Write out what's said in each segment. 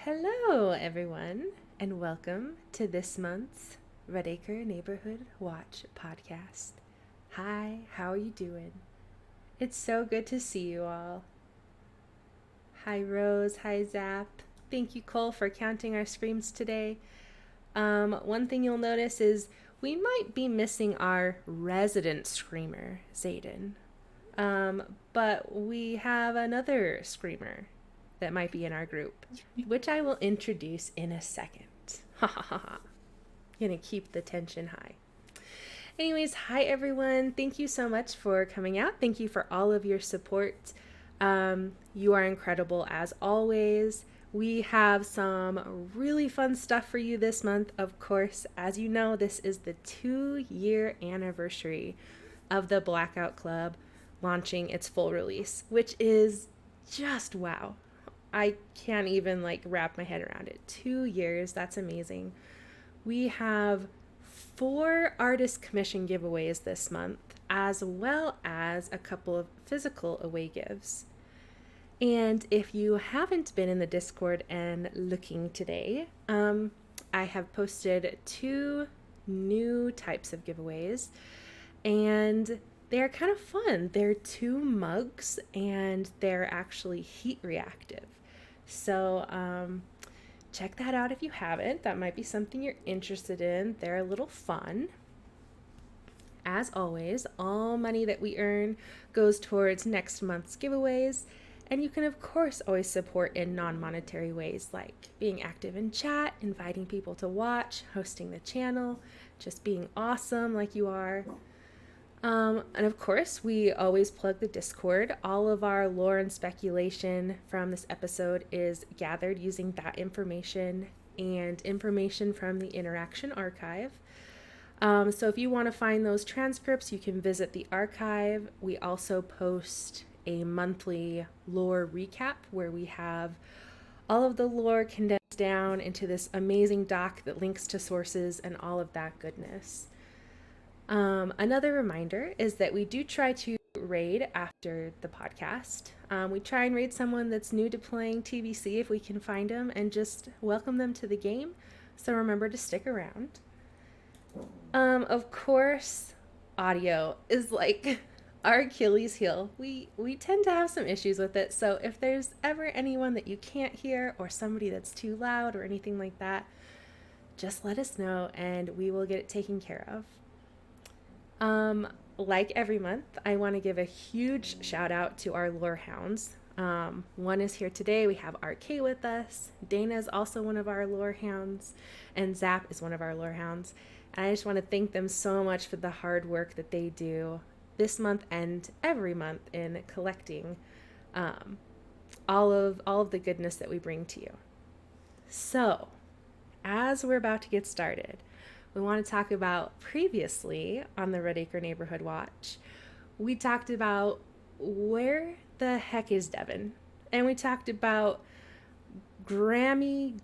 Hello, everyone, and welcome to this month's Redacre Neighborhood Watch podcast. Hi, how are you doing? It's so good to see you all. Hi, Rose. Hi, Zap. Thank you, Cole, for counting our screams today. One thing you'll notice is we might be missing our resident screamer, Zayden. But we have another screamer that might be in our group, which I will introduce in a second. Ha ha ha ha. Gonna keep the tension high. Anyways, hi everyone. Thank you so much for coming out. Thank you for all of your support. You are incredible as always. We have some really fun stuff for you this month. Of course, as you know, this is the 2-year anniversary of the Blackout Club launching its full release, which is just wow. I can't even wrap my head around it. 2 years, that's amazing. We have 4 artist commission giveaways this month, as well as a couple of physical away gives. And if you haven't been in the Discord and looking today, I have posted 2 new types of giveaways, and they're kind of fun. They're 2 mugs, and they're actually heat reactive. So check that out if you haven't. That might be something you're interested in. They're a little fun. As always, all money that we earn goes towards next month's giveaways. And you can, of course, always support in non-monetary ways like being active in chat, inviting people to watch, hosting the channel, just being awesome like you are. And of course, we always plug the Discord. All of our lore and speculation from this episode is gathered using that information and information from the Interaction Archive. So if you want to find those transcripts, you can visit the archive. We also post a monthly lore recap where we have all of the lore condensed down into this amazing doc that links to sources and all of that goodness. Another reminder is that we do try to raid after the podcast. We try and raid someone that's new to playing TBC if we can find them and just welcome them to the game. So remember to stick around. Of course, audio is our Achilles heel. We tend to have some issues with it. So if there's ever anyone that you can't hear or somebody that's too loud or anything like that, just let us know and we will get it taken care of. Like every month, I want to give a huge shout out to our lore hounds. One is here today. We have RK with us. Dana is also one of our lore hounds, and Zap is one of our lore hounds. And I just want to thank them so much for the hard work that they do this month and every month in collecting all of the goodness that we bring to you. So, as we're about to get started, we want to talk about previously on the Redacre Neighborhood Watch. We talked about where the heck is Devin? And we talked about Grammy,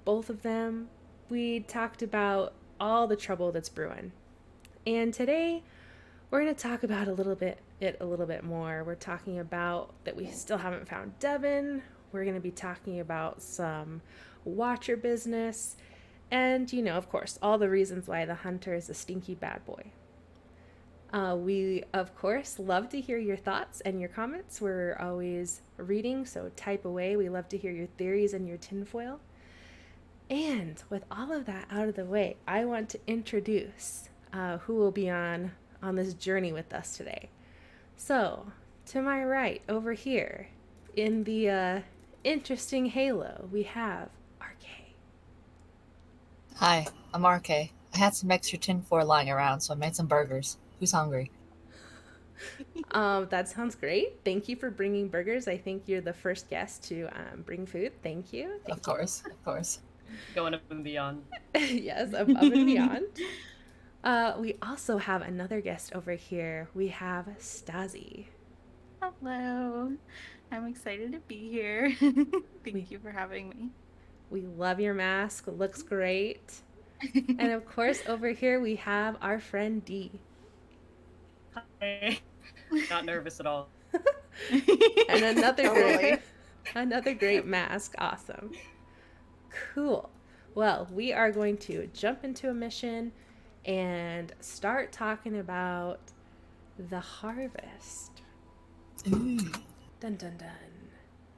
both of them. We talked about all the trouble that's brewing. And today we're going to talk about a little bit more. We're talking about that we still haven't found Devin. We're going to be talking about some watcher business. And, of course, all the reasons why the hunter is a stinky bad boy. We, of course, love to hear your thoughts and your comments. We're always reading, so type away. We love to hear your theories and your tinfoil. And with all of that out of the way, I want to introduce who will be on this journey with us today. So, to my right, over here, in the interesting halo, we have Hi, I'm RK. I had some extra tinfoil lying around, so I made some burgers. Who's hungry? That sounds great. Thank you for bringing burgers. I think you're the first guest to bring food. Thank you. Of course. Going up and beyond. Yes, above and beyond. We also have another guest over here. We have Stasi. Hello. I'm excited to be here. Thank you for having me. We love your mask. It looks great. And of course, over here we have our friend D. Hi. Not nervous at all. And another girl. Another great mask. Awesome. Cool. Well, we are going to jump into a mission and start talking about the harvest. Ooh. Dun dun dun.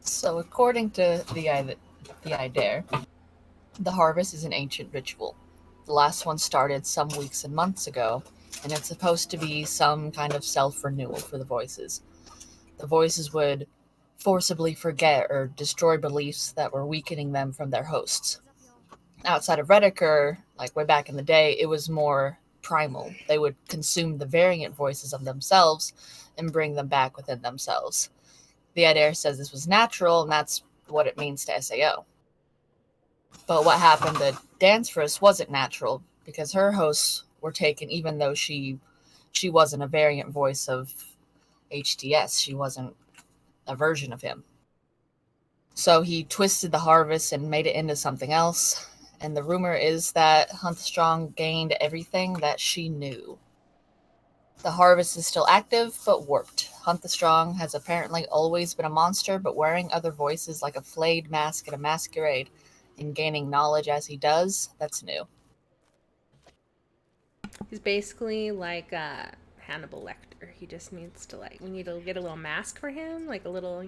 So, according to the Idare, the harvest is an ancient ritual. The last one started some weeks and months ago, and it's supposed to be some kind of self-renewal for the voices. The voices would forcibly forget or destroy beliefs that were weakening them from their hosts. Outside of Redacre, like way back in the day, it was more primal. They would consume the variant voices of themselves and bring them back within themselves. The Idare says this was natural, and that's what it means to SAO. But what happened to Dancerous wasn't natural, because her hosts were taken even though she wasn't a variant voice of HTS. She wasn't a version of him. So he twisted the harvest and made it into something else. And the rumor is that Huntstrong gained everything that she knew. The harvest is still active, but warped. Huntstrong has apparently always been a monster, but wearing other voices like a flayed mask at a masquerade and gaining knowledge as he does, that's new. He's basically like Hannibal Lecter. He just needs to we need to get a little mask for him, like a little,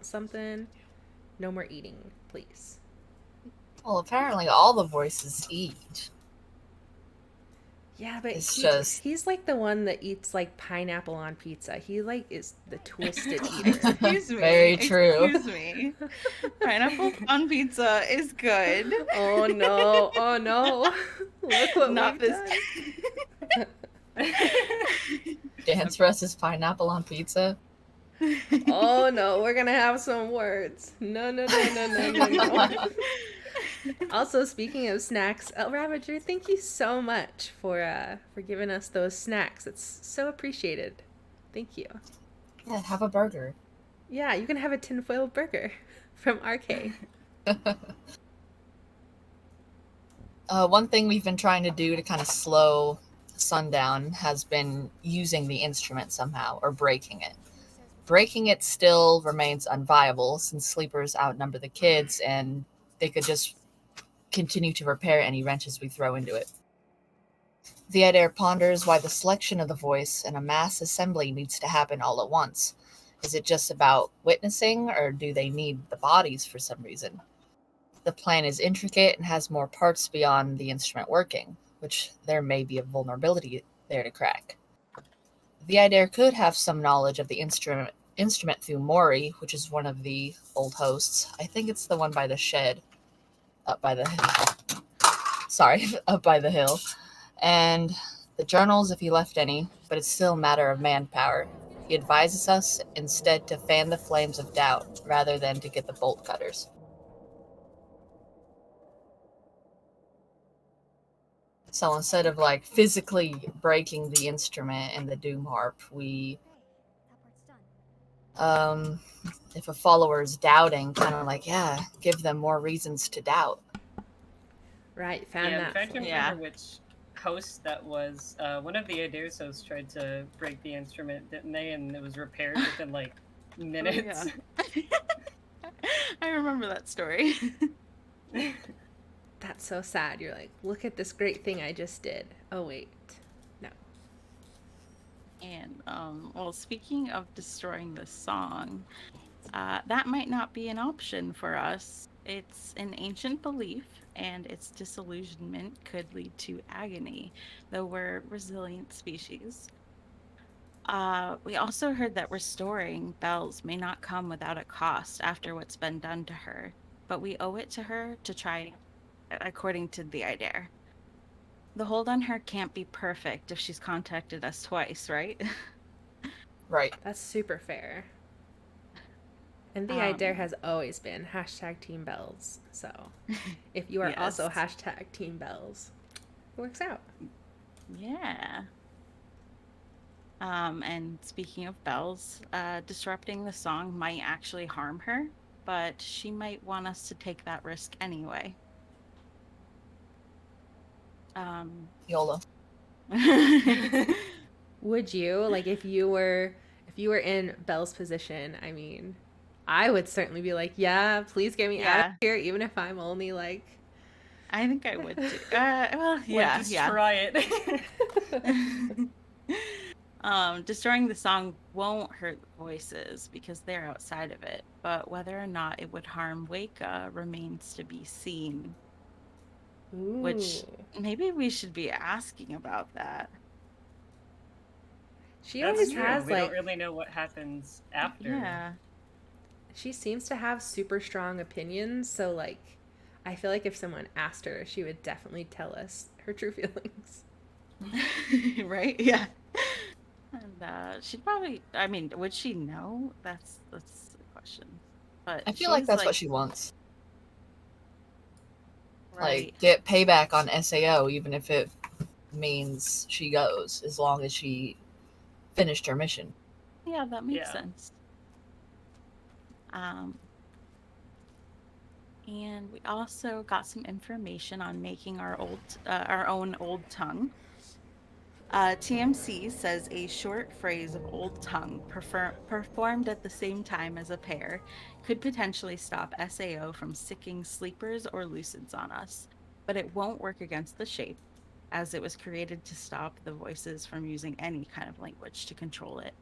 something. No more eating, please. Well, apparently all the voices eat. Yeah, but he's like the one that eats like pineapple on pizza. He is the twisted eater. Excuse me. Very true. Excuse me. Pineapple on pizza is good. Oh no. Oh no. Look what Not we've this. done. Dance for us is pineapple on pizza. Oh no, we're gonna have some words. No. Also, speaking of snacks, Ravager, thank you so much for giving us those snacks. It's so appreciated. Thank you. Yeah, have a burger. Yeah, you can have a tinfoil burger from RK. One thing we've been trying to do to kind of slow Sundown has been using the instrument somehow, or breaking it. Breaking it still remains unviable, since sleepers outnumber the kids, and they could just continue to repair any wrenches we throw into it. The Idare ponders why the selection of the voice and a mass assembly needs to happen all at once. Is it just about witnessing, or do they need the bodies for some reason? The plan is intricate and has more parts beyond the instrument working, which there may be a vulnerability there to crack. The Idare could have some knowledge of the instrument through Mori, which is one of the old hosts. I think it's the one by the shed. Up by the hill. And the journals, if he left any, but it's still a matter of manpower. He advises us instead to fan the flames of doubt rather than to get the bolt cutters. So instead of physically breaking the instrument and the doom harp, we if a follower is doubting, kind of give them more reasons to doubt. Right, I'm trying to remember which host that was. One of the Adair's hosts tried to break the instrument, didn't they? And it was repaired within minutes. Oh, yeah. I remember that story. That's so sad. You're like, look at this great thing I just did. Oh wait, no. And well, speaking of destroying the song, that might not be an option for us. It's an ancient belief, and its disillusionment could lead to agony, though we're resilient species. We also heard that restoring Bells may not come without a cost after what's been done to her, but we owe it to her to try, according to the Idare. The hold on her can't be perfect if she's contacted us twice, right? Right. That's super fair. And the Idare has always been #Team Bells. So if you are also #Team Bells, it works out. Yeah. And speaking of Bells, disrupting the song might actually harm her, but she might want us to take that risk anyway. YOLO. Would you, if you were in Belle's position, I mean, I would certainly be like, yeah, please get me out of Yeah, here, even if I'm only like. I think I would too. Well, Like, yeah, just yeah. try it. Destroying the song won't hurt the voices because they're outside of it, but whether or not it would harm Weka remains to be seen, which Ooh. maybe we should be asking about that. She That's always true. has We don't like, really know what happens after. Yeah. she seems to have super strong opinions, so like I feel like if someone asked her, she would definitely tell us her true feelings. Right? Yeah. And she'd probably, I mean, would she know? That's the question. But I feel like she's that's what she wants. right. Like, get payback on SAO, even if it means she goes, as long as she finished her mission. Yeah, that makes Yeah. sense. And we also got some information on making our own old tongue. TMC says a short phrase of old tongue performed at the same time as a pair could potentially stop SAO from sicking sleepers or lucids on us, but it won't work against the shape, as it was created to stop the voices from using any kind of language to control it.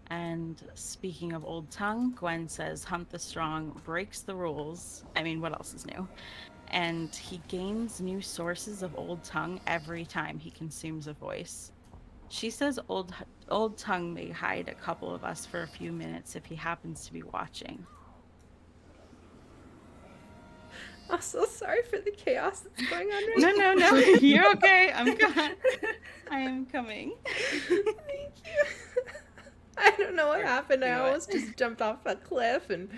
And speaking of old tongue, Gwen says Hunt the Strong breaks the rules. I mean, what else is new? And he gains new sources of old tongue every time he consumes a voice. She says old tongue may hide a couple of us for a few minutes if he happens to be watching. I'm so sorry for the chaos that's going on right No, now. no, you're okay. I am coming. Thank you. I don't know what happened. I You know what? almost just jumped off a cliff and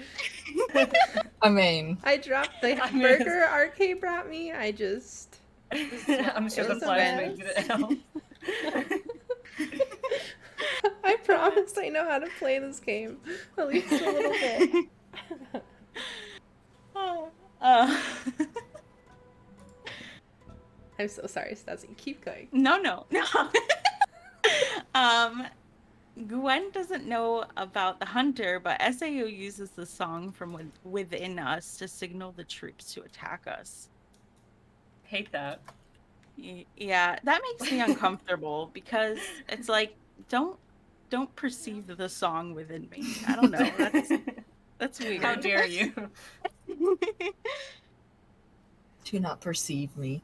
I mean, I dropped the I mean, burger Arcade brought me. I just. I'm sure It the was a flash mess. made it help. I promise I know how to play this game. At least a little bit. I'm so sorry, Stasi. Keep going. No. Gwen doesn't know about the hunter, but SAO uses the song from within us to signal the troops to attack us. Hate that. Yeah, that makes me uncomfortable because it's like don't perceive the song within me. I don't know. That's weird. How dare you? do not perceive me.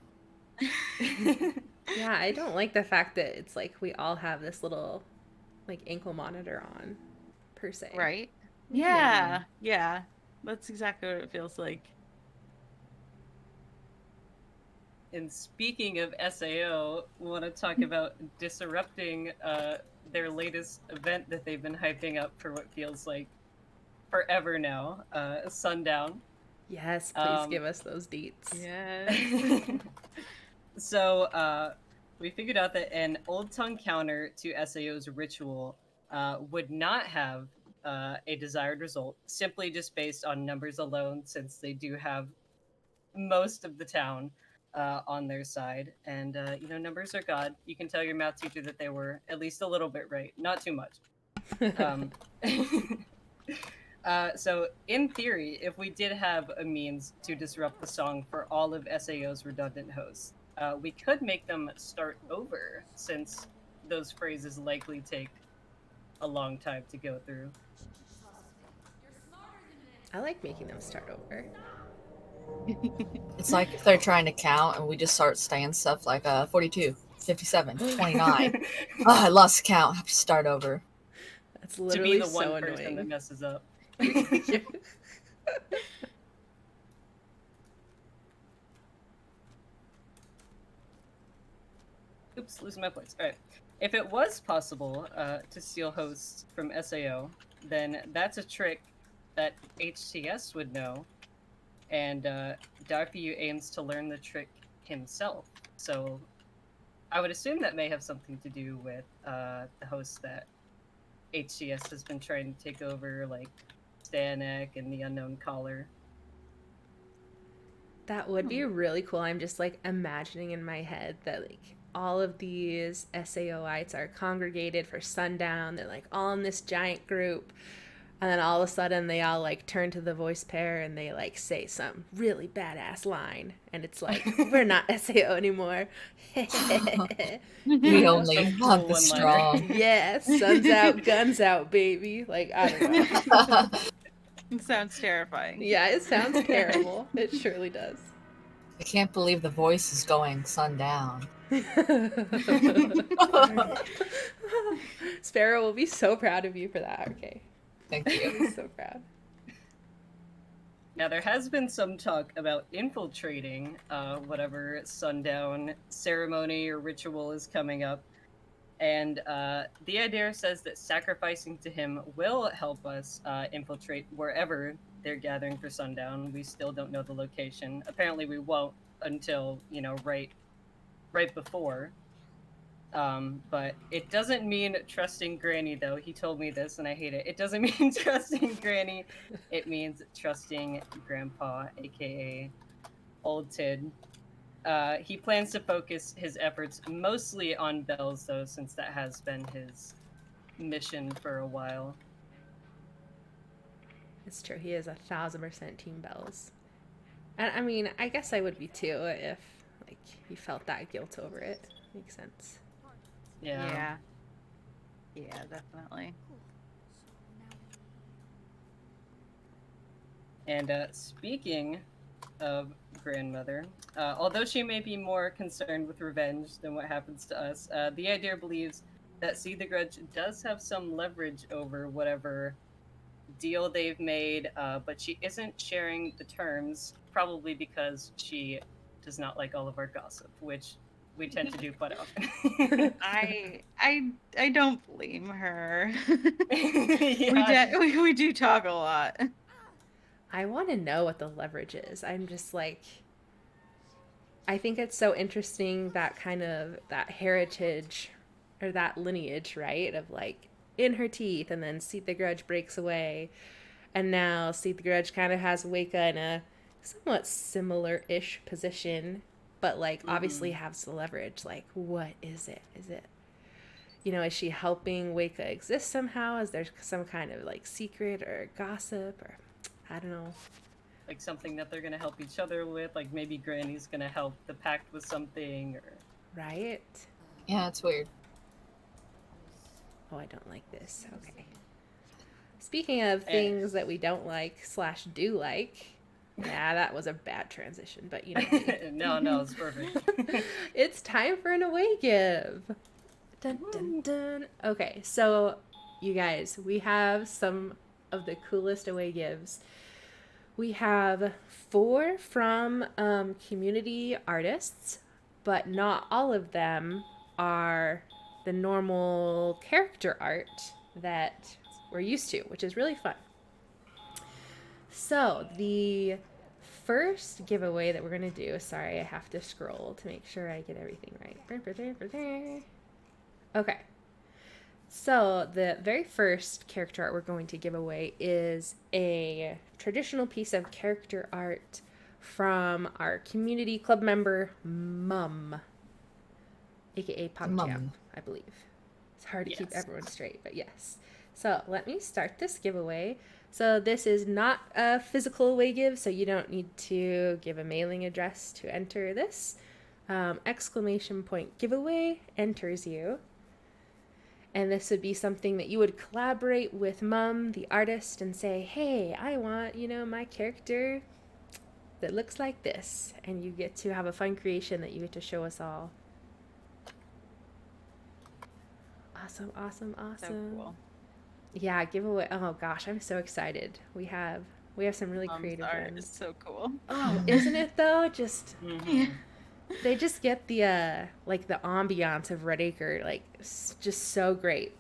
Yeah, I don't like the fact that it's like we all have this little like ankle monitor on, per se. Right? Yeah. That's exactly what it feels like. And speaking of SAO, we want to talk about disrupting their latest event that they've been hyping up for what feels like forever now, Sundown. Yes, please give us those deets. Yes. So we figured out that an old tongue counter to SAO's ritual would not have a desired result, simply just based on numbers alone, since they do have most of the town on their side. And, numbers are God. You can tell your math teacher that they were at least a little bit right, not too much. So, in theory, if we did have a means to disrupt the song for all of SAO's redundant hosts, we could make them start over, since those phrases likely take a long time to go through. I like making them start over. It's like if they're trying to count and we just start saying stuff like 42, 57, 29. I lost count. I have to start over. That's To literally be the so one person annoying. that messes up. Oops, losing my place. All right. If it was possible to steal hosts from SAO, then that's a trick that HTS would know, and Darfu aims to learn the trick himself. So I would assume that may have something to do with the hosts that HTS has been trying to take over, like Stanek and the Unknown Caller. That would be really cool. I'm just like imagining in my head that like all of these SAOites are congregated for Sundown. They're like all in this giant group. And then all of a sudden they all like turn to the voice pair and they like say some really badass line. And it's like, we're not SAO anymore. We know? only Some hunt cool the one-liner. strong. Yes, suns out, guns out, baby. Like, I don't know. It sounds terrifying. Yeah, it sounds terrible. It surely does. I can't believe the voice is going sundown. Sparrow will be so proud of you for that. Okay. Thank you. He's so proud. Now, there has been some talk about infiltrating whatever sundown ceremony or ritual is coming up. And the idea says that sacrificing to him will help us infiltrate wherever they're gathering for sundown. We still don't know the location. Apparently, we won't until, right before. But it doesn't mean trusting Granny, though. He told me this, and I hate it. It doesn't mean trusting Granny. It means trusting Grandpa, aka Old Tid. He plans to focus his efforts mostly on bells, though, since that has been his mission for a while. It's true. He is 1,000% Team Bells. And I mean, I guess I would be too if like he felt that guilt over it. Makes sense. Yeah. Yeah, definitely. And speaking of grandmother, although she may be more concerned with revenge than what happens to us, the idea believes that See the Grudge does have some leverage over whatever deal they've made, but she isn't sharing the terms, probably because she does not like all of our gossip, which we tend to do quite often. I don't blame her. Yeah. We do talk a lot. I want to know what the leverage is. I'm just like, I think it's so interesting that kind of that heritage or that lineage, right? Of like in her teeth, and then See the Grudge breaks away, and now See the Grudge kind of has Weka in a somewhat similar-ish position, but like obviously has the leverage. Like, what is it? Is it, is she helping Weka exist somehow? Is there some kind of like secret or gossip, or I don't know. Like something that they're gonna help each other with, like maybe Granny's gonna help the pact with something, or Right? Yeah, it's weird. Oh, I don't like this. Okay. Speaking of things that we don't like / do like, yeah, that was a bad transition, but you know. no, it's perfect. It's time for an away give. Dun, dun, dun. Okay, so you guys, we have some of the coolest away gives. We have 4 from community artists, but not all of them are the normal character art that we're used to, which is really fun. So the first giveaway that we're going to do, sorry, I have to scroll to make sure I get everything right. Okay. So the very first character art we're going to give away is a traditional piece of character art from our community club member, Mum, aka Pop Jam, I believe. It's hard to keep everyone straight, but yes. So let me start this giveaway. So this is not a physical away give, so you don't need to give a mailing address to enter this. ! Giveaway enters you. And this would be something that you would collaborate with Mum, the artist, and say, hey, I want, my character that looks like this. And you get to have a fun creation that you get to show us all. Awesome. So cool. Yeah, giveaway. Oh gosh, I'm so excited. We have some really creative ones. It's so cool. Oh, isn't it though? Just Yeah. they just get the like the ambiance of Redacre, like just so great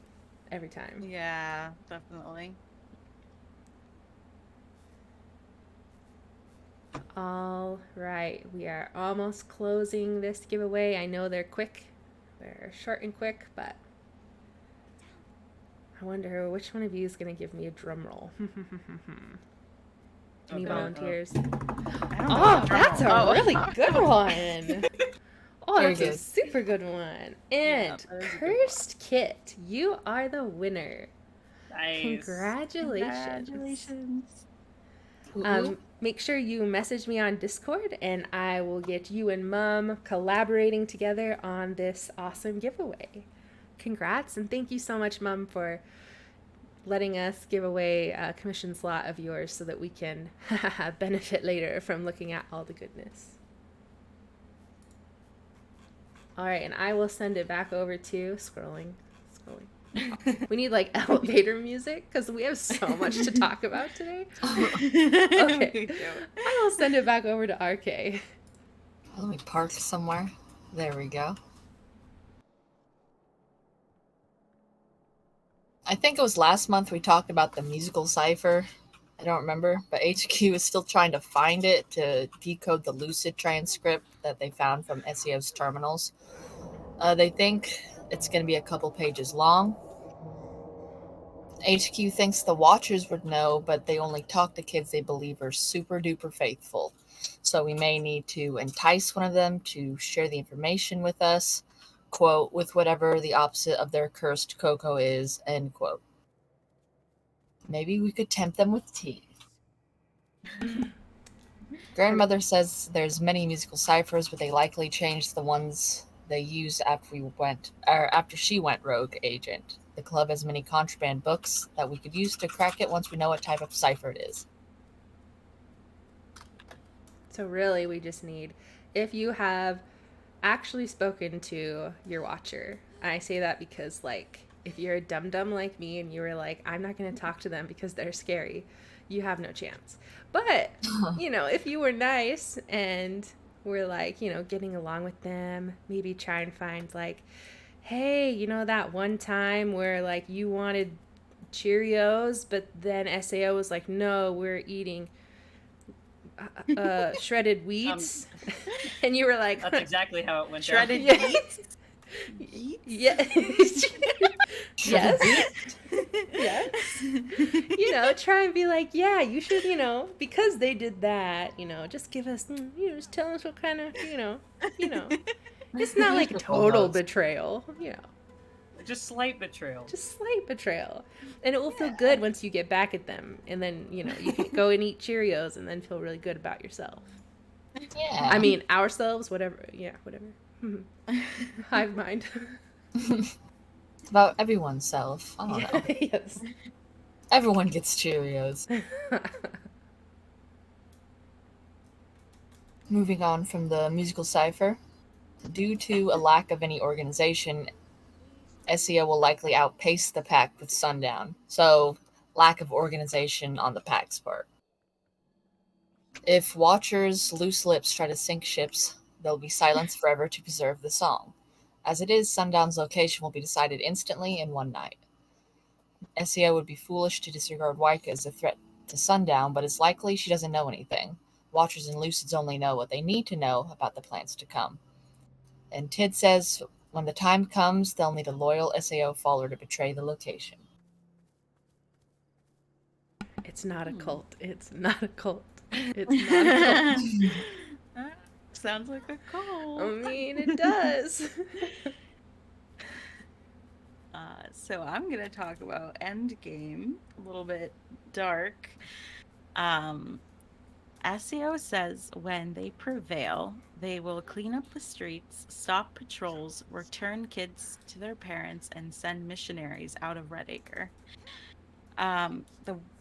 every time. Yeah, definitely. All right, we are almost closing this giveaway. I know they're short and quick, but I wonder which one of you is going to give me a drum roll. Any volunteers? That's a really good one. Oh, Very that's good. a super good one. And Cursed Kit, you are the winner. Nice. Congratulations. Congratulations. Make sure you message me on Discord, and I will get you and Mom collaborating together on this awesome giveaway. Congrats, and thank you so much, Mom, for letting us give away a commission slot of yours so that we can benefit later from looking at all the goodness. All right, and I will send it back over to scrolling. We need like elevator music because we have so much to talk about today. Okay, I will send it back over to RK. Let me park somewhere. There we go. I think it was last month we talked about the musical cipher. I don't remember, but HQ is still trying to find it to decode the Lucid transcript that they found from SEO's terminals. They think it's going to be a couple pages long. HQ thinks the Watchers would know, but they only talk to kids they believe are super duper faithful. So we may need to entice one of them to share the information with us, quote, with whatever the opposite of their cursed cocoa is, end quote. Maybe we could tempt them with tea. Grandmother says there's many musical ciphers, but they likely changed the ones they used after she went rogue agent. The club has many contraband books that we could use to crack it once we know what type of cipher it is. So really, we just need, if you have actually spoken to your Watcher, I say that because, like, if you're a dum-dum like me and you were like, I'm not going to talk to them because they're scary, you have no chance. But, you know, if you were nice and were, like, you know, getting along with them, maybe try and find, like, hey, you know, that one time where, like, you wanted Cheerios, but then SAO was like, no, we're eating shredded wheats. And you were like, That's exactly how it went Shredded down. wheats? Yeah. Yes. Yes. You know, try and be like, yeah, you should, you know, because they did that, you know, just give us, you know, just tell us what kind of, you know. It's not like total betrayal, you know. Just slight betrayal. Just slight betrayal. And it will feel good once you get back at them. And then, you know, you can go and eat Cheerios and then feel really good about yourself. Yeah. I mean, ourselves, whatever. Yeah, whatever. Hive mind. About everyone's self. I don't know. Yes. Everyone gets Cheerios. Moving on from the musical cipher. Due to a lack of any organization, SEO will likely outpace the pack with Sundown. So, lack of organization on the pack's part. If Watchers' loose lips try to sink ships, they'll be silenced forever to preserve the song. As it is, Sundown's location will be decided instantly in one night. SEO would be foolish to disregard Waika as a threat to Sundown, but it's likely she doesn't know anything. Watchers and Lucids only know what they need to know about the plans to come. And Tid says when the time comes, they'll need a loyal SAO follower to betray the location. It's not a cult. It's not a cult. It's not a cult. Sounds like a cult. I mean, it does. So I'm going to talk about Endgame, a little bit dark. SEO says when they prevail, they will clean up the streets, stop patrols, return kids to their parents, and send missionaries out of Redacre.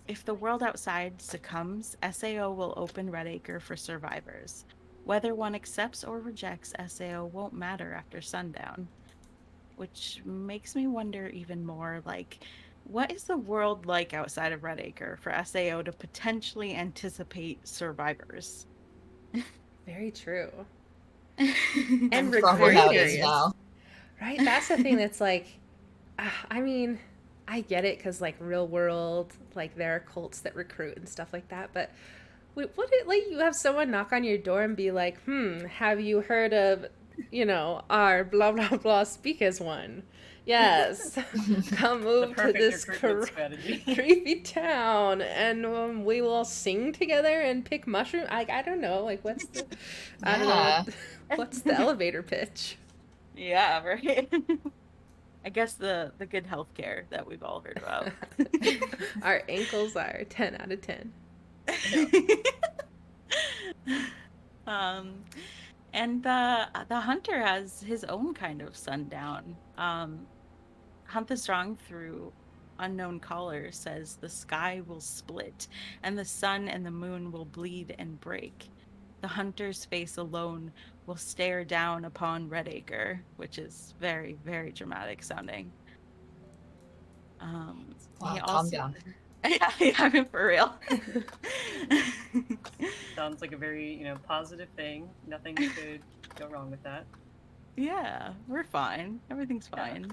If the world outside succumbs, SAO will open Redacre for survivors. Whether one accepts or rejects SAO won't matter after sundown. Which makes me wonder even more, like, what is the world like outside of Redacre for SAO to potentially anticipate survivors? Very true. And And probably how it is recruiters, now. right? That's the thing that's like, I mean, I get it because, like, real world, like, there are cults that recruit and stuff like that, but what it like you have someone knock on your door and be like, have you heard of, you know, our blah blah blah speak as one? Yes, come move to this creepy town and we will sing together and pick mushrooms. I don't know, like, what's the I don't know what's the elevator pitch? Yeah, right. I guess the good healthcare that we've all heard about. Our ankles are 10 out of 10. Yeah. um, and the hunter has his own kind of sundown. Hunt the Strong through unknown caller says the sky will split and the sun and the moon will bleed and break. The hunter's face alone will stare down upon Redacre, which is very, very dramatic sounding. He Wow, calm also, down. yeah, for real. Sounds like a very, positive thing. Nothing could go wrong with that. Yeah, we're fine. Everything's Yeah. fine.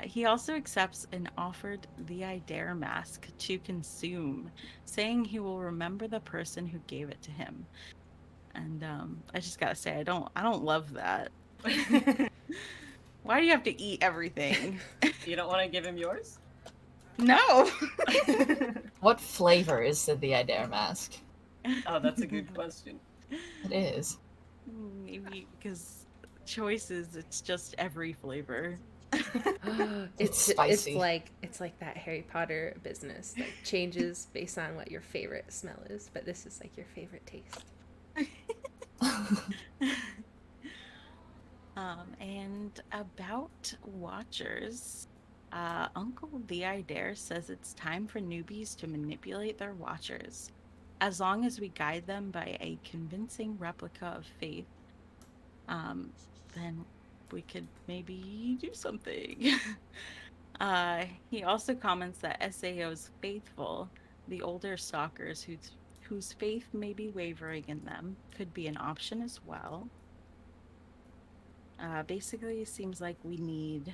He also accepts and offered the I Dare mask to consume, saying he will remember the person who gave it to him. And I just gotta say, I don't love that. Why do you have to eat everything? You don't want to give him yours? No. What flavor is the I Dare mask? Oh, that's a good question. It is. Maybe because choices, it's just every flavor. It's spicy. It's like that Harry Potter business, like changes based on what your favorite smell is, but this is like your favorite taste. And about Watchers, Uncle the I Dare says it's time for newbies to manipulate their Watchers. As long as we guide them by a convincing replica of faith, then we could maybe do something. He also comments that SAO's faithful, the older stalkers whose faith may be wavering in them, could be an option as well. Basically, it seems like we need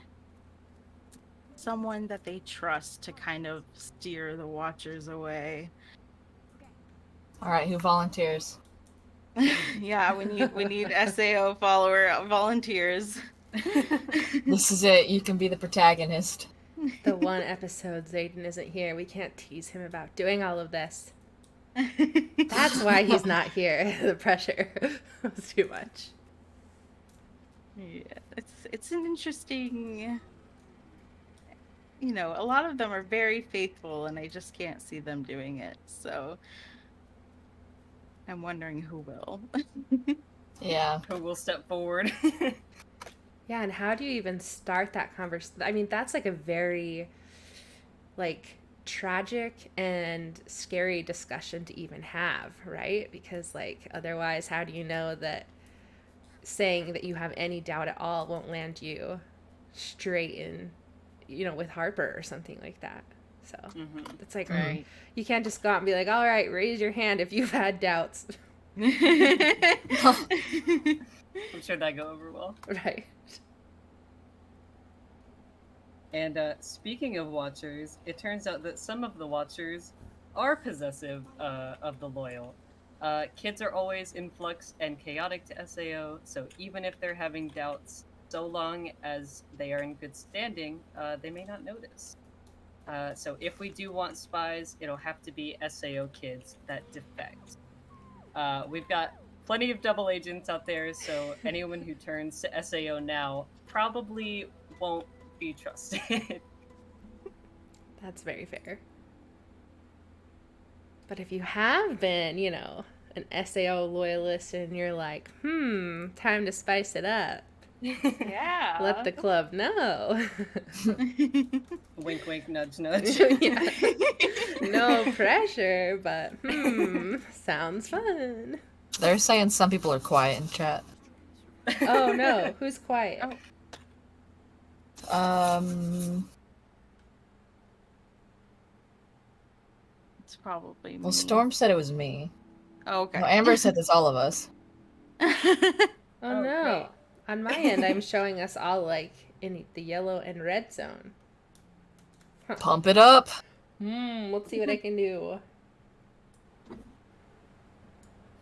someone that they trust to kind of steer the Watchers away. All right, who volunteers? Yeah, we need SAO volunteers. This is it. You can be the protagonist. The one episode Zayden isn't here, we can't tease him about doing all of this. That's why he's not here. The pressure was too much. Yeah, it's an interesting. A lot of them are very faithful, and I just can't see them doing it. So I'm wondering who will. Yeah. Who will step forward? Yeah, and how do you even start that conversation? I mean, that's like a very, like, tragic and scary discussion to even have, right? Because, like, otherwise, how do you know that saying that you have any doubt at all won't land you straight in, with Harper or something like that? So it's like, Right. you can't just go out and be like, all right, raise your hand if you've had doubts. I'm sure that'd go over well. Right. And speaking of Watchers, it turns out that some of the Watchers are possessive of the loyal. Kids are always in flux and chaotic to SAO, so even if they're having doubts, so long as they are in good standing, they may not notice. So if we do want spies, it'll have to be SAO kids that defect. We've got plenty of double agents out there, so anyone who turns to SAO now probably won't be trusted. That's very fair. But if you have been, an SAO loyalist and you're like, time to spice it up, Yeah. let the club know. Wink, wink, nudge, nudge. Yeah. No pressure, but sounds fun. They're saying some people are quiet in chat. Oh no, who's quiet? It's probably me. Well, Storm said it was me. Oh, okay. Well, Amber said it's all of us. Oh no. great. On my end, I'm showing us all like in the yellow and red zone. Pump it up. Let's see what I can do.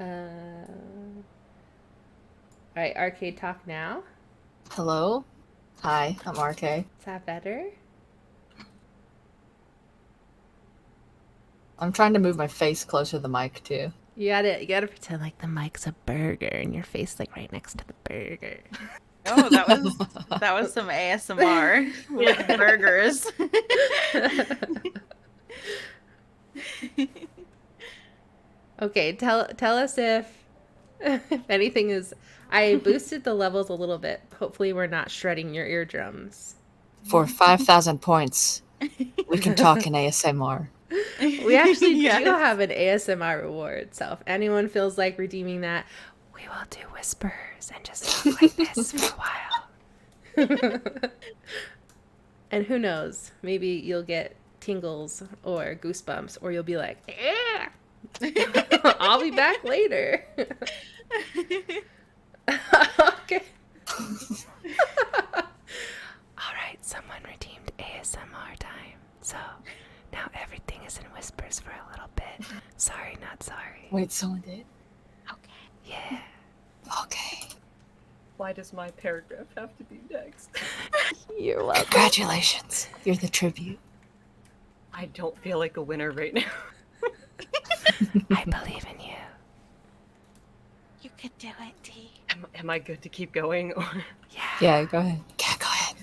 Alright, Arcade Talk now. Hello. Hi, I'm RK. Is that better? I'm trying to move my face closer to the mic too. You gotta pretend like the mic's a burger and your face like right next to the burger. Oh, that was some ASMR with burgers. Okay, tell us if anything is. I boosted the levels a little bit. Hopefully, we're not shredding your eardrums. For 5,000 points, we can talk in ASMR. We actually Yes. do have an ASMR reward, so if anyone feels like redeeming that, we will do whispers and just talk like this for a while. And who knows, maybe you'll get tingles or goosebumps, or you'll be like, yeah, I'll be back later. Okay. All right, someone redeemed ASMR time. So now everything is in whispers for a little bit. Sorry, not sorry. Wait, someone did? Okay. Yeah. Okay. Why does my paragraph have to be next? You're welcome. Congratulations. You're the tribute. I don't feel like a winner right now. I believe in you. You could do it, T. Am I good to keep going? Or Yeah, go ahead. Yeah, go ahead.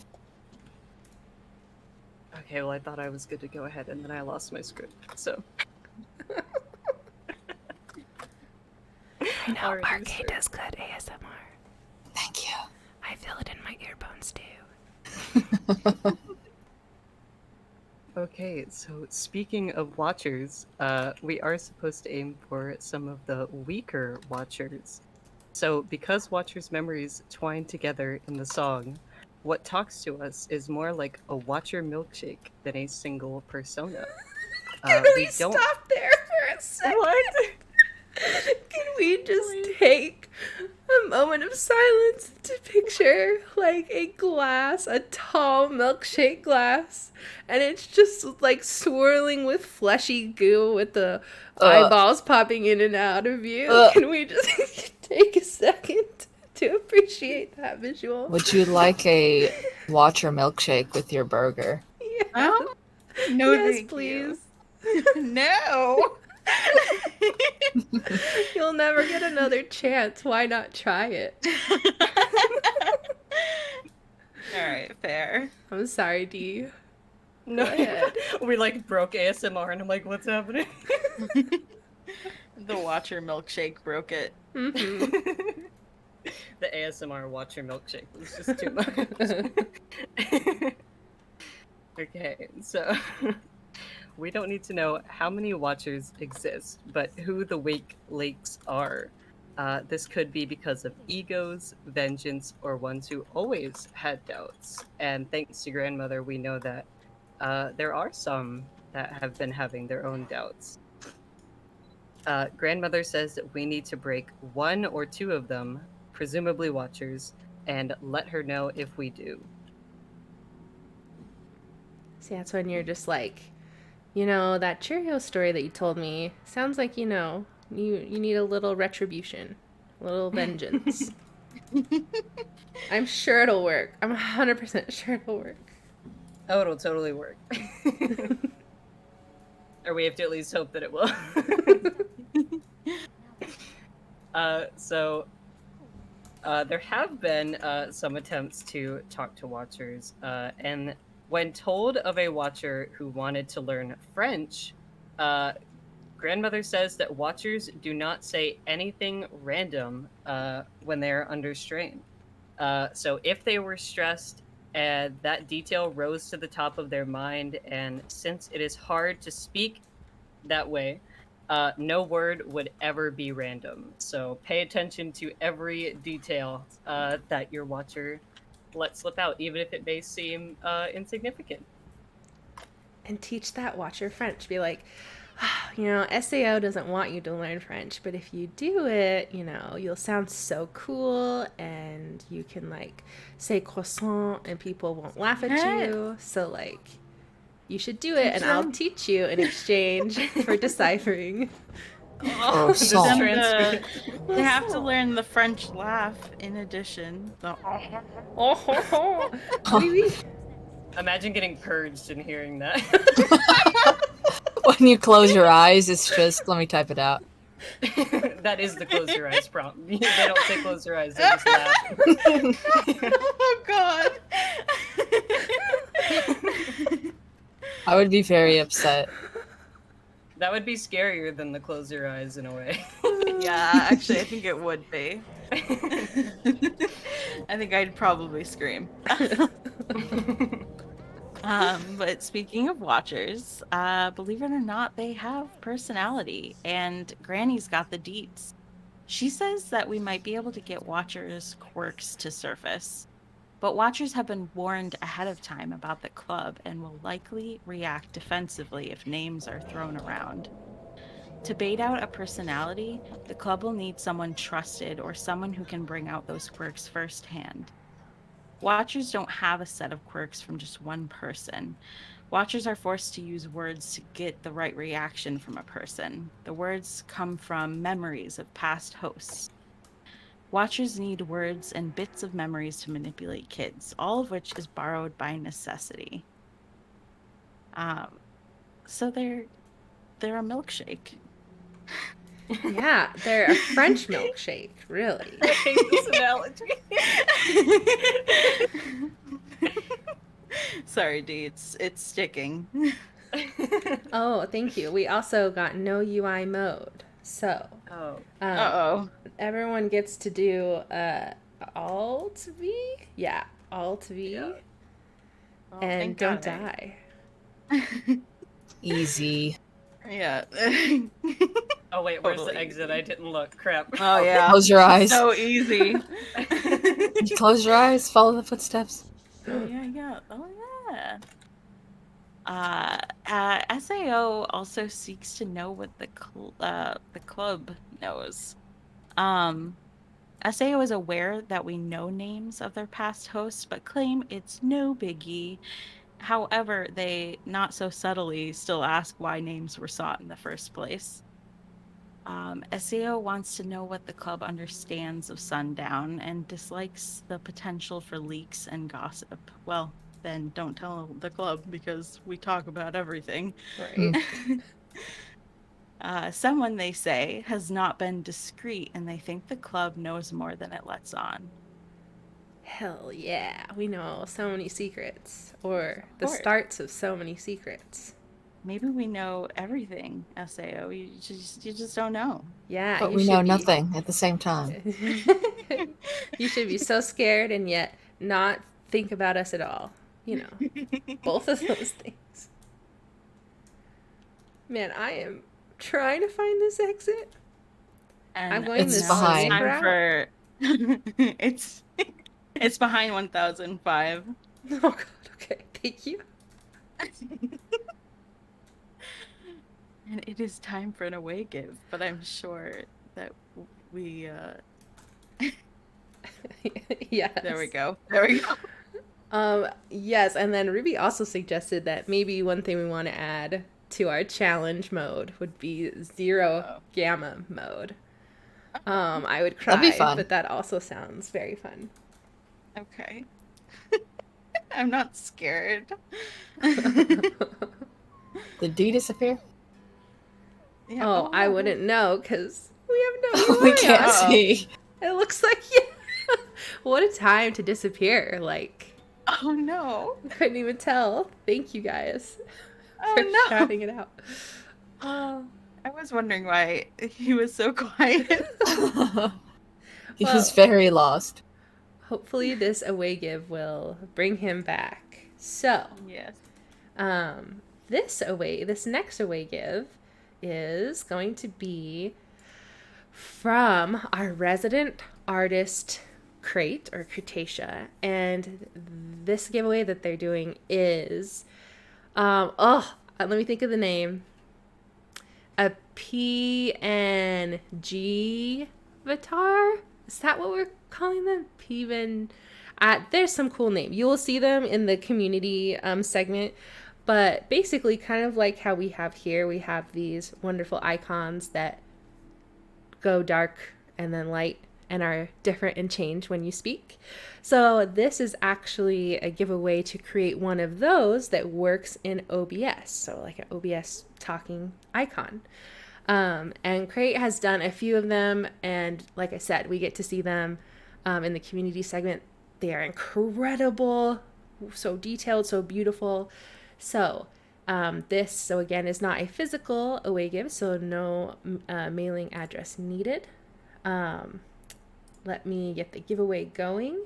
okay, well I thought I was good to go ahead, and then I lost my script. So I know Alrighty, Arcade sir. does good ASMR. Thank you. I feel it in my earbones too. Okay, so speaking of watchers, we are supposed to aim for some of the weaker watchers. So because watchers' memories twine together in the song, what talks to us is more like a watcher milkshake than a single persona. Can we don't- stop there for a second? What? Can we just take a moment of silence to picture like a glass, a tall milkshake glass, and it's just like swirling with fleshy goo with the eyeballs popping in and out of you? Can we just take a second to appreciate that visual? Would you like a watcher milkshake with your burger? Yeah. Oh, no, yes, thank please. you. No. You'll never get another chance. Why not try it? All right, fair. I'm sorry, D. No, Go ahead. we like broke ASMR, and I'm like, what's happening? The watcher milkshake broke it. Mm-hmm. The ASMR watcher milkshake was just too much. Okay, so we don't need to know how many watchers exist, but who the weak links are. This could be because of egos, vengeance, or ones who always had doubts. And thanks to grandmother, we know that there are some that have been having their own doubts. Grandmother says that we need to break one or two of them, presumably watchers, and let her know if we do. See, that's when you're just like, you know, that Cheerio story that you told me sounds like, you know, you need a little retribution, a little vengeance. I'm sure it'll work. I'm 100% sure it'll work. Oh, it'll totally work. Or we have to at least hope that it will. There have been some attempts to talk to watchers, and when told of a watcher who wanted to learn French, grandmother says that watchers do not say anything random when they're under strain. So if they were stressed, and that detail rose to the top of their mind, and since it is hard to speak that way, no word would ever be random. So pay attention to every detail that your watcher lets slip out, even if it may seem insignificant. And teach that watcher French. Be like, you know, SAO doesn't want you to learn French, but if you do it, you know, you'll sound so cool, and you can like say croissant and people won't laugh at you. So like, you should do it, and I'll teach you in exchange for deciphing. Oh, Just song. transfer- They have to learn the French laugh in addition. The Oh, oui. Imagine getting purged and hearing that. When you close your eyes, it's just, let me type it out. That is the close your eyes prompt. They don't say close your eyes, they just laugh. Oh God. I would be very upset. That would be scarier than the close your eyes in a way. Yeah, actually, I think it would be. I think I'd probably scream. But speaking of watchers, believe it or not, they have personality, and Granny's got the deets. She says that we might be able to get watchers' quirks to surface, but watchers have been warned ahead of time about the club and will likely react defensively if names are thrown around. To bait out a personality, the club will need someone trusted or someone who can bring out those quirks firsthand. Watchers don't have a set of quirks from just one person. Watchers are forced to use words to get the right reaction from a person. The words come from memories of past hosts. Watchers need words and bits of memories to manipulate kids, all of which is borrowed by necessity. So they're a milkshake. Yeah, they're a French milkshake, really. I hate this analogy. Sorry, Dee, it's sticking. Oh, thank you. We also got no UI mode. So, Oh. Uh-oh. everyone gets to do Alt V? Yeah, Alt V. Yeah. Oh, And thank don't God die. Easy. Yeah. Oh wait, where's the Totally. exit? I didn't look. Crap. Oh yeah. Close your eyes. So easy. Close your eyes. Follow the footsteps. Oh yeah. Oh yeah. SAO also seeks to know what the club knows. SAO is aware that we know names of their past hosts, but claim it's no biggie. However, they not so subtly still ask why names were sought in the first place. SAO wants to know what the club understands of Sundown and dislikes the potential for leaks and gossip. Well, then don't tell the club because we talk about everything. Right. Someone, they say, has not been discreet and they think the club knows more than it lets on. Hell yeah. We know so many secrets. Or the course. starts of so many secrets. Maybe we know everything, SAO. You just don't know. Yeah. But you we should know be- nothing at the same time. You should be so scared and yet not think about us at all. You know, both of those things. Man, I am trying to find this exit. And I'm going It's this behind. same time route. for it's behind 1005. Oh god, okay, thank you. And it is time for an away give, but I'm sure that we Yes. there we go. Yes, and then Ruby also suggested that maybe one thing we want to add to our challenge mode would be zero gamma mode. I would cry, That'd be fun. but that also sounds very fun. Okay. I'm not scared. Did D disappear? Yeah, Oh, I wouldn't know because we have no We UI can't on. see. It looks like what a time to disappear. Like, Oh no. couldn't even tell. Thank you guys Oh for no. shouting it out. Oh, I was wondering why he was so quiet. He was very lost. hopefully this away give will bring him back. So, Yes. this next away give is going to be from our resident artist crate or Cretaceous, and this giveaway that they're doing is let me think of the name. A PNG Vatar? Is that what we're calling them? PVN. There's some cool name. You will see them in the community segment. But basically, kind of like how we have here, we have these wonderful icons that go dark and then light and are different and change when you speak. So this is actually a giveaway to create one of those that works in OBS. So like an OBS talking icon. And Crate has done a few of them, and like I said, we get to see them in the community segment. They are incredible, so detailed, so beautiful. So this, again, is not a physical away gift, so no mailing address needed. Let me get the giveaway going.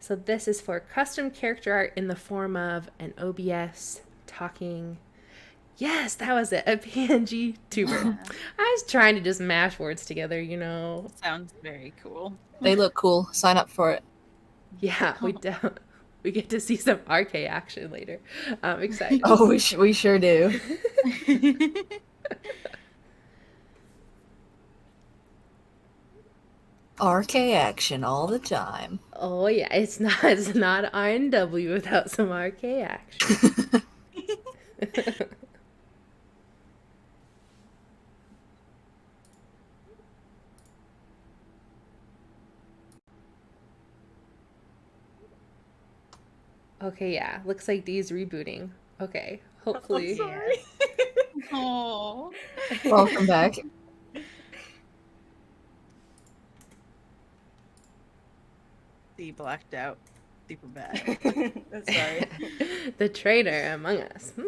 So this is for custom character art in the form of an OBS talking. Yes, that was it. A PNG tuber. I was trying to just mash words together, you know. Sounds very cool. They look cool. Sign up for it. Yeah, we get to see some RK action later. I'm excited. Oh, we sure do. RK action all the time. Oh yeah, it's not RNW without some RK action. Okay, yeah. Looks like Dee's rebooting. Okay, hopefully. I'm sorry. Oh. Welcome back. He blacked out. Super bad. Sorry. The traitor among us. Oh,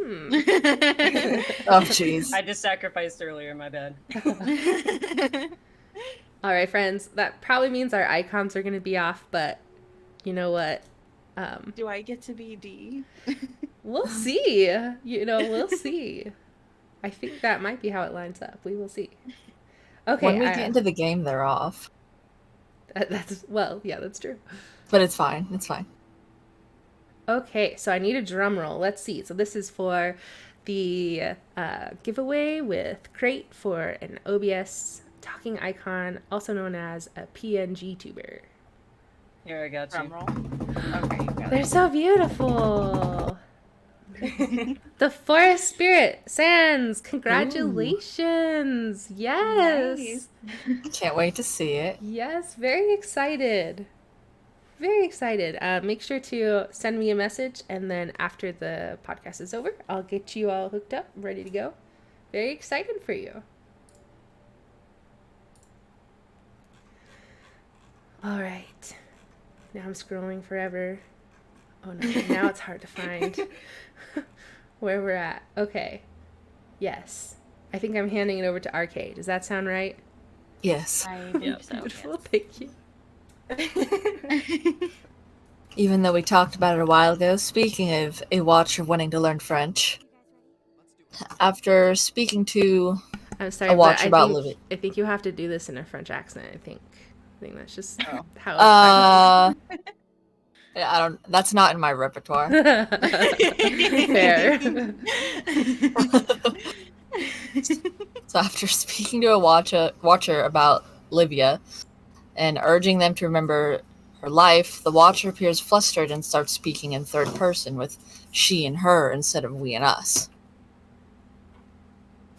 jeez. I just sacrificed earlier, my bad. All right, friends. That probably means our icons are going to be off, but you know what? Do I get to be D? We'll see. You know, we'll see. I think that might be how it lines up. We will see. Okay. When we get into the game, they're off. That's true. But it's fine. It's fine. Okay, so I need a drum roll. Let's see. So this is for the giveaway with Crate for an OBS talking icon, also known as a PNG tuber. Here, I got Drum you. roll. Okay, you got They're it. so beautiful. The Forest Spirit Sans. Congratulations. Yes. Nice. Can't wait to see it. Yes, very excited. Very excited. Make sure to send me a message, and then after the podcast is over, I'll get you all hooked up, ready to go. Very excited for you. All right. Now I'm scrolling forever. Oh no, now it's hard to find where we're at. Okay. Yes. I think I'm handing it over to RK. Does that sound right? Yes. I think Yep. so. Beautiful. Yes. Thank you. Even though we talked about it a while ago, speaking of a watcher wanting to learn French, after speaking to I'm sorry, a but watcher about living. I think you have to do this in a French accent. I think that's just Oh. how it's Yeah, I don't. That's not in my repertoire. Fair. So after speaking to a watcher about Livia and urging them to remember her life, the watcher appears flustered and starts speaking in third person with she and her instead of we and us.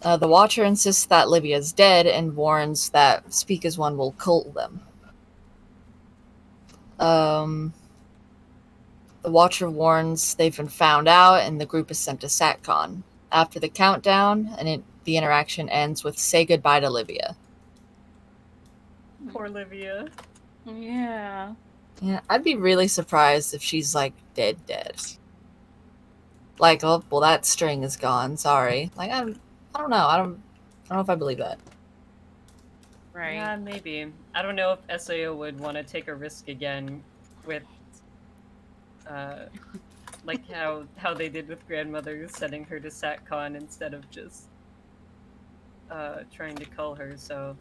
The watcher insists that Livia is dead and warns that speak as one will kill them. The watcher warns they've been found out and the group is sent to SatCon. After the countdown, the interaction ends with say goodbye to Livia. Poor Livia. Yeah. Yeah, I'd be really surprised if she's like dead. Like, oh, well, that string is gone. Sorry. Like, I don't know. I don't know if I believe that. Right. Yeah, maybe. I don't know if SAO would want to take a risk again with, like how they did with grandmother, sending her to SatCon instead of just trying to cull her. So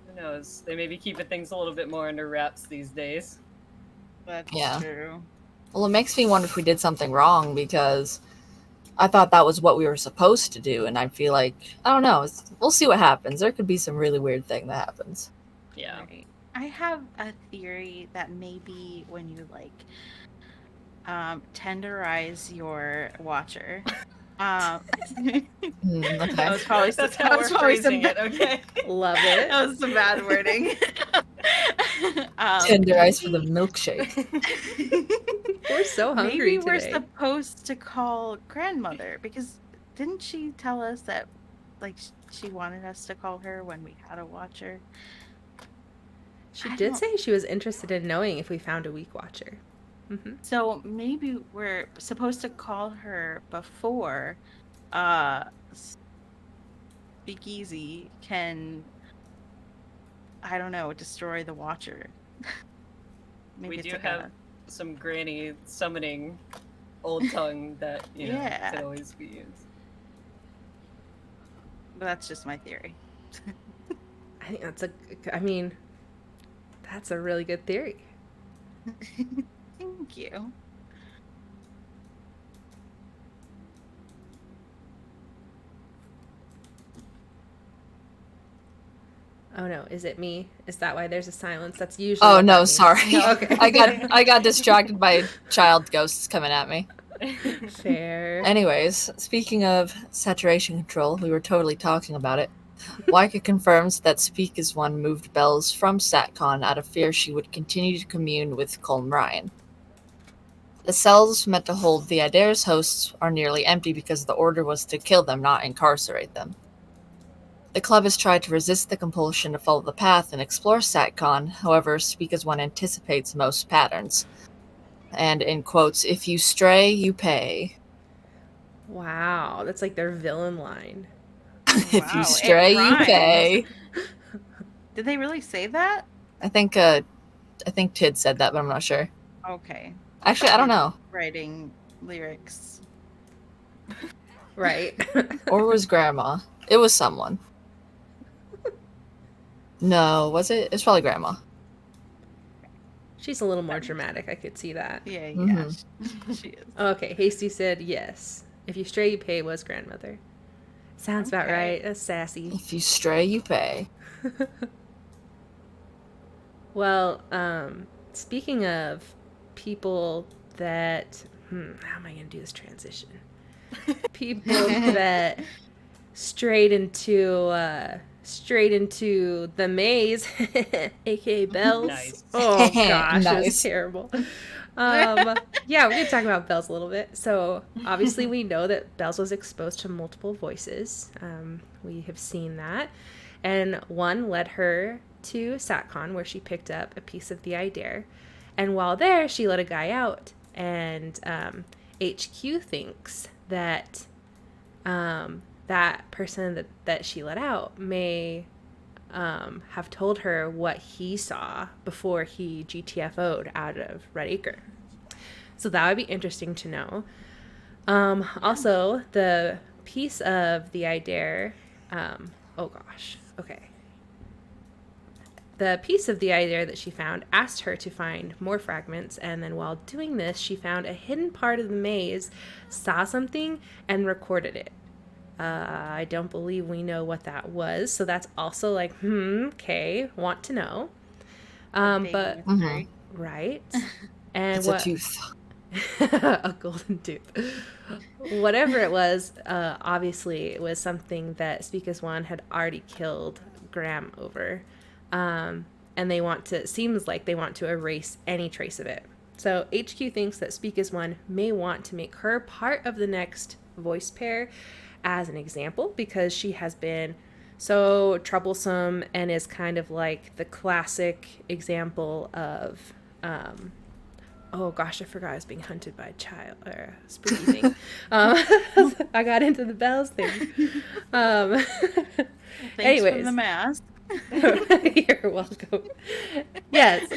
who knows? They may be keeping things a little bit more under wraps these days. That's Yeah. true. Well, it makes me wonder if we did something wrong because I thought that was what we were supposed to do, and I feel like, I don't know, we'll see what happens. There could be some really weird thing that happens. Yeah. Right. I have a theory that maybe when you tenderize your watcher, Okay. that was probably That's how we're phrasing it. Okay. Love it. That was some bad wording. Tender ice for the milkshake. We're so hungry Maybe we're today. supposed to call grandmother because didn't she tell us that like she wanted us to call her when we had a watcher. She I did don't- say she was interested in knowing if we found a weak watcher. So maybe we're supposed to call her before uh Speakeasy can, I don't know, destroy the watcher. Maybe We it's do like have some granny summoning old tongue that, Yeah. could always be used. but that's just my theory. I think that's a really good theory. Thank you. Oh no, is it me? Is that why there's a silence? That's usually Oh what that no, means. sorry. No, okay. I got distracted by child ghosts coming at me. Fair. Anyways, speaking of saturation control, we were totally talking about it. Waika confirms that Speak as One moved Bells from SatCon out of fear she would continue to commune with Colm Ryan. The cells meant to hold the Adair's hosts are nearly empty because the order was to kill them, not incarcerate them. The club has tried to resist the compulsion to follow the path and explore SatCon, however, Speak as One anticipates most patterns. And in quotes, if you stray, you pay. Wow, that's like their villain line. If you Wow, it stray, you rhymes. pay. Did they really say that? I think Tid said that, but I'm not sure. Okay. Actually, I don't know. Writing lyrics. Right. Or was Grandma? It was someone. No, was it? It's probably Grandma. She's a little more dramatic. I could see that. Yeah, she is. Okay, Hasty said yes. If you stray, you pay was grandmother. Sounds about Okay. right. That's sassy. If you stray, you pay. Well, speaking of people that how am I gonna do this transition? People that strayed into the maze, aka Bells. Nice. Oh gosh, it was Nice. terrible. Yeah, we can talk about Bells a little bit. So obviously we know that Bells was exposed to multiple voices. We have seen that. And one led her to SatCon, where she picked up a piece of the Idare. And while there, she let a guy out. And HQ thinks that that person that she let out may have told her what he saw before he GTFO'd out of Redacre. So that would be interesting to know. Also, the piece of the Idare, the piece of the Idare that she found asked her to find more fragments, and then while doing this, she found a hidden part of the maze, saw something, and recorded it. I don't believe we know what that was, so that's also like, okay, want to know. But right, and It's a tooth. a golden tooth. Whatever it was, obviously it was something that Speak as One had already killed Graham over. And seems like they want to erase any trace of it. So HQ thinks that Speak as One may want to make her part of the next voice pair as an example, because she has been so troublesome and is kind of like the classic example of oh gosh, I forgot I was being hunted by a child or a spooky thing. I got into the bells thing. Thanks anyways, for the mask. You're welcome. Yes,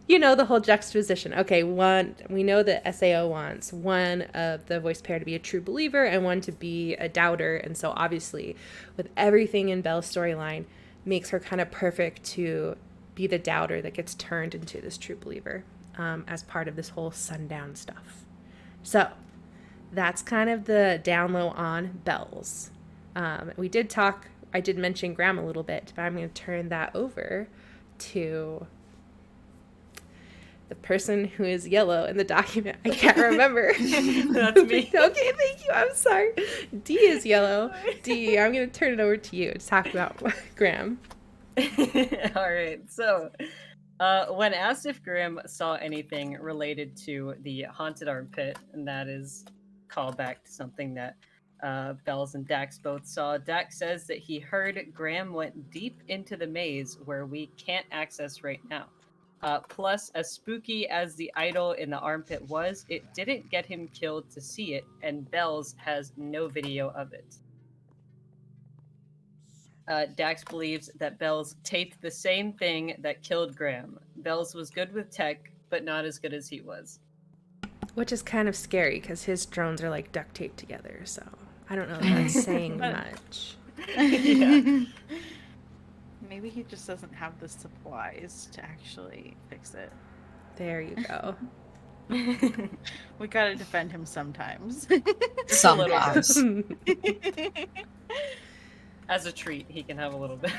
you know the whole juxtaposition. Okay, we know that SAO wants one of the voice pair to be a true believer and one to be a doubter, and so obviously, with everything in Belle's storyline, makes her kind of perfect to be the doubter that gets turned into this true believer. As part of this whole Sundown stuff. So that's kind of the down low on Bells. I did mention Graham a little bit, but I'm going to turn that over to the person who is yellow in the document. I can't remember. That's me. Okay, thank you. I'm sorry. D is yellow. D, I'm going to turn it over to you to talk about Graham. All right, so when asked if Graham saw anything related to the haunted armpit, and that is callback to something that Bells and Dax both saw. Dax says that he heard Graham went deep into the maze where we can't access right now. Plus, as spooky as the idol in the armpit was, it didn't get him killed to see it, and Bells has no video of it. Dax believes that Bells taped the same thing that killed Graham. Bells was good with tech, but not as good as he was. Which is kind of scary because his drones are like duct taped together, so I don't know if that's saying But- much. Yeah. Maybe he just doesn't have the supplies to actually fix it. There you go. We gotta defend him sometimes. Just a little bit. Sometimes. As a treat, he can have a little bit.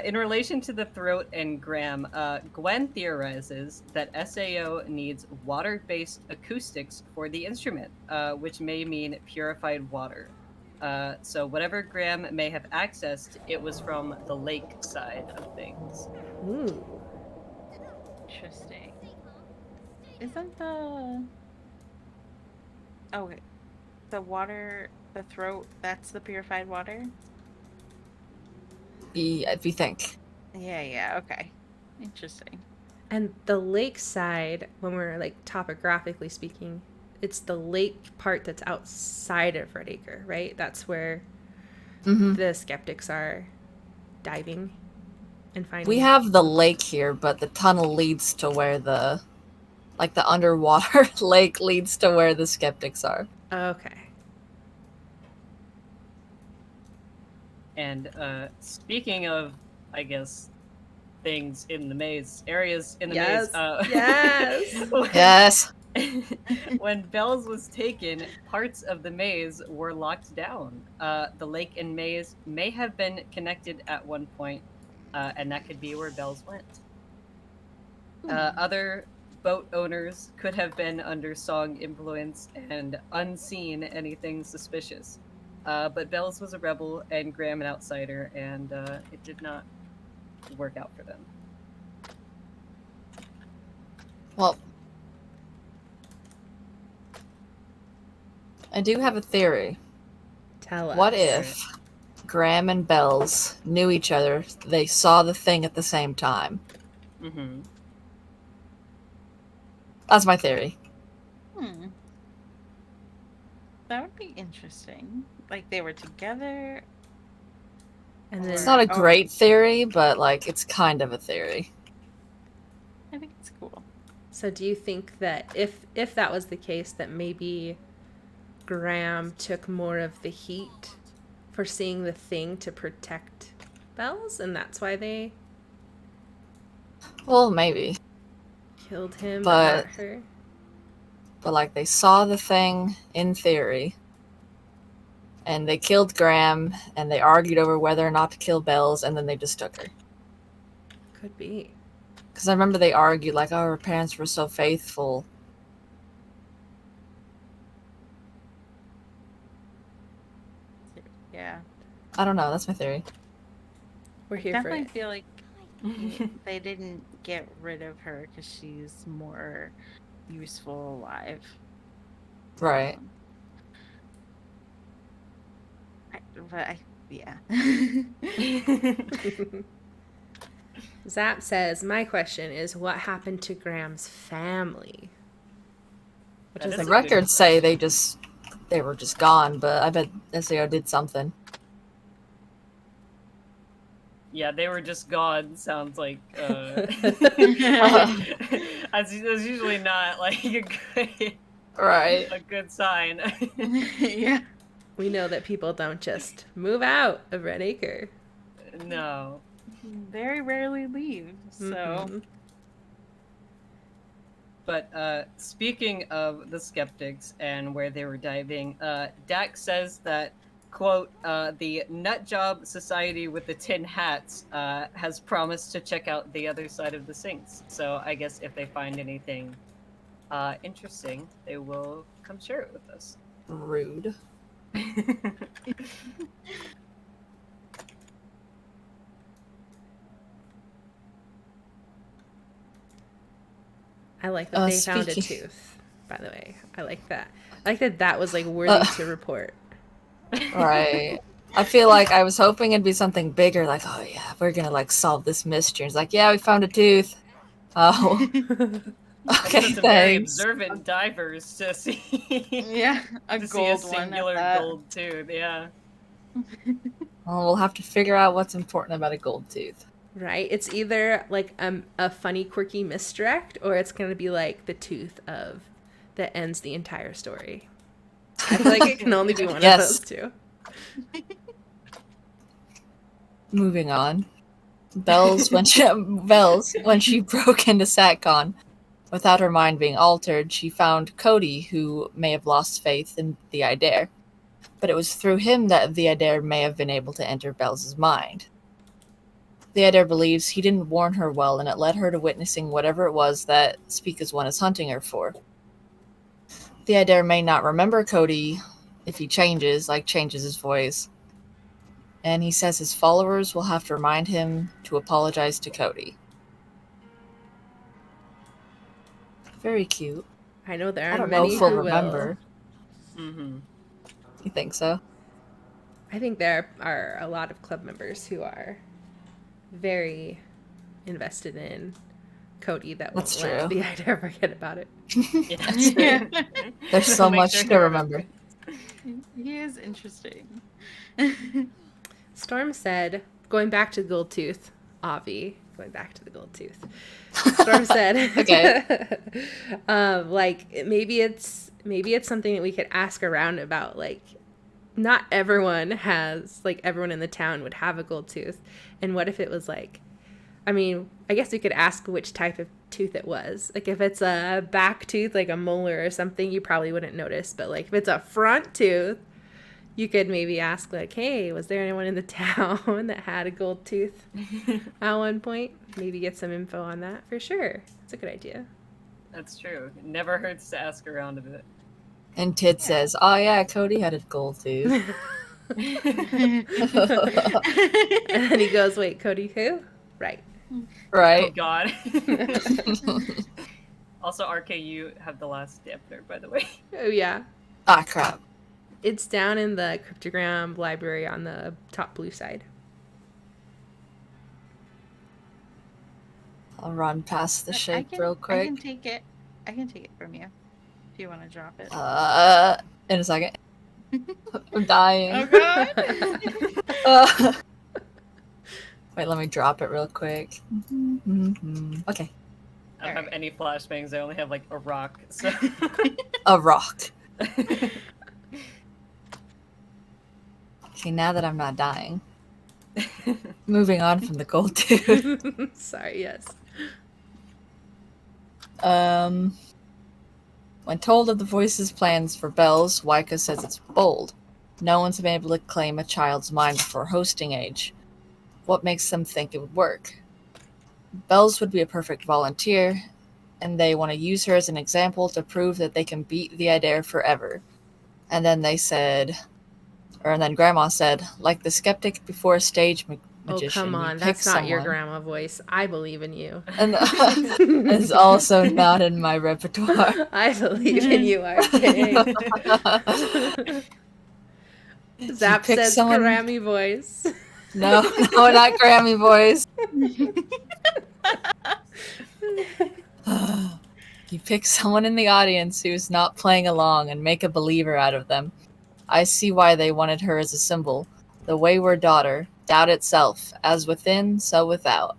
In relation to the throat and Graham, Gwen theorizes that SAO needs water-based acoustics for the instrument, which may mean purified water. So whatever Graham may have accessed, it was from the lake side of things. Ooh. Interesting. Isn't the okay, the water, the throat, that's the purified water? If you think. Yeah, okay. Interesting. And the lake side, when we're like topographically speaking, it's the lake part that's outside of Redacre, right? That's where Hmm. the skeptics are diving and finding. We have the lake here, but the tunnel leads to where the underwater lake leads to where the skeptics are. Okay. And speaking of, I guess, things in the maze, areas in the Yes. maze. Yes. Yes. When Bells was taken, parts of the maze were locked down. The lake and maze may have been connected at one point, and that could be where Bells went. Other boat owners could have been under song influence and unseen anything suspicious. But Bells was a rebel and Graham an outsider, and it did not work out for them. Well, I do have a theory. Tell us. What if Graham and Bells knew each other? They saw the thing at the same time. Mm-hmm. That's my theory. That would be interesting. Like they were together. And then It's not a Oh. great theory, but like it's kind of a theory. I think it's cool. So do you think that if that was the case, that maybe Graham took more of the heat for seeing the thing to protect Bells, and that's why they Well, maybe. killed him But- not her? But like they saw the thing in theory. And they killed Graham and they argued over whether or not to kill Bells, and then they just took her. Could be. Because I remember they argued like, oh, her parents were so faithful. Yeah. I don't know, that's my theory. We're here Definitely for it. feel like they didn't get rid of her because she's more useful alive. Right. Yeah. Zap says, my question is, what happened to Graham's family? Which That is is The a like, good records say they were just gone, but I bet SAO did something. Yeah, they were just gone. Sounds like that's usually not like Right. a good sign. Yeah. we know that people don't just move out of Redacre. No. Very rarely leave. So Mhm. But speaking of the skeptics and where they were diving, Dax says that, quote, the Nutjob Society with the Tin Hats has promised to check out the other side of the sinks. So I guess if they find anything interesting, they will come share it with us. Rude. I like that they found a speaking- tooth. by the way. I like that. I like that was like worthy to report. Right. I feel like I was hoping it'd be something bigger, like, oh yeah, we're gonna like solve this mystery. It's like, yeah, we found a tooth. Oh. I Okay, guess it's a very thanks. observant divers to see. Yeah, a to see a gold one. singular gold tooth. Yeah. Well, we'll have to figure out what's important about a gold tooth. Right? It's either like a funny, quirky misdirect, or it's going to be like the tooth of that ends the entire story. I feel like it can only be one Yes. of those two. Moving on. Bells, when she broke into SatCon, without her mind being altered, she found Cody, who may have lost faith in the Idare. But it was through him that the Idare may have been able to enter Bells' mind. The Idare believes he didn't warn her well, and it led her to witnessing whatever it was that Speak as One is hunting her for. The Idare may not remember Cody if he changes his voice. And he says his followers will have to remind him to apologize to Cody. Very cute. I know there are I don't know many if who we'll will. remember. Mm-hmm. You think so? I think there are a lot of club members who are very invested in Cody that won't That's let true. the idea forget about it. Yeah. There's so Make much sure to to remember. He is interesting. Storm said, going back to the gold tooth, Avi, going back to the gold tooth. Storm said, Okay. like maybe it's something that we could ask around about. Like, not everyone has, like, everyone in the town would have a gold tooth, and what if it was like, I mean, I guess we could ask which type of tooth it was. Like, if it's a back tooth, like a molar or something, you probably wouldn't notice. But, like, if it's a front tooth, you could maybe ask, like, hey, was there anyone in the town that had a gold tooth at one point? Maybe get some info on that for sure. It's a good idea. That's true. It never hurts to ask around a bit. And Tid says, oh yeah, Cody had a gold tooth. And then he goes, wait, Cody who? Right. Oh Right? God. Also, RKU have the last dampener, by the way. Oh, yeah. Ah, crap. It's down in the cryptogram library on the top blue side. I'll run past the shape real I quick. can take it. I can take it from you if you want to drop it. In a second. I'm dying. Oh God! Wait, let me drop it real quick. Okay. I don't have any flashbangs. I only have like a rock. So. A rock. Okay, now that I'm not dying. Moving on from the gold tooth. Sorry, yes. When told of the voice's plans for Bells, Waika says it's bold. No one's been able to claim a child's mind before hosting age. What makes them think it would work? Bells would be a perfect volunteer, and they want to use her as an example to prove that they can beat the Idare forever. And then then Grandma said, like the skeptic before a stage magician. Oh, come on. You That's pick not your someone. grandma voice. I believe in you. And it's also not in my repertoire. I believe in you, RK. Zap pick says someone- Grammy voice. No, not Grammy voice. You pick someone in the audience who's not playing along and make a believer out of them. I see why they wanted her as a symbol. The wayward daughter, doubt itself, as within, so without.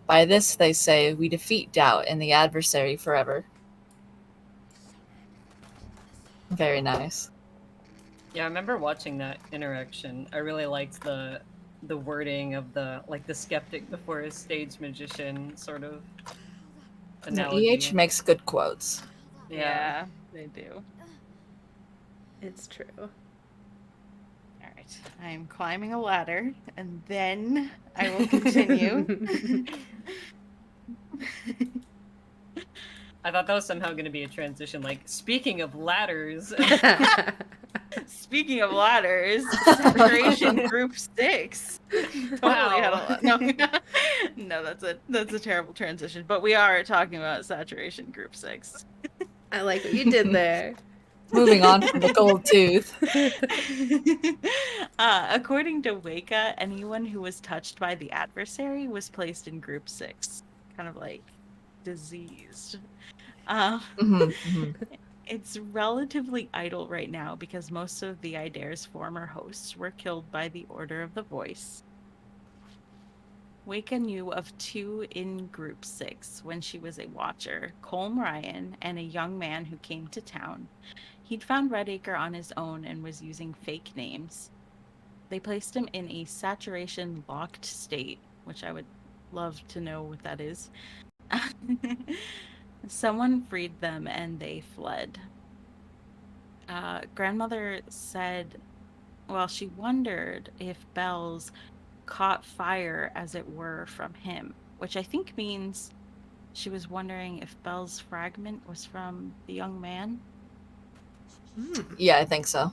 By this, they say, we defeat doubt and the adversary forever. Very nice. Yeah, I remember watching that interaction. I really liked the wording of the skeptic before a stage magician sort of analogy. EH makes good quotes. Yeah. They do. It's true. All right, I'm climbing a ladder, and then I will continue. I thought that was somehow going to be a transition. Like, speaking of ladders. Speaking of ladders, saturation group 6. Totally Wow. had no, that's a terrible transition. But we are talking about saturation group 6. I like what you did there. Moving on from the gold tooth. According to Weka, anyone who was touched by the adversary was placed in group 6, kind of like diseased. It's relatively idle right now because most of the Idare's former hosts were killed by the Order of the Voice. Weka knew of 2 in Group 6 when she was a watcher, Colm Ryan and a young man who came to town. He'd found Redacre on his own and was using fake names. They placed him in a saturation locked state, which I would love to know what that is. Someone freed them and they fled. Grandmother said, well, she wondered if Bells caught fire, as it were, from him, which I think means she was wondering if Bells' fragment was from the young man. Yeah, I think so.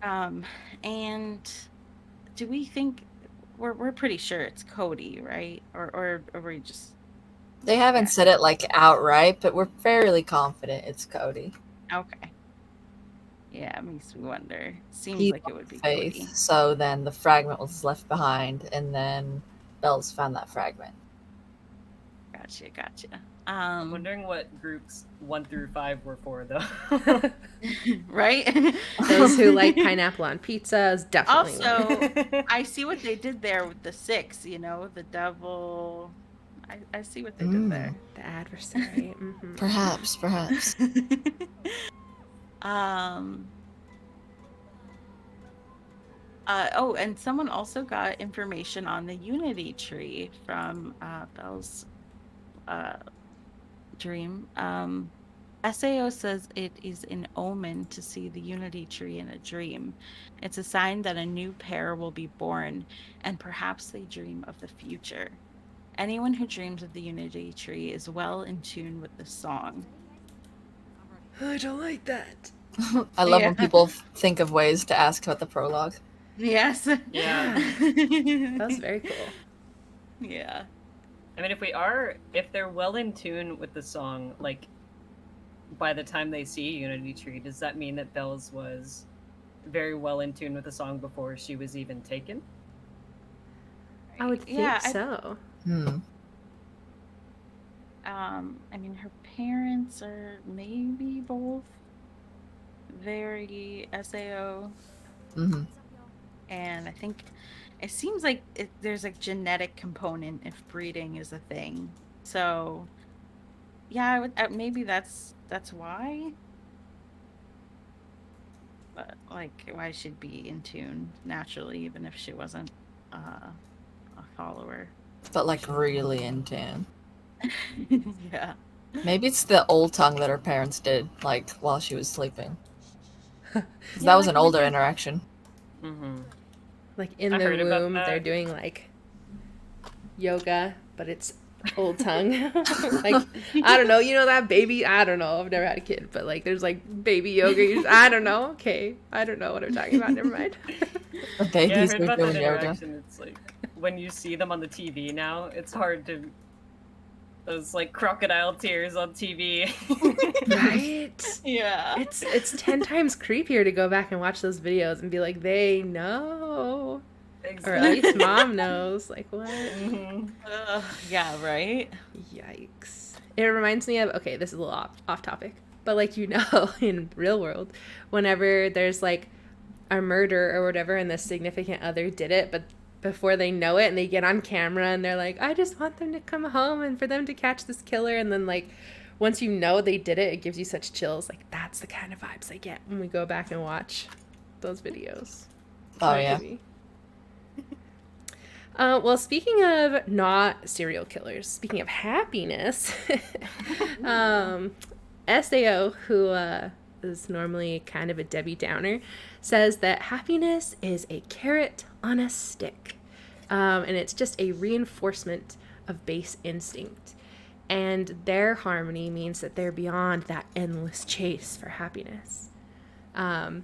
And do we think we're pretty sure it's Cody, right? Or we just They haven't said it like outright, but we're fairly confident it's Cody. okay. Yeah, it makes me wonder. Seems He like it would be Faith. Cody. So then the fragment was left behind, and then Bells found that fragment. Gotcha. I'm wondering what groups 1 through 5 were for, though. Right? Those who like pineapple on pizza is definitely Also, I see what they did there with the 6, the devil. I see what they did there. the adversary. Mm-hmm. Perhaps. And someone also got information on the Unity Tree from Belle's dream. SAO says it is an omen to see the Unity Tree in a dream. It's a sign that a new pair will be born, and perhaps they dream of the future. Anyone who dreams of the Unity Tree is well in tune with the song. I don't like that. I love when people think of ways to ask about the prologue. Yes. Yeah. That was very cool. Yeah. I mean, if they're well in tune with the song, like, by the time they see Unity Tree, does that mean that Bells was very well in tune with the song before she was even taken? I would think so. I mean, her parents are maybe both very SAO. Mm-hmm. And I think it seems like there's a genetic component if breeding is a thing. So, yeah, maybe that's why. But, like, why she'd be in tune naturally, even if she wasn't a follower. But, like, really in tune. Yeah. Maybe it's the old tongue that her parents did, like, while she was sleeping. That was an older interaction. Mm-hmm. Like, in the womb, they're doing, like, yoga, but it's old tongue. Like, I don't know, that baby, I don't know, I've never had a kid, but, like, there's, like, baby yoga, I don't know, okay, I don't know what I'm talking about, never mind. The babies I heard are about doing that yoga. interaction. It's like, when you see them on the TV now, it's hard to... Those, like, crocodile tears on TV. Right? Yeah. It's 10 times creepier to go back and watch those videos and be like, they know. Exactly. Or at least mom knows. Like, what? Mm-hmm. Yeah, right? Yikes. It reminds me of, okay, this is a little off topic, but, like, in real world, whenever there's, like, a murder or whatever and the significant other did it, but before they know it and they get on camera and they're like, I just want them to come home and for them to catch this killer, and then, like, once you know they did it, it gives you such chills. Like, that's the kind of vibes I get when we go back and watch those videos. Oh, yeah. Well, speaking of not serial killers, speaking of happiness, SAO, who is normally kind of a Debbie Downer, says that happiness is a carrot on a stick. And it's just a reinforcement of base instinct. And their harmony means that they're beyond that endless chase for happiness. And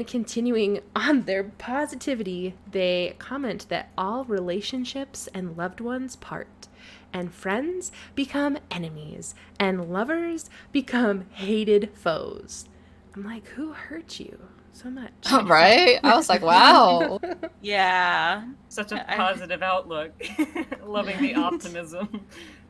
continuing on their positivity, they comment that all relationships and loved ones part, and friends become enemies, and lovers become hated foes. I'm like, who hurt you so much? Right? I was like, wow. Yeah. Such a positive outlook. Loving the optimism.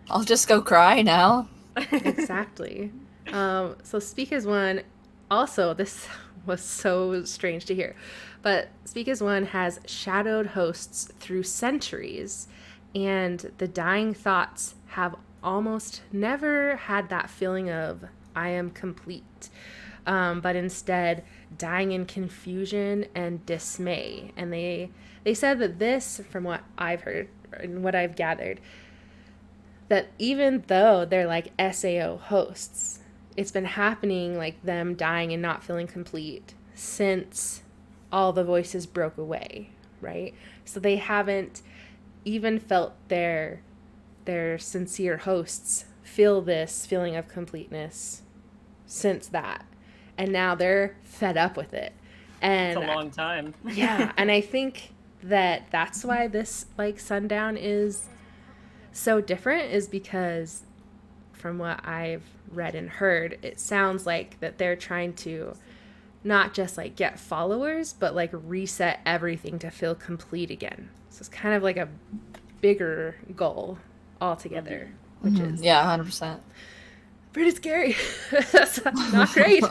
I'll just go cry now. Exactly. So Speak as One, also, this was so strange to hear, but Speak as One has shadowed hosts through centuries, and the dying thoughts have almost never had that feeling of, I am complete, but instead dying in confusion and dismay. And they said that this, from what I've heard and what I've gathered, that even though they're like SAO hosts, it's been happening, like them dying and not feeling complete, since all the voices broke away, right? So they haven't even felt their sincere hosts feel this feeling of completeness since that. And now they're fed up with it. And It's a long time. yeah, and I think that that's why this like Sundown is so different, is because from what I've read and heard, it sounds like that they're trying to not just like get followers, but like reset everything to feel complete again. So it's kind of like a bigger goal altogether, which is Yeah, 100%. pretty scary. That's not great.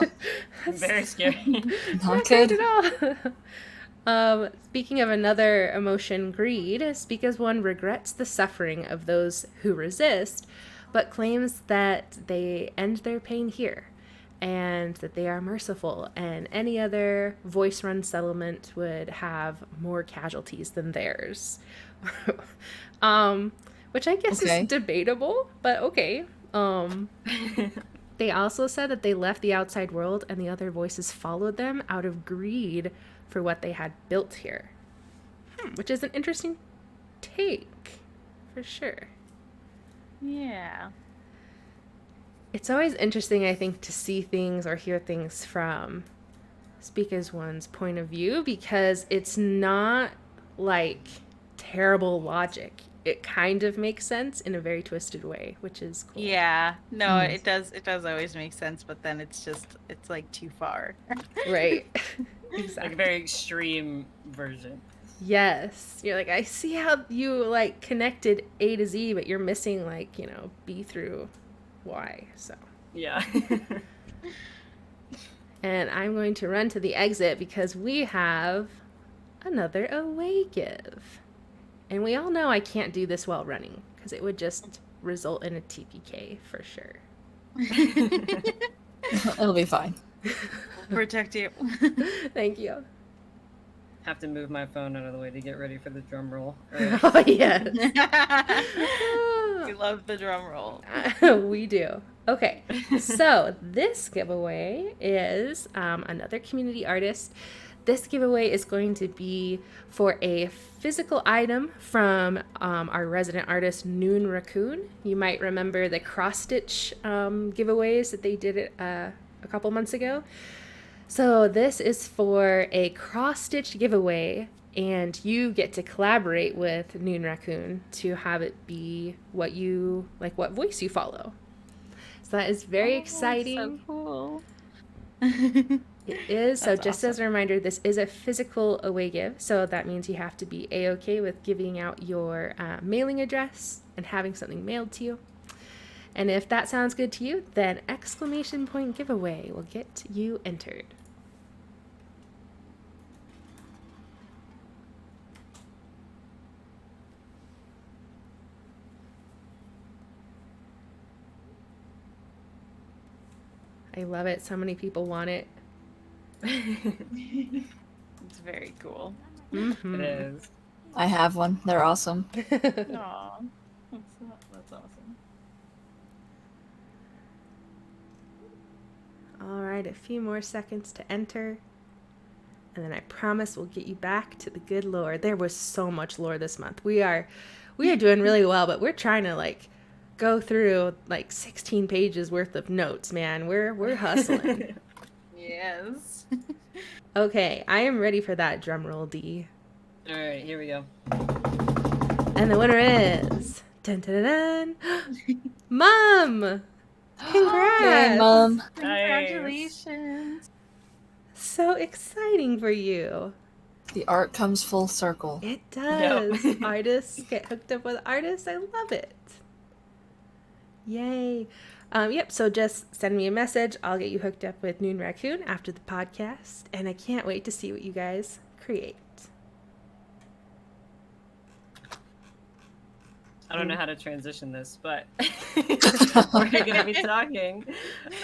That's Very scary. not great at all. Speaking of another emotion, greed, Speak as One regrets the suffering of those who resist, but claims that they end their pain here, and that they are merciful, and any other voice-run settlement would have more casualties than theirs. Which I guess is debatable, but okay. They also said that they left the outside world and the other voices followed them out of greed for what they had built here. Which is an interesting take, for sure. Yeah. It's always interesting, I think, to see things or hear things from Speak as One's point of view, because it's not like terrible logic. It kind of makes sense in a very twisted way, which is cool. Yeah. No, it does always make sense, but then it's like too far. Right. Exactly. Like a very extreme version. Yes. You're like, I see how you like connected A to Z, but you're missing like, B through Y. So Yeah. and I'm going to run to the exit because we have another away give. And we all know I can't do this while running, because it would just result in a TPK for sure. It'll be fine. We'll protect you. Thank you. Have to move my phone out of the way to get ready for the drum roll. Oh, yes. We love the drum roll. We do. Okay, so this giveaway is another community artist. This giveaway is going to be for a physical item from our resident artist, Noon Raccoon. You might remember the cross-stitch giveaways that they did a couple months ago. So this is for a cross-stitch giveaway, and you get to collaborate with Noon Raccoon to have it be what voice you follow. So that is very exciting. So cool. It is. So That's just awesome. as a reminder, this is a physical away give. So that means you have to be A-OK with giving out your mailing address and having something mailed to you. And if that sounds good to you, then exclamation point giveaway will get you entered. I love it. So many people want it. It's very cool. Mm-hmm. It is. I have one. They're awesome. Aw, that's awesome. All right, a few more seconds to enter. And then I promise we'll get you back to the good lore. There was so much lore this month. We are doing really well, but we're trying to go through 16 pages worth of notes, man. We're hustling. Yes. Okay, I am ready for that drum roll, D. All right, here we go. And the winner is Dun, dun, dun, dun. Mom! Congrats! Yay, Mom. Congratulations. So exciting for you. The art comes full circle. It does. Yep. Artists get hooked up with artists. I love it. Yay. Yep, so just send me a message. I'll get you hooked up with Noon Raccoon after the podcast. And I can't wait to see what you guys create. I don't know how to transition this, but we're going to be talking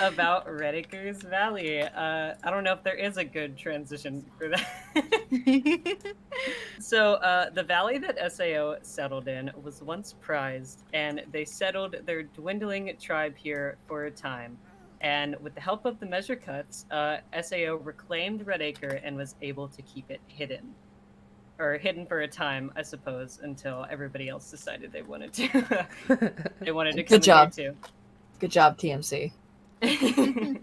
about Redacre's Valley. I don't know if there is a good transition for that. So, the valley that SAO settled in was once prized, and they settled their dwindling tribe here for a time. And with the help of the measure cuts, SAO reclaimed Redacre and was able to keep it hidden. Or hidden for a time, I suppose, until everybody else decided they wanted to. They wanted to come Good job. in here Good job, TMC. too.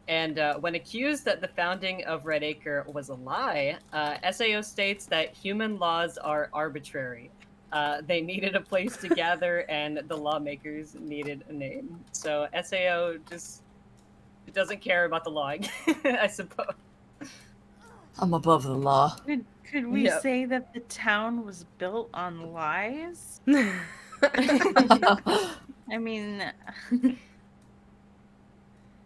And when accused that the founding of Redacre was a lie, SAO states that human laws are arbitrary. They needed a place to gather, and the lawmakers needed a name. So SAO just doesn't care about the law, I suppose. I'm above the law. Could we Yep. say that the town was built on lies? I mean,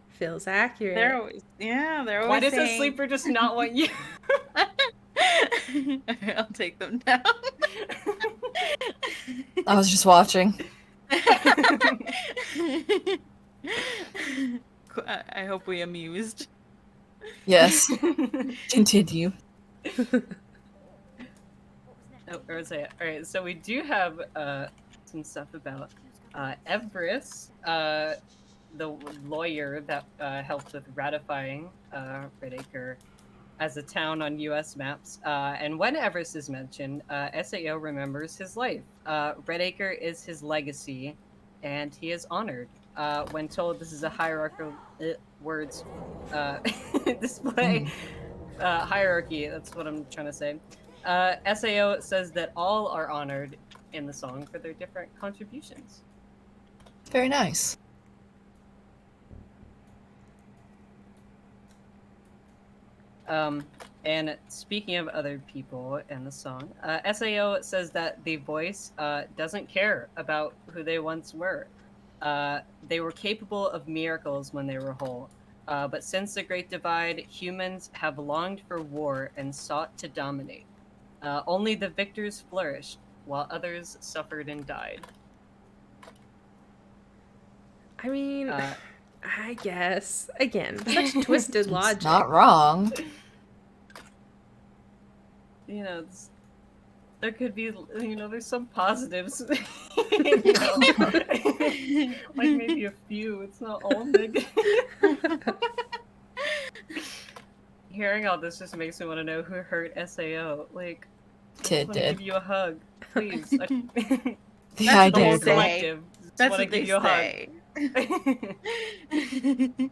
Feels accurate. they're always Why does saying, a sleeper just not want you? I'll take them down. I was just watching. I hope we amused. Yes. Continue. Oh, where was I? All right, so we do have some stuff about Everest, the lawyer that helped with ratifying Redacre as a town on U.S. maps. And when Everest is mentioned, SAO remembers his life. Redacre is his legacy, and he is honored. When told this is a hierarchical words display. Hierarchy, that's what I'm trying to say. SAO says that all are honored in the song for their different contributions. Very nice. And speaking of other people in the song, SAO says that the voice doesn't care about who they once were. They were capable of miracles when they were whole. But since the Great Divide, humans have longed for war and sought to dominate. Only the victors flourished, while others suffered and died. I mean, I guess. Again, such twisted logic. It's not wrong. You know, there could be, there's some positives. Like maybe a few. It's not all negative. Hearing all this just makes me want to know who hurt SAO. Like, Kid want to did. give you a hug, please. The The idea whole they did. say. collective. Just That's want to what give they you a say. hug.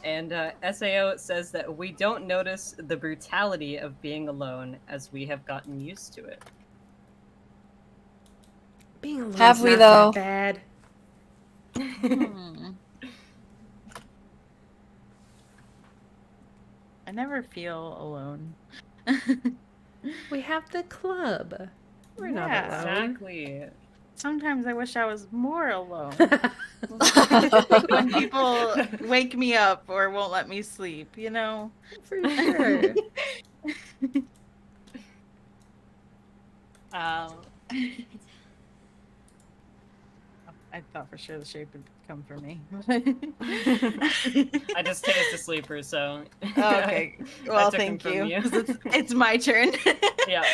And SAO says that we don't notice the brutality of being alone as we have gotten used to it. Being alone Have is we, not though? that bad. I never feel alone. We have the club. We're not Yeah. alone. Exactly. Sometimes I wish I was more alone. When people wake me up or won't let me sleep, you know? For sure. I thought for sure the shape would come for me. I just tasted a sleeper, so. Okay. I Well, took him thank from you. you. 'Cause it's my turn. Yeah.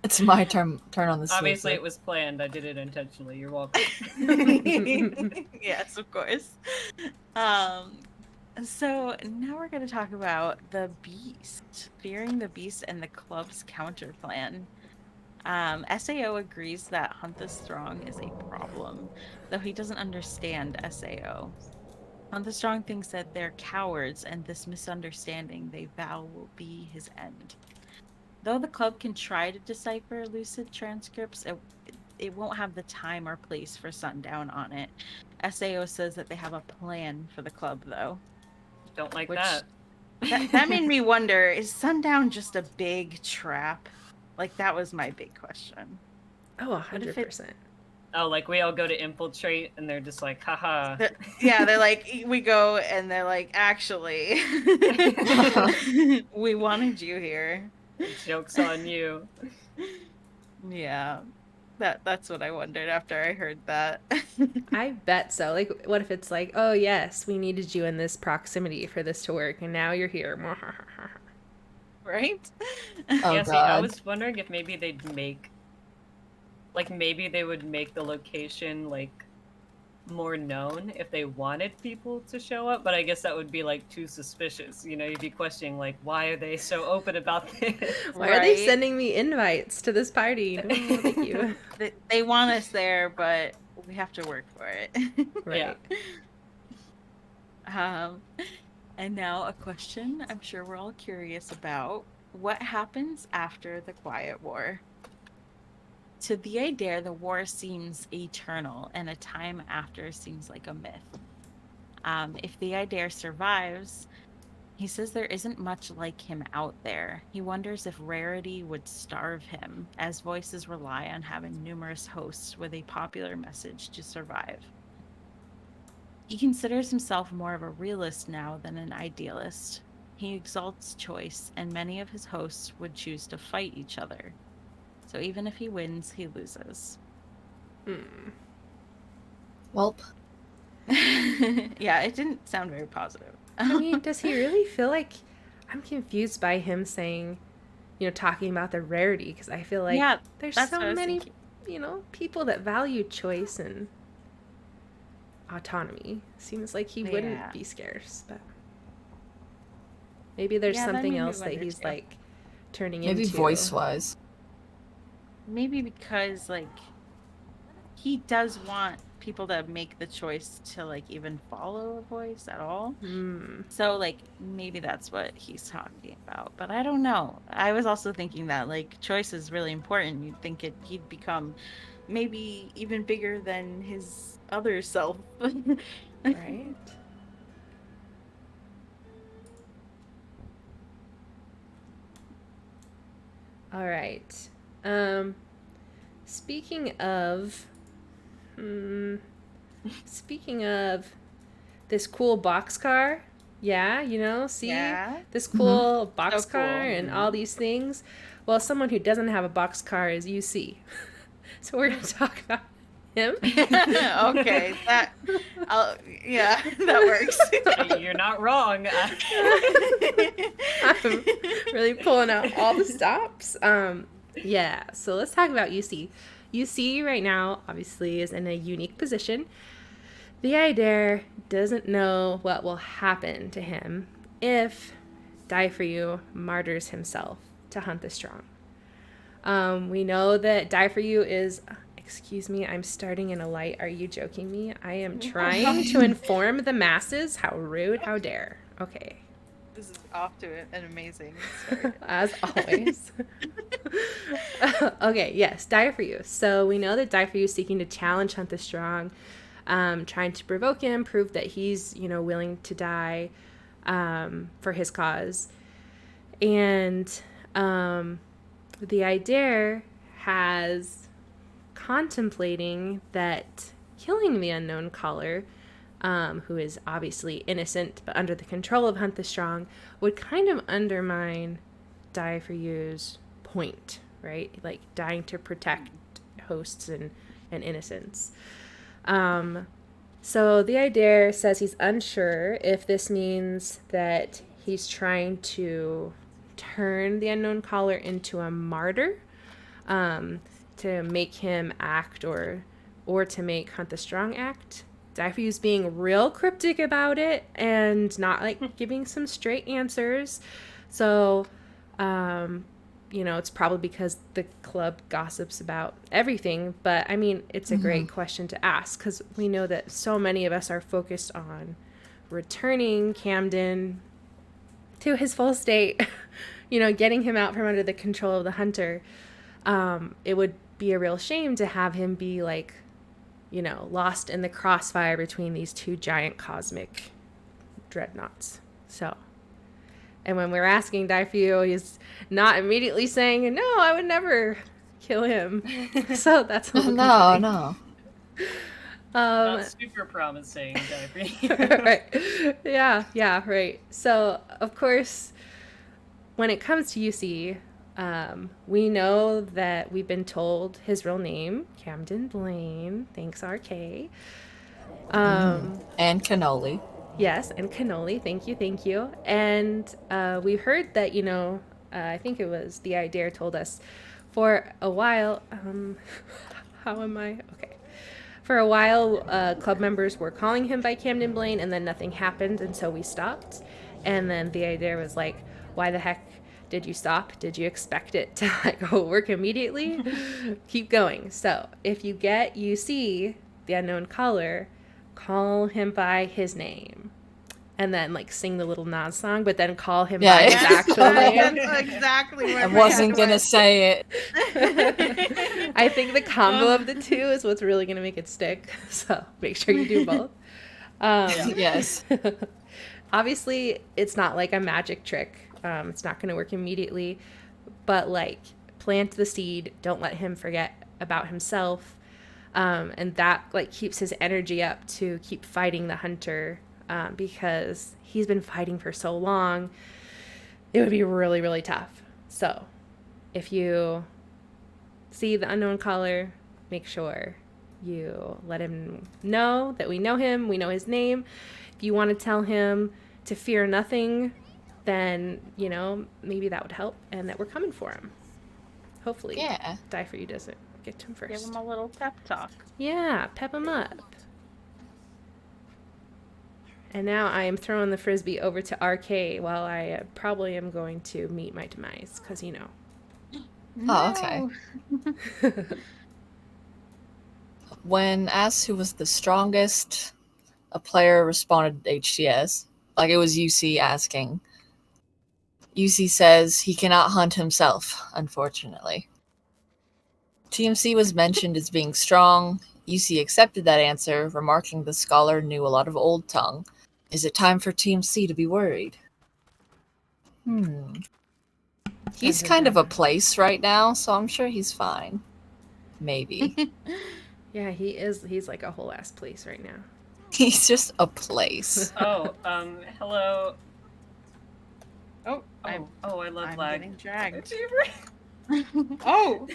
It's my turn on the sleeper. Obviously, it was planned. I did it intentionally. You're welcome. Yes, of course. So now we're going to talk about the beast, fearing the beast, and the club's counter plan. SAO agrees that Hunt the Strong is a problem, though he doesn't understand SAO. Hunt the Strong thinks that they're cowards, and this misunderstanding they vow will be his end. Though the club can try to decipher lucid transcripts, it won't have the time or place for Sundown on it. SAO says that they have a plan for the club, though. Don't like Which that. that made me wonder, is Sundown just a big trap? Like, that was my big question. Oh, What if 100%. Oh, like we all go to infiltrate and they're just like, haha. They're like, we go and they're like, actually, we wanted you here. Joke's on you. Yeah. That's what I wondered after I heard that. I bet so. Like, what if it's like, oh, yes, we needed you in this proximity for this to work, and now you're here. Right? Oh, Yeah, see, I God. was wondering if maybe maybe they would make the location, like, more known if they wanted people to show up, but I guess that would be, like, too suspicious. You know, you'd be questioning, like, why are they so open about this? Why are they sending me invites to this party? No, thank you. They want us there, but we have to work for it. Right. Yeah. And now a question I'm sure we're all curious about. What happens after the Quiet War? To the Adair, the war seems eternal, and a time after seems like a myth. If the Adair survives, he says there isn't much like him out there. He wonders if rarity would starve him, as voices rely on having numerous hosts with a popular message to survive. He considers himself more of a realist now than an idealist. He exalts choice, and many of his hosts would choose to fight each other. So even if he wins, he loses. Welp. Yeah, it didn't sound very positive. I mean, does he really feel like... I'm confused by him saying, talking about the rarity, because I feel like there's so many, people that value choice and autonomy. Seems like he wouldn't be scarce, but maybe there's something else that he's too. Like turning into. Maybe voice-wise. Maybe because like he does want people to make the choice to like even follow a voice at all. So like maybe that's what he's talking about, but I don't know. I was also thinking that like choice is really important. You'd think he'd become maybe even bigger than his other self. Right. All right. Speaking of this cool boxcar, this cool boxcar and all these things. Well, someone who doesn't have a boxcar is UC. So we're going to talk about him. Okay, that works. You're not wrong. I'm really pulling out all the stops. So let's talk about UC. UC right now obviously is in a unique position. The Adair doesn't know what will happen to him if Die For You martyrs himself to hunt the strong. We know that Die For You is... Excuse me, I'm starting in a light. Are you joking me? I am trying to inform the masses. How rude, how dare. Okay. This is off to an amazing start. As always. Okay, yes, Die For You. So we know that Die For You is seeking to challenge Hunt the Strong, trying to provoke him, prove that he's, willing to die for his cause. And the Adair has contemplating that killing the unknown caller, who is obviously innocent but under the control of Hunt the Strong, would kind of undermine Die For You's point, right? Like dying to protect hosts and innocents. So the Adair says he's unsure if this means that he's trying to turn the unknown caller into a martyr, to make him act or to make Hunt the Strong act. Die For You's being real cryptic about it and not like giving some straight answers. So, it's probably because the club gossips about everything. But I mean, it's a great question to ask because we know that so many of us are focused on returning Camden to his full state, getting him out from under the control of the hunter, it would be a real shame to have him be like, lost in the crossfire between these two giant cosmic dreadnoughts. So, and when we're asking Daifu, he's not immediately saying, no, I would never kill him. So that's a little concerning. No. Not super promising, Right. Yeah, right. So, of course, when it comes to UC, we know that we've been told his real name, Camden Blaine. Thanks, RK. And cannoli. Yes, and cannoli. Thank you. And we heard that, I think it was the Idare told us for a while. How am I? Okay. For a while, club members were calling him by Camden Blaine, and then nothing happened, and so we stopped. And then the Idare was like, why the heck did you stop? Did you expect it to go work immediately? Keep going. So if you get UC, the unknown caller, call him by his name. And then sing the little Nas song, but then call him by his actual name. That's exactly what I wasn't going to say it. I think the combo of the two is what's really going to make it stick. So make sure you do both. Yes. Obviously, it's not like a magic trick. It's not going to work immediately. But plant the seed. Don't let him forget about himself. And that keeps his energy up to keep fighting the hunter. Because he's been fighting for so long, it would be really, really tough. So if you see the unknown caller, make sure you let him know that we know him, we know his name. If you want to tell him to fear nothing, then, maybe that would help and that we're coming for him. Hopefully, Die For You doesn't get to him first. Give him a little pep talk. Yeah, pep him up. And now I am throwing the frisbee over to RK while I probably am going to meet my demise, because Oh, okay. When asked who was the strongest, a player responded HTS. It was UC asking. UC says he cannot hunt himself, unfortunately. TMC was mentioned as being strong. UC accepted that answer, remarking the scholar knew a lot of old tongue. Is it time for TMC to be worried? He's kind of a place right now, so I'm sure he's fine. Maybe. Yeah, he is. He's like a whole ass place right now. He's just a place. Hello. Oh, I love I'm lag. getting dragged. Oh!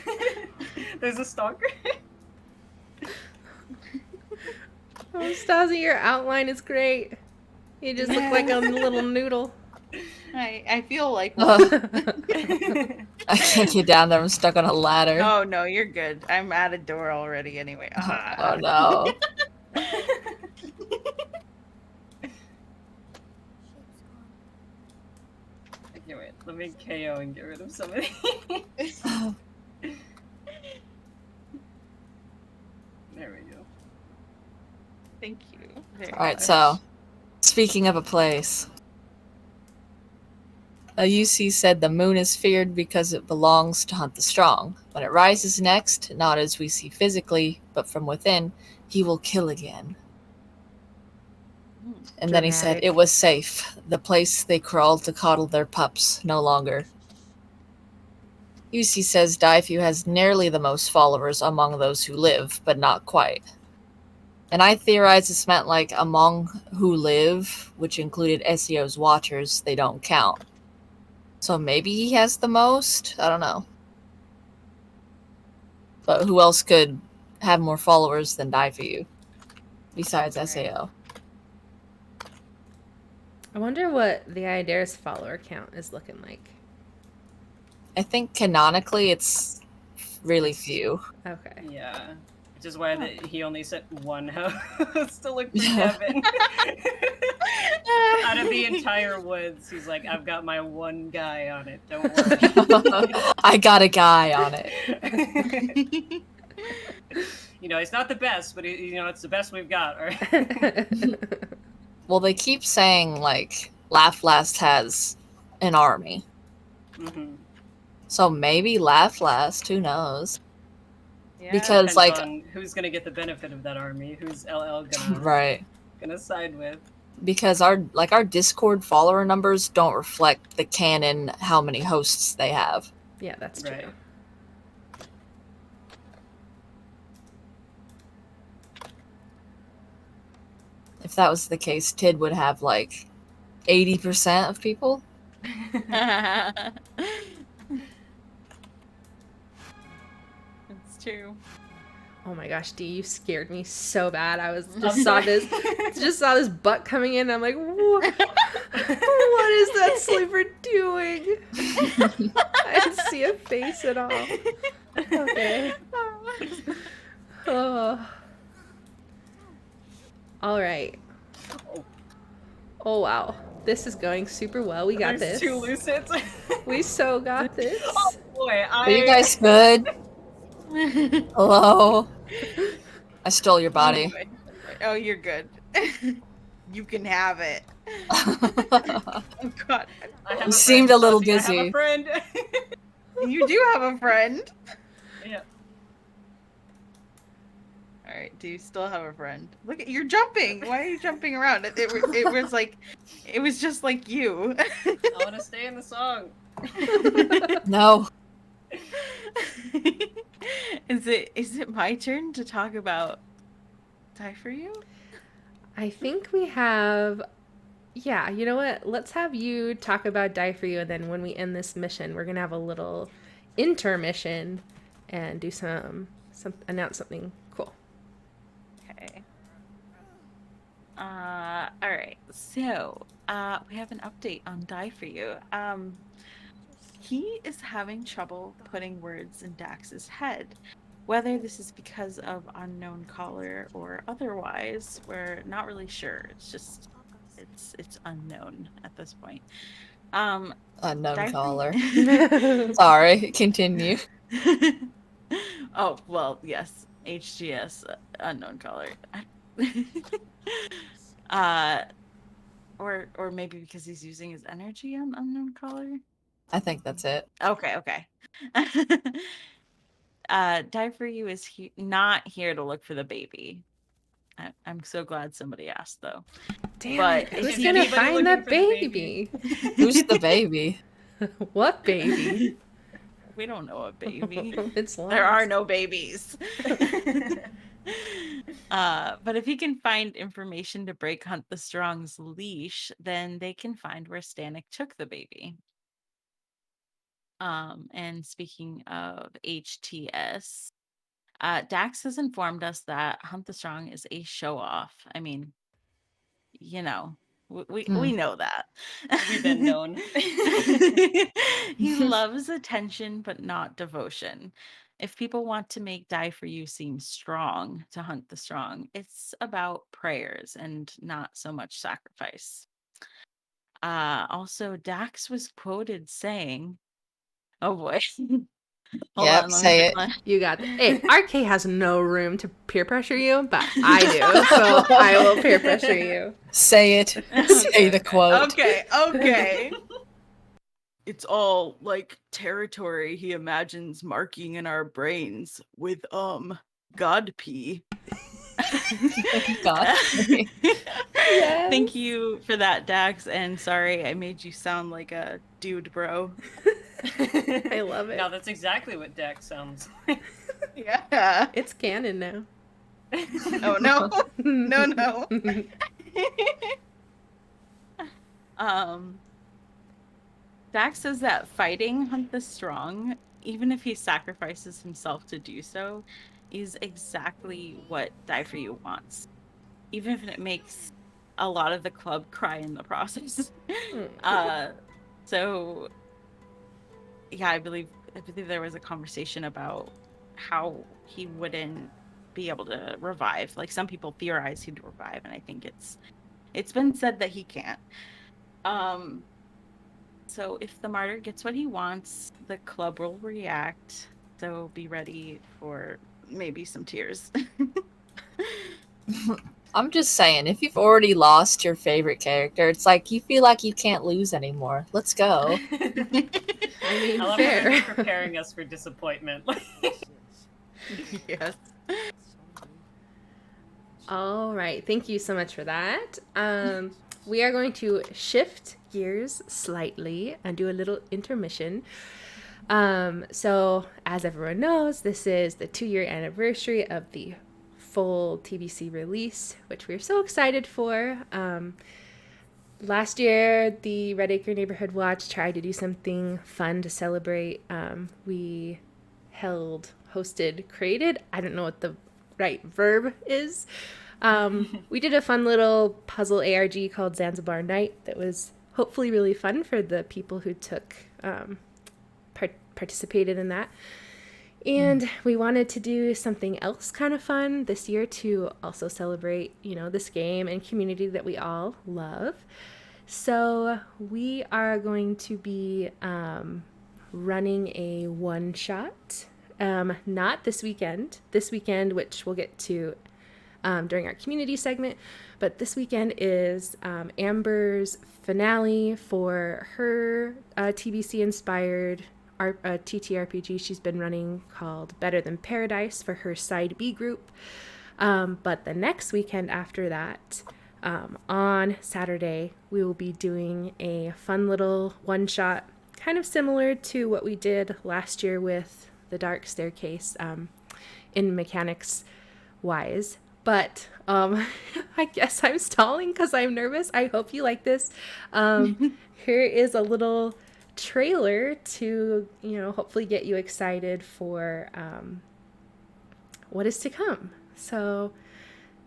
There's a stalker. Oh, Stasi, your outline is great. You just look like a little noodle. I feel like I can't get down there. I'm stuck on a ladder. Oh no, you're good. I'm at a door already anyway. Oh no. Okay, wait. Let me KO and get rid of somebody. There we go. Thank you. Alright, so speaking of a place. A UC said the moon is feared because it belongs to hunt the strong. When it rises next, not as we see physically, but from within, he will kill again. And then he said it was safe. The place they crawled to coddle their pups, no longer. UC says Daifu has nearly the most followers among those who live, but not quite. And I theorize this meant among who live, which included SEO's watchers, they don't count. So maybe he has the most? I don't know. But who else could have more followers than Daifu besides SAO? I wonder what the Idare's follower count is looking like. I think canonically it's really few. Okay. Yeah. Which is why he only sent one host to look for Kevin. Out of the entire woods, he's like, I've got my one guy on it. Don't worry. I got a guy on it. He's not the best, but it's the best we've got. All right? Well, they keep saying Laugh Last has an army. Mm-hmm. So maybe laugh last. Who knows? Yeah. Because, Depends like, on who's gonna get the benefit of that army. Who's LL gonna right. gonna side with? Because our Discord follower numbers don't reflect the canon how many hosts they have. Yeah, that's true. Right. If that was the case, Tid would have like 80% of people. That's true. Oh my gosh, Dee, you scared me so bad. I was I'm just saw sorry. this butt coming in. I'm like, what is that sleeper doing? I didn't see a face at all. Okay. Oh. All right. Oh, Oh wow, this is going super well. We got there's this. 2 loose hits. We so got this. Oh boy, Are you guys good? Hello? I stole your body. Oh, you're good. You can have it. Oh God, I have You a seemed friend, a little Fuzzy, I have dizzy. a friend. you do have a friend. Yeah. All right, do you still have a friend? Look at you're jumping. Why are you jumping around? It was like, it was just like you. I want to stay in the song. No. Is it my turn to talk about Die for You? I think we have. Yeah, you know what? Let's have you talk about Die for You, and then when we end this mission, we're gonna have a little intermission and do some announce something cool. Okay. All right. So, we have an update on Die for You. He is having trouble putting words in Dax's head. Whether this is because of unknown caller or otherwise, we're not really sure. It's just it's unknown at this point. Unknown Die for caller. You- Sorry, continue. Oh, well, yes. HGS, unknown caller. uh or maybe because he's using his energy on unknown caller. I think that's it. Okay. Die for You is not here to look for the baby. I'm so glad somebody asked though. Damn But it! if Who's Is gonna anybody find looking that for the baby? baby? Who's the baby? What baby? We don't know a baby. It's There are lost. no babies. But if he can find information to break Hunt the Strong's leash, then they can find where Stanek took the baby. And speaking of HTS, Dax has informed us that Hunt the Strong is a show off. I mean, you know, we know that. We've been known. He loves attention, but not devotion. If people want to make Die for You seem strong to Hunt the Strong, it's about prayers and not so much sacrifice. Also, Dax was quoted saying, "Oh boy, hold Yep, on, let me say fix it. my." You got this. Hey, RK has no room to peer pressure you, but I do, so I will peer pressure you. Say it. Say the quote. Okay. It's all like territory he imagines marking in our brains with God pee. God. Yes. Thank you for that, Dax, and sorry I made you sound like a dude, bro. I love it. Now that's exactly what Dex sounds like. Yeah. It's canon now. Oh no. No. Dax says that fighting Hunt the Strong, even if he sacrifices himself to do so, is exactly what Die for You wants. Even if it makes a lot of the club cry in the process. So yeah, I believe there was a conversation about how he wouldn't be able to revive. Like some people theorize he'd revive, and I think it's been said that he can't. So if the martyr gets what he wants, the club will react. So be ready for maybe some tears. I'm just saying, if you've already lost your favorite character, it's like you feel like you can't lose anymore. Let's go. I mean, I love how fair. you're preparing us for disappointment. Yes. All right. Thank you so much for that. We are going to shift gears slightly and do a little intermission. So, as everyone knows, this is the 2-year anniversary of the full TBC release, which we're so excited for. Last year, the Redacre Neighborhood Watch tried to do something fun to celebrate. We created, I don't know what the right verb is. We did a fun little puzzle ARG called Zanzibar Night that was hopefully really fun for the people who participated in that. And we wanted to do something else kind of fun this year to also celebrate, this game and community that we all love. So we are going to be running a one-shot, not this weekend, which we'll get to during our community segment, but this weekend is Amber's finale for her TBC-inspired TTRPG she's been running called Better Than Paradise for her Side B group. But the next weekend after that, on Saturday, we will be doing a fun little one-shot, kind of similar to what we did last year with the Dark Staircase in mechanics-wise. But I guess I'm stalling because I'm nervous. I hope you like this. Here is a little trailer to, hopefully get you excited for what is to come. So,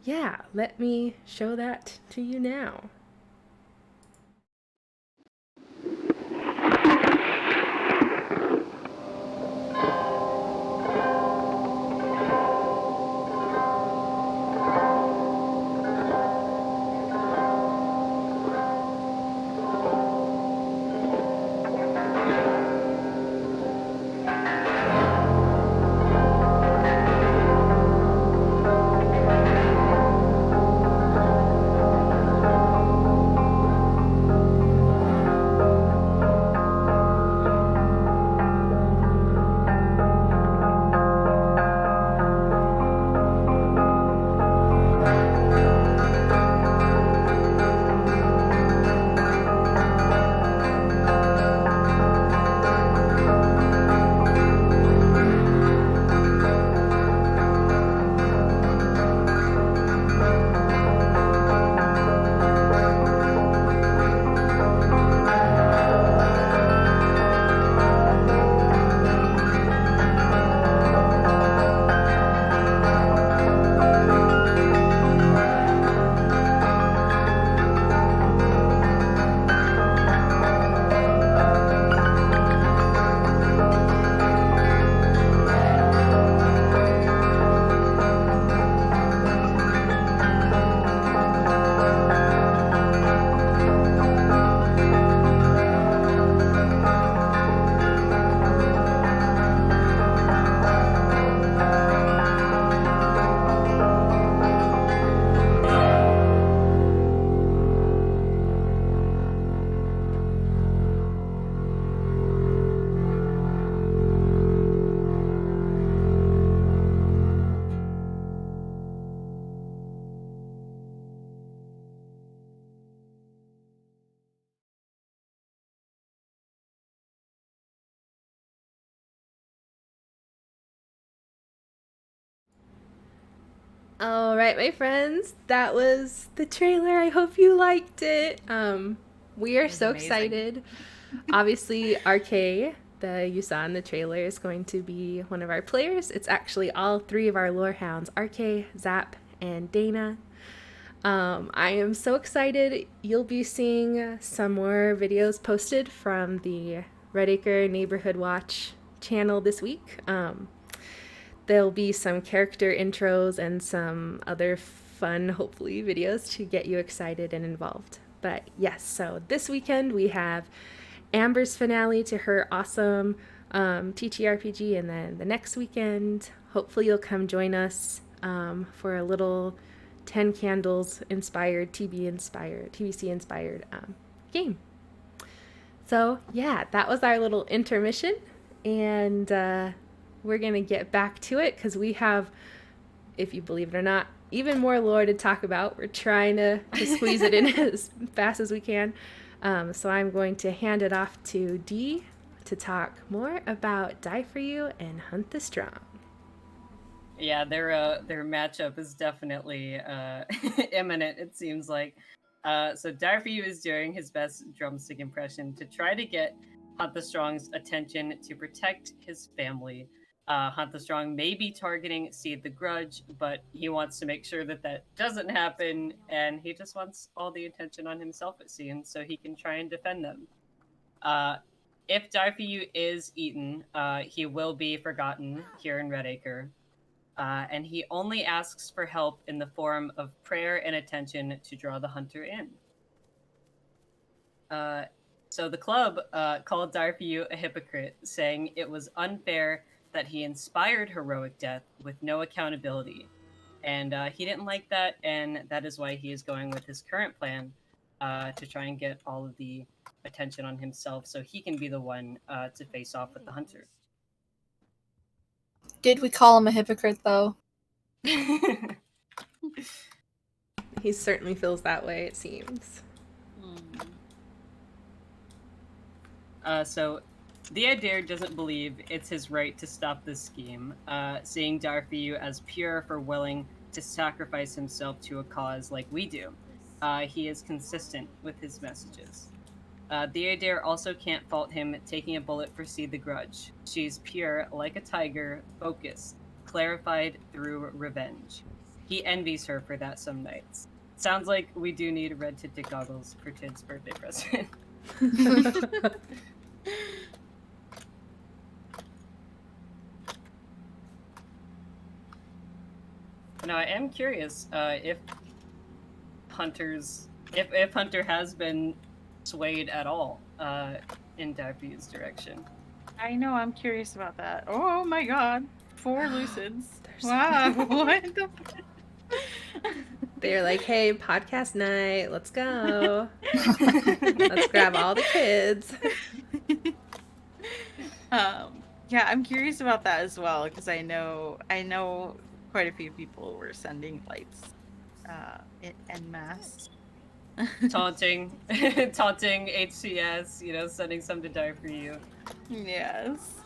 yeah, let me show that to you now. All right, my friends, that was the trailer. I hope you liked it. We are so amazing. excited. Obviously, RK, that you saw in the trailer, is going to be one of our players. It's actually all 3 of our lore hounds, RK, Zap, and Dana. I am so excited. You'll be seeing some more videos posted from the Redacre Neighborhood Watch channel this week. There'll be some character intros and some other fun, hopefully, videos to get you excited and involved. But yes, so this weekend we have Amber's finale to her awesome TTRPG, and then the next weekend, hopefully you'll come join us for a little 10 Candles inspired, TBC inspired game. So, yeah, that was our little intermission. And we're going to get back to it because we have, if you believe it or not, even more lore to talk about. We're trying to squeeze it in as fast as we can. So I'm going to hand it off to Dee to talk more about Die For You and Hunt the Strong. Yeah, their matchup is definitely imminent, it seems like. So Die For You is doing his best drumstick impression to try to get Hunt the Strong's attention to protect his family. Hunt the Strong may be targeting Seed the Grudge, but he wants to make sure that that doesn't happen, and he just wants all the attention on himself, it seems, so he can try and defend them. If Die For You is eaten, he will be forgotten here in Redacre. And he only asks for help in the form of prayer and attention to draw the hunter in. So the club called Die For You a hypocrite, saying it was unfair that he inspired heroic death with no accountability. And he didn't like that, and that is why he is going with his current plan to try and get all of the attention on himself so he can be the one to face off with the hunter. Did we call him a hypocrite, though? He certainly feels that way, it seems. So the Adair doesn't believe it's his right to stop this scheme, seeing Die For You as pure for willing to sacrifice himself to a cause like we do. He is consistent with his messages. The Adair also can't fault him taking a bullet for Seed the Grudge. She's pure, like a tiger, focused, clarified through revenge. He envies her for that some nights. Sounds like we do need red tinted goggles for Tid's birthday present. Now, I am curious if Hunter has been swayed at all in Die For You's direction. I know, I'm curious about that. Oh my god. 4 lucids. Wow. What the They're like, hey, podcast night, let's go. Let's grab all the kids. Yeah, I'm curious about that as well, because I know quite a few people were sending lights en masse. taunting HCS, sending some to Die For You. Yes.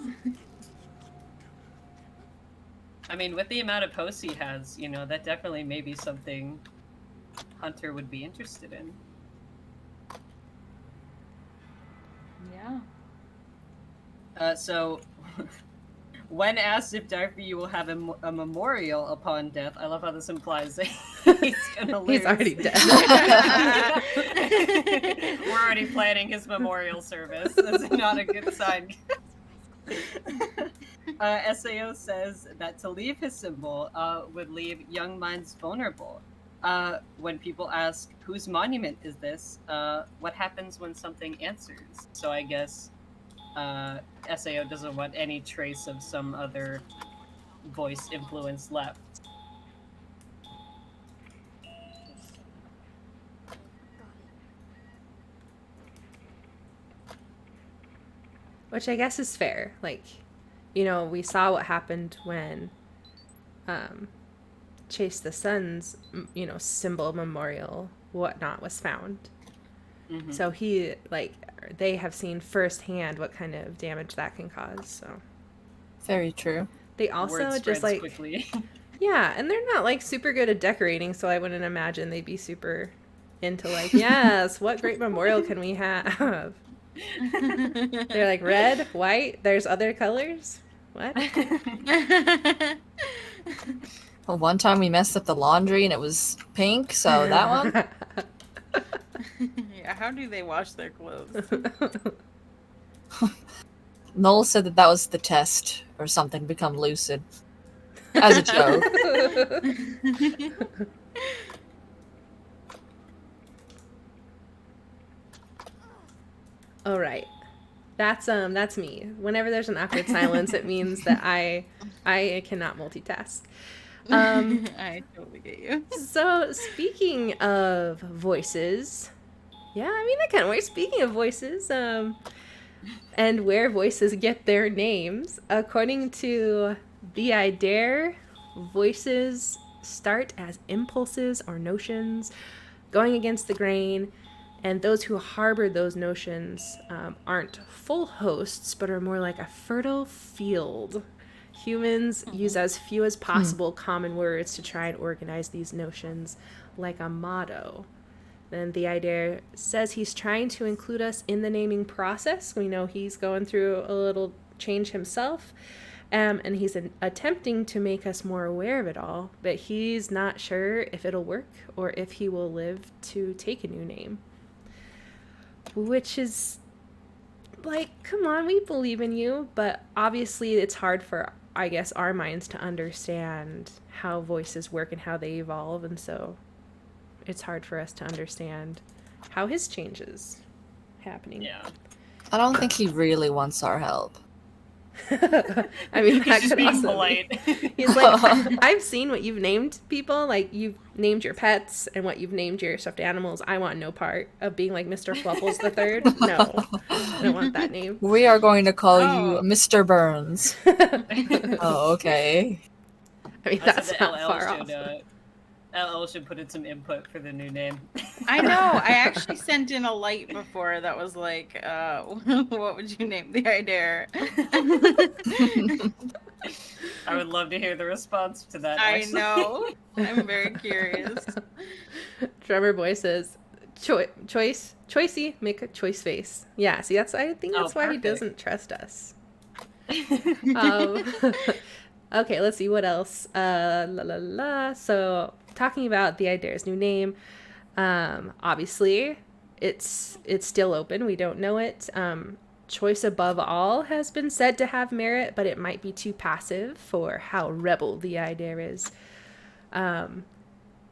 I mean, with the amount of posts he has, that definitely may be something Hunter would be interested in. Yeah. So, when asked if Die For You will have a memorial upon death, I love how this implies that he's gonna lose. He's already dead. We're already planning his memorial service. That's not a good sign. SAO says that to leave his symbol would leave young minds vulnerable. When people ask, whose monument is this? What happens when something answers? So I guess SAO doesn't want any trace of some other voice influence left. Which I guess is fair. Like, we saw what happened when Chase the Sun's, symbol, memorial, whatnot was found. Mm-hmm. So they have seen firsthand what kind of damage that can cause. So very true. They also just quickly. Yeah, and they're not super good at decorating, so I wouldn't imagine they'd be super into yes, what great memorial can we have? They're like red, white, there's other colors? What? Well, one time we messed up the laundry and it was pink, so that one. Yeah, how do they wash their clothes? Noel said that was the test or something to become lucid. As a joke. All right. That's me. Whenever there's an awkward silence, it means that I cannot multitask. I totally get you. So, speaking of voices, Yeah, I mean, that kind of works. Speaking of voices, and where voices get their names, according to the Idare, voices start as impulses or notions going against the grain, and those who harbor those notions aren't full hosts, but are more like a fertile field. Humans use as few as possible common words to try and organize these notions like a motto. Then the idea says he's trying to include us in the naming process. We know he's going through a little change himself, and he's attempting to make us more aware of it all, but he's not sure if it'll work or if he will live to take a new name. Which is like, come on, we believe in you, but obviously it's hard for, I guess, our minds to understand how voices work and how they evolve, and so it's hard for us to understand how his change is happening. Yeah. I don't think he really wants our help. I mean, He's that just could being also polite. be. He's like, I've seen what you've named people. Like, you've named your pets and what you've named your stuffed animals. I want no part of being like Mr. Fluffles the Third. No, I don't want that name. We are going to call you Oh. Mr. Burns. I Oh, okay. mean, I that's said not that far off. LL should put in some input for the new name. I know. I actually sent in a light before that was like, what would you name the idea? I would love to hear the response to that. I Actually. know. I'm very curious. Drummer Boy says, choicey, make a choice face. Yeah, see, I think that's why he perfect. doesn't trust us. Okay, let's see what else. So, talking about the Idare's new name, obviously, it's still open. We don't know it. Choice above all has been said to have merit, but it might be too passive for how rebel the Idare is.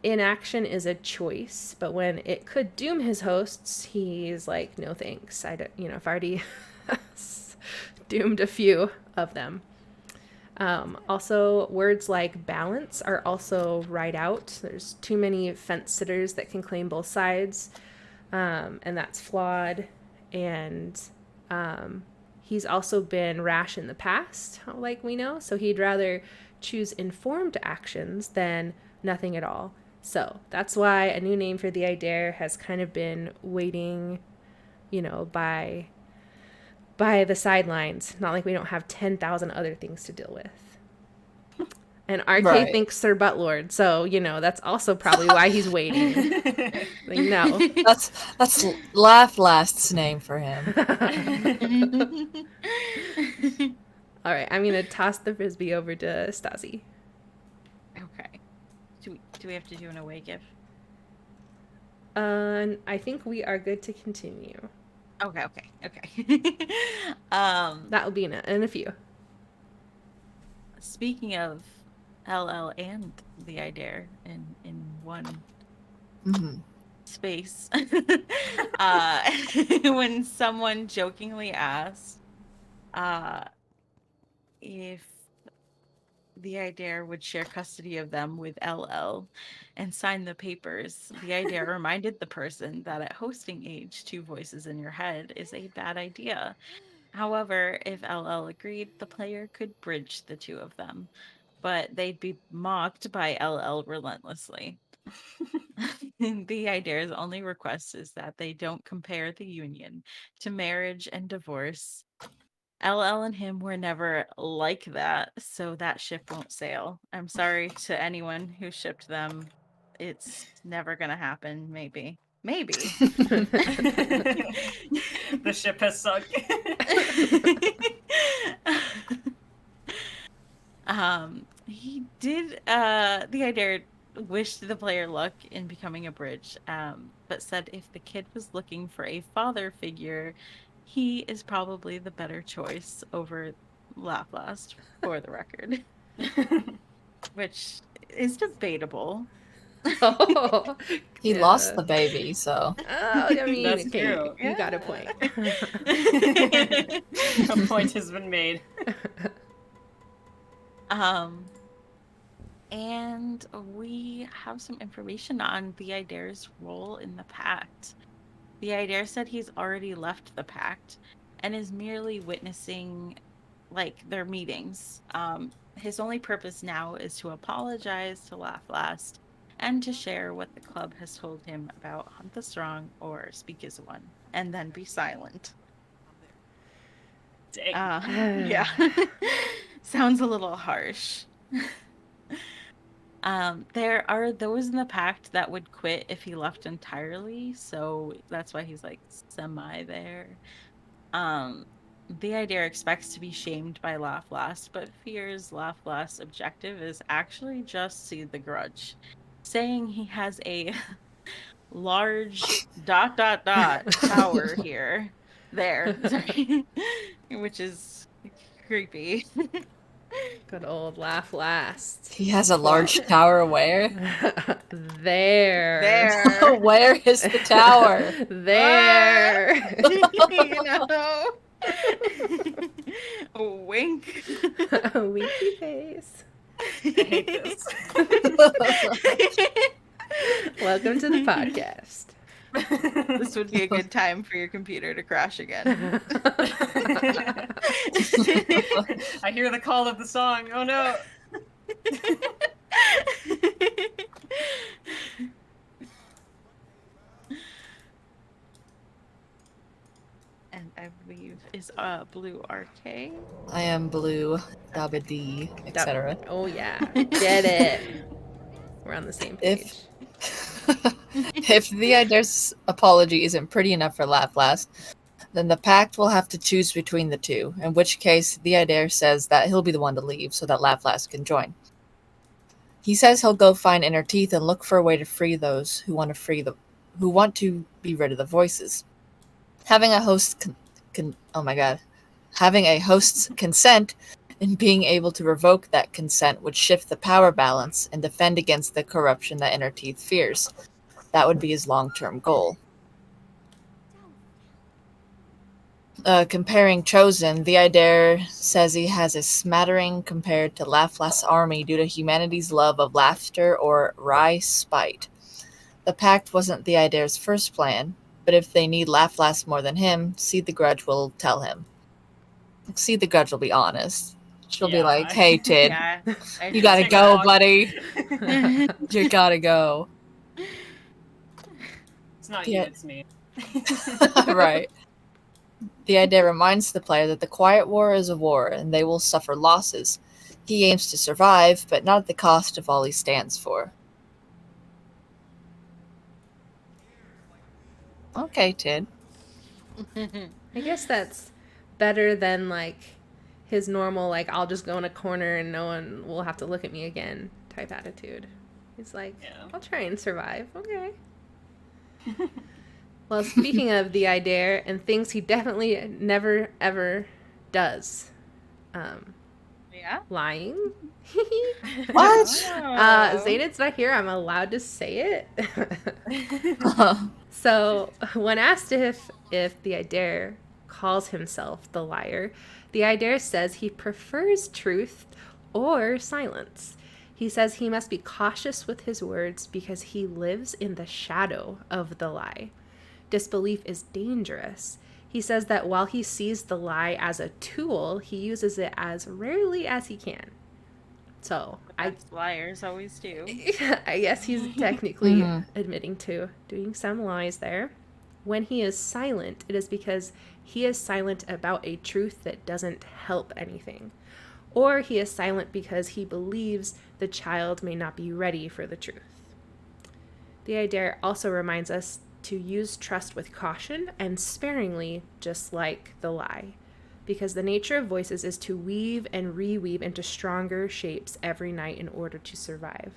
Inaction is a choice, but when it could doom his hosts, he's like, no thanks. I don't, I've already doomed a few of them. Also, words like balance are also right out. There's too many fence sitters that can claim both sides, and that's flawed. And he's also been rash in the past, like we know, so he'd rather choose informed actions than nothing at all. So that's why a new name for the Idare has kind of been waiting, by the sidelines. Not like we don't have 10,000 other things to deal with. And RK Right. thinks Sir Buttlord, so, that's also probably why he's waiting. Like, no. That's Laugh Last's name for him. All right, I'm going to toss the frisbee over to Stasi. Okay. Do we have to do an away gift? I think we are good to continue. Okay. That will be in a few. Speaking of LL and the Idare in one space, when someone jokingly asked if the Idare would share custody of them with LL and sign the papers, the Idare reminded the person that at hosting age, 2 voices in your head is a bad idea. However, if LL agreed, the player could bridge the two of them, but they'd be mocked by LL relentlessly. The Idare's only request is that they don't compare the union to marriage and divorce. LL and him were never like that, so that ship won't sail. I'm sorry to anyone who shipped them. It's never gonna happen, maybe. The ship has sunk. He did the idea wished the player luck in becoming a bridge, but said if the kid was looking for a father figure, he is probably the better choice over Laplast, for the record. Which is debatable. Oh, He lost the baby, so. Oh, I mean, That's okay, true. you got a point. A point has been made. And we have some information on the Idare's role in the pact. The Idare said he's already left the pact and is merely witnessing their meetings. His only purpose now is to apologize to Laugh Last and to share what the club has told him about Hunt the Strong or Speak as One, and then be silent. Dang. Yeah. Sounds a little harsh. There are those in the pact that would quit if he left entirely, so that's why he's like semi there. The Idare expects to be shamed by Laugh Last, but fears Laugh Last's objective is actually just see the grudge, saying he has a large ... tower there, sorry, which is creepy. Good old Laugh Last. He has a large tower where? There. Where is the tower? There. You know. A wink. A winky face. I hate this. Welcome to the podcast. This would be a good time for your computer to crash again. I hear the call of the song. Oh no. And I believe is Blue RK. I am Blue, Dabba-dee, etc. Oh yeah, get it. We're on the same page. If the Idare's apology isn't pretty enough for Laugh Last, then the pact will have to choose between the two, in which case the Idare says that he'll be the one to leave so that Laugh Last can join. He says he'll go find Inner Teeth and look for a way to free those who want to be rid of the voices. Having a host's consent and being able to revoke that consent would shift the power balance and defend against the corruption that Inner Teeth fears. That would be his long-term goal. Comparing Chosen, the Idare says he has a smattering compared to Laugh Last's army due to humanity's love of laughter or wry spite. The pact wasn't the Idare's first plan, but if they need Laugh Last more than him, See the Grudge will tell him. See the Grudge will be honest. She'll be like, hey, Tid, you gotta go, buddy. You gotta go. It's not you, it's me. Right. The idea reminds the player that the Quiet War is a war, and they will suffer losses. He aims to survive, but not at the cost of all he stands for. Okay, Tid. I guess that's better than, like, his normal, like, I'll just go in a corner and no one will have to look at me again type attitude. He's like, I'll try and survive. Okay. Well, speaking of the Idare and things he definitely never, ever does. Lying. What? Zaynid's not here. I'm allowed to say it. So, when asked if the Idare calls himself the liar, the Idare says he prefers truth or silence. He says he must be cautious with his words because he lives in the shadow of the lie. Disbelief is dangerous. He says that while he sees the lie as a tool, he uses it as rarely as he can. So, liars always do. I guess he's technically admitting to doing some lies there. When he is silent, it is because he is silent about a truth that doesn't help anything. Or he is silent because he believes the child may not be ready for the truth. The Idare also reminds us to use trust with caution and sparingly, just like the lie. Because the nature of voices is to weave and reweave into stronger shapes every night in order to survive.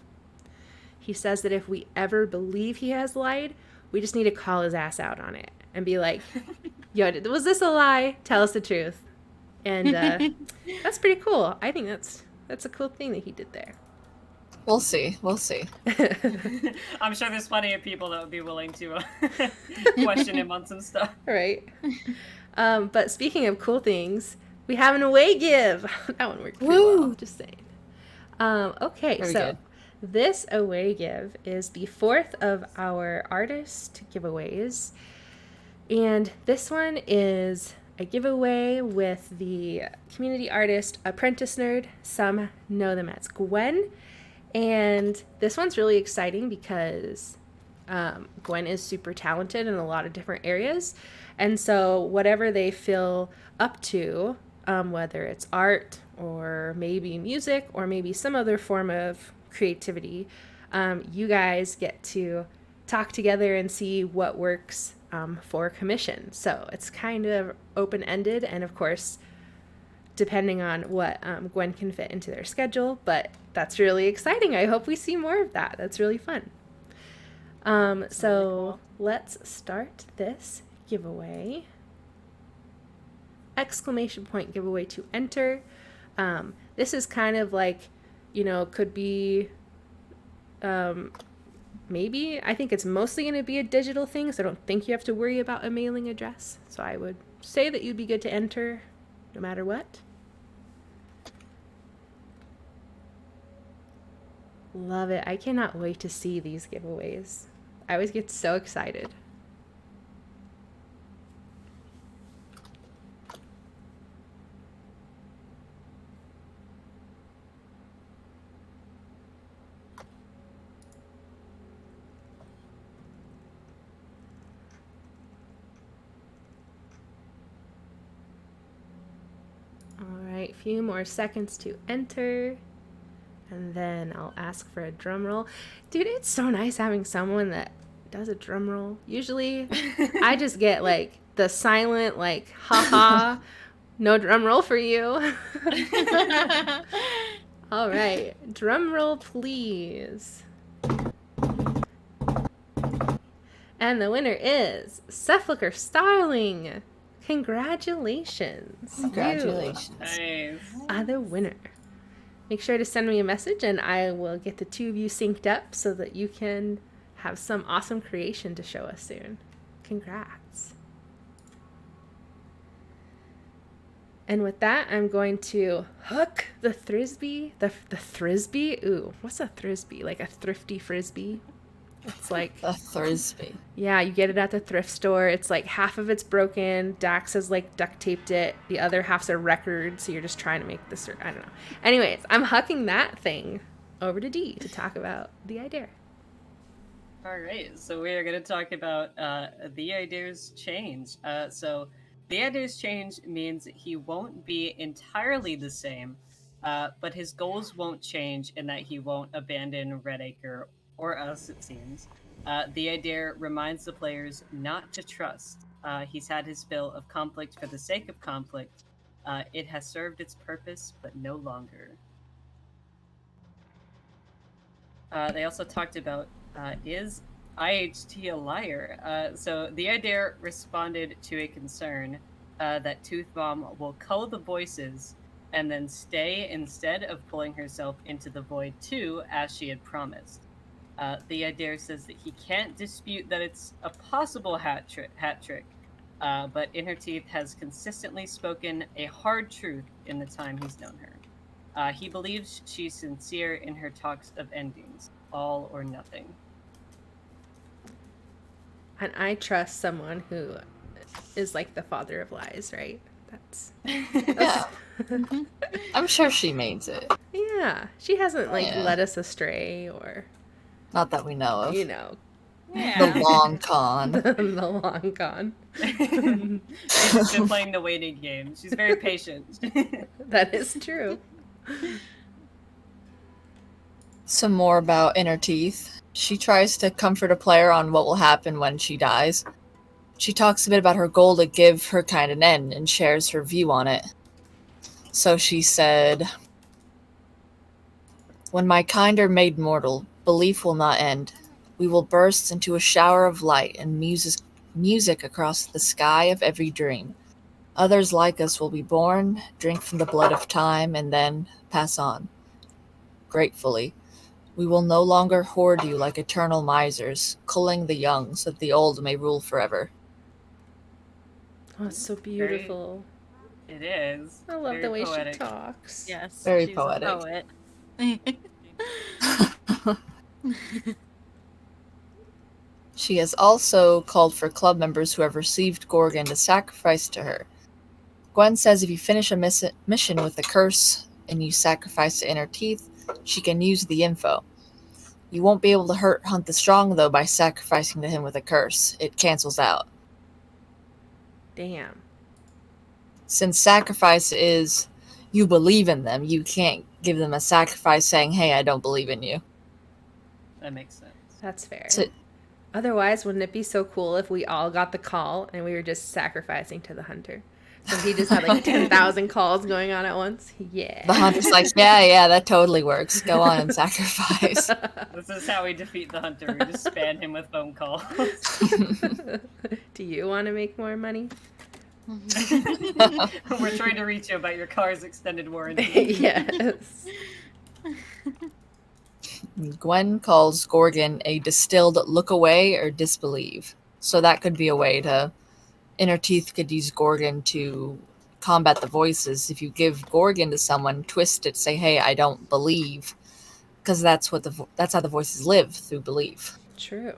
He says that if we ever believe he has lied, we just need to call his ass out on it and be like, yo, was this a lie? Tell us the truth. And that's pretty cool. I think that's a cool thing that he did there. We'll see. I'm sure there's plenty of people that would be willing to question him on some stuff. Right. But speaking of cool things, we have an away give. That one worked pretty well, just saying. Okay, Very so good. This away give is the fourth of our artist giveaways. And this one is a giveaway with the community artist Apprentice Nerd. Some know them as Gwen. And this one's really exciting because Gwen is super talented in a lot of different areas. And so, whatever they feel up to, whether it's art or maybe music or maybe some other form of creativity, you guys get to talk together and see what works for commission. So, it's kind of open ended, and of course, depending on what Gwen can fit into their schedule, but that's really exciting. I hope we see more of that. That's really fun. So really cool. let's start this giveaway. Exclamation point giveaway to enter. This is kind of like, could be maybe, I think it's mostly going to be a digital thing, so I don't think you have to worry about a mailing address. So I would say that you'd be good to enter no matter what. Love it. I cannot wait to see these giveaways. I always get so excited. All right, a few more seconds to enter. And then I'll ask for a drum roll. Dude, it's so nice having someone that does a drum roll. Usually I just get like the silent, like, haha, no drum roll for you. All right, drum roll, please. And the winner is Sepulchre Starling. Congratulations. Congratulations. Nice. You are the winner. Make sure to send me a message and I will get the two of you synced up so that you can have some awesome creation to show us soon. Congrats. And with that, I'm going to hook the Frisbee. The Frisbee? Ooh, what's a Frisbee? Like a thrifty Frisbee? It's like... A Frisbee. Yeah, you get it at the thrift store. It's like half of it's broken. Dax has like duct taped it. The other half's a record, so you're just trying to make this. I don't know. Anyways, I'm hucking that thing over to Dee to talk about the idea. All right, so we are going to talk about the idea's change. So the idea's change means he won't be entirely the same, but his goals won't change in that he won't abandon Redacre or us, it seems. The idea reminds the players not to trust. He's had his fill of conflict for the sake of conflict. It has served its purpose, but no longer. They also talked about is IHT a liar? So the idea responded to a concern that Tooth Bomb will cull the voices and then stay instead of pulling herself into the void too, as she had promised. The idea says that he can't dispute that it's a possible hat trick, but Inner Teeth has consistently spoken a hard truth in the time he's known her. He believes she's sincere in her talks of endings, all or nothing. And I trust someone who is like the father of lies, right? That's Yeah. I'm sure she means it. yeah. She hasn't like Yeah. led us astray or Not that we know of. Yeah. The long con. the long con. She's been playing the waiting game. She's very patient. That is true. Some more about Inner Teeth. She tries to comfort a player on what will happen when she dies. She talks a bit about her goal to give her kind an end and shares her view on it. So she said, "When my kind are made mortal, belief will not end. We will burst into a shower of light and music across the sky of every dream. Others like us will be born, drink from the blood of time, and then pass on. Gratefully, we will no longer hoard you like eternal misers, culling the young so that the old may rule forever." Oh, it's so beautiful. It is. I love Very the way poetic. she talks. Yes. Very she's poetic. A poet. She has also called for club members who have received Gorgon to sacrifice to her. Gwen says if you finish a mission with a curse and you sacrifice the inner teeth, she can use the info. You won't be able to Hunt the Strong, though, by sacrificing to him with a curse. It cancels out. Damn. Since sacrifice is you believe in them, you can't give them a sacrifice saying, hey, I don't believe in you. That makes sense. That's fair. So, otherwise, wouldn't it be so cool if we all got the call and we were just sacrificing to the hunter? So he just had like 10,000 calls going on at once. Yeah. The hunter's like, yeah, that totally works. Go on and sacrifice. This is how we defeat the hunter. We just spam him with phone calls. Do you want to make more money? We're trying to reach you about your car's extended warranty. Yes. Gwen calls Gorgon a distilled look away or disbelieve. So that could be a way to... Inner Teeth could use Gorgon to combat the voices. If you give Gorgon to someone, twist it, say, hey, I don't believe. Because that's how the voices live, through belief. True.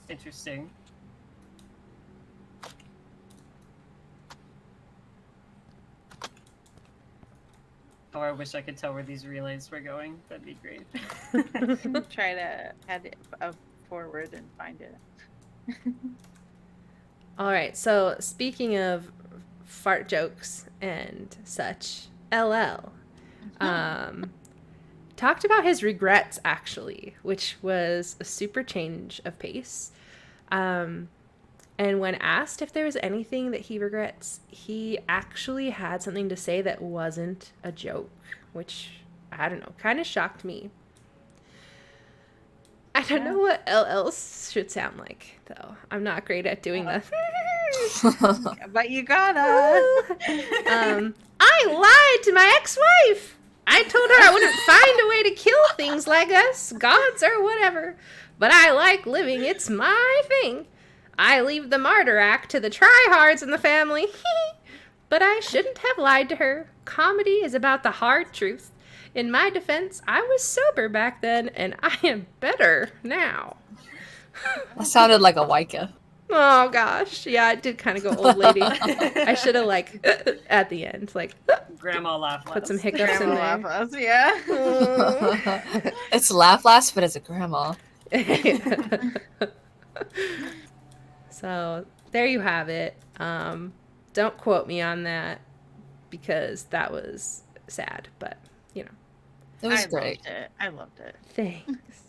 Interesting. Oh, I wish I could tell where these relays were going. That'd be great. Try to head it forward and find it. All right. So speaking of fart jokes and such, LL talked about his regrets, actually, which was a super change of pace. And when asked if there was anything that he regrets, he actually had something to say that wasn't a joke, which, I don't know, kind of shocked me. I don't know what LL should sound like, though. I'm not great at doing that. But you gotta. I lied to my ex-wife. I told her I wouldn't find a way to kill things like us, gods or whatever. But I like living. It's my thing. I leave the martyr act to the tryhards in the family. But I shouldn't have lied to her. Comedy is about the hard truth. In my defense, I was sober back then, and I am better now. That sounded like a Wicca. Oh, gosh. Yeah, it did kind of go old lady. I should have, like, at the end, like... Grandma laugh last. Put some hiccups in there. Laugh, yeah. It's laugh last, but it's a grandma. So, there you have it. Don't quote me on that, because that was sad, but, you know. It was great. I loved it. Thanks.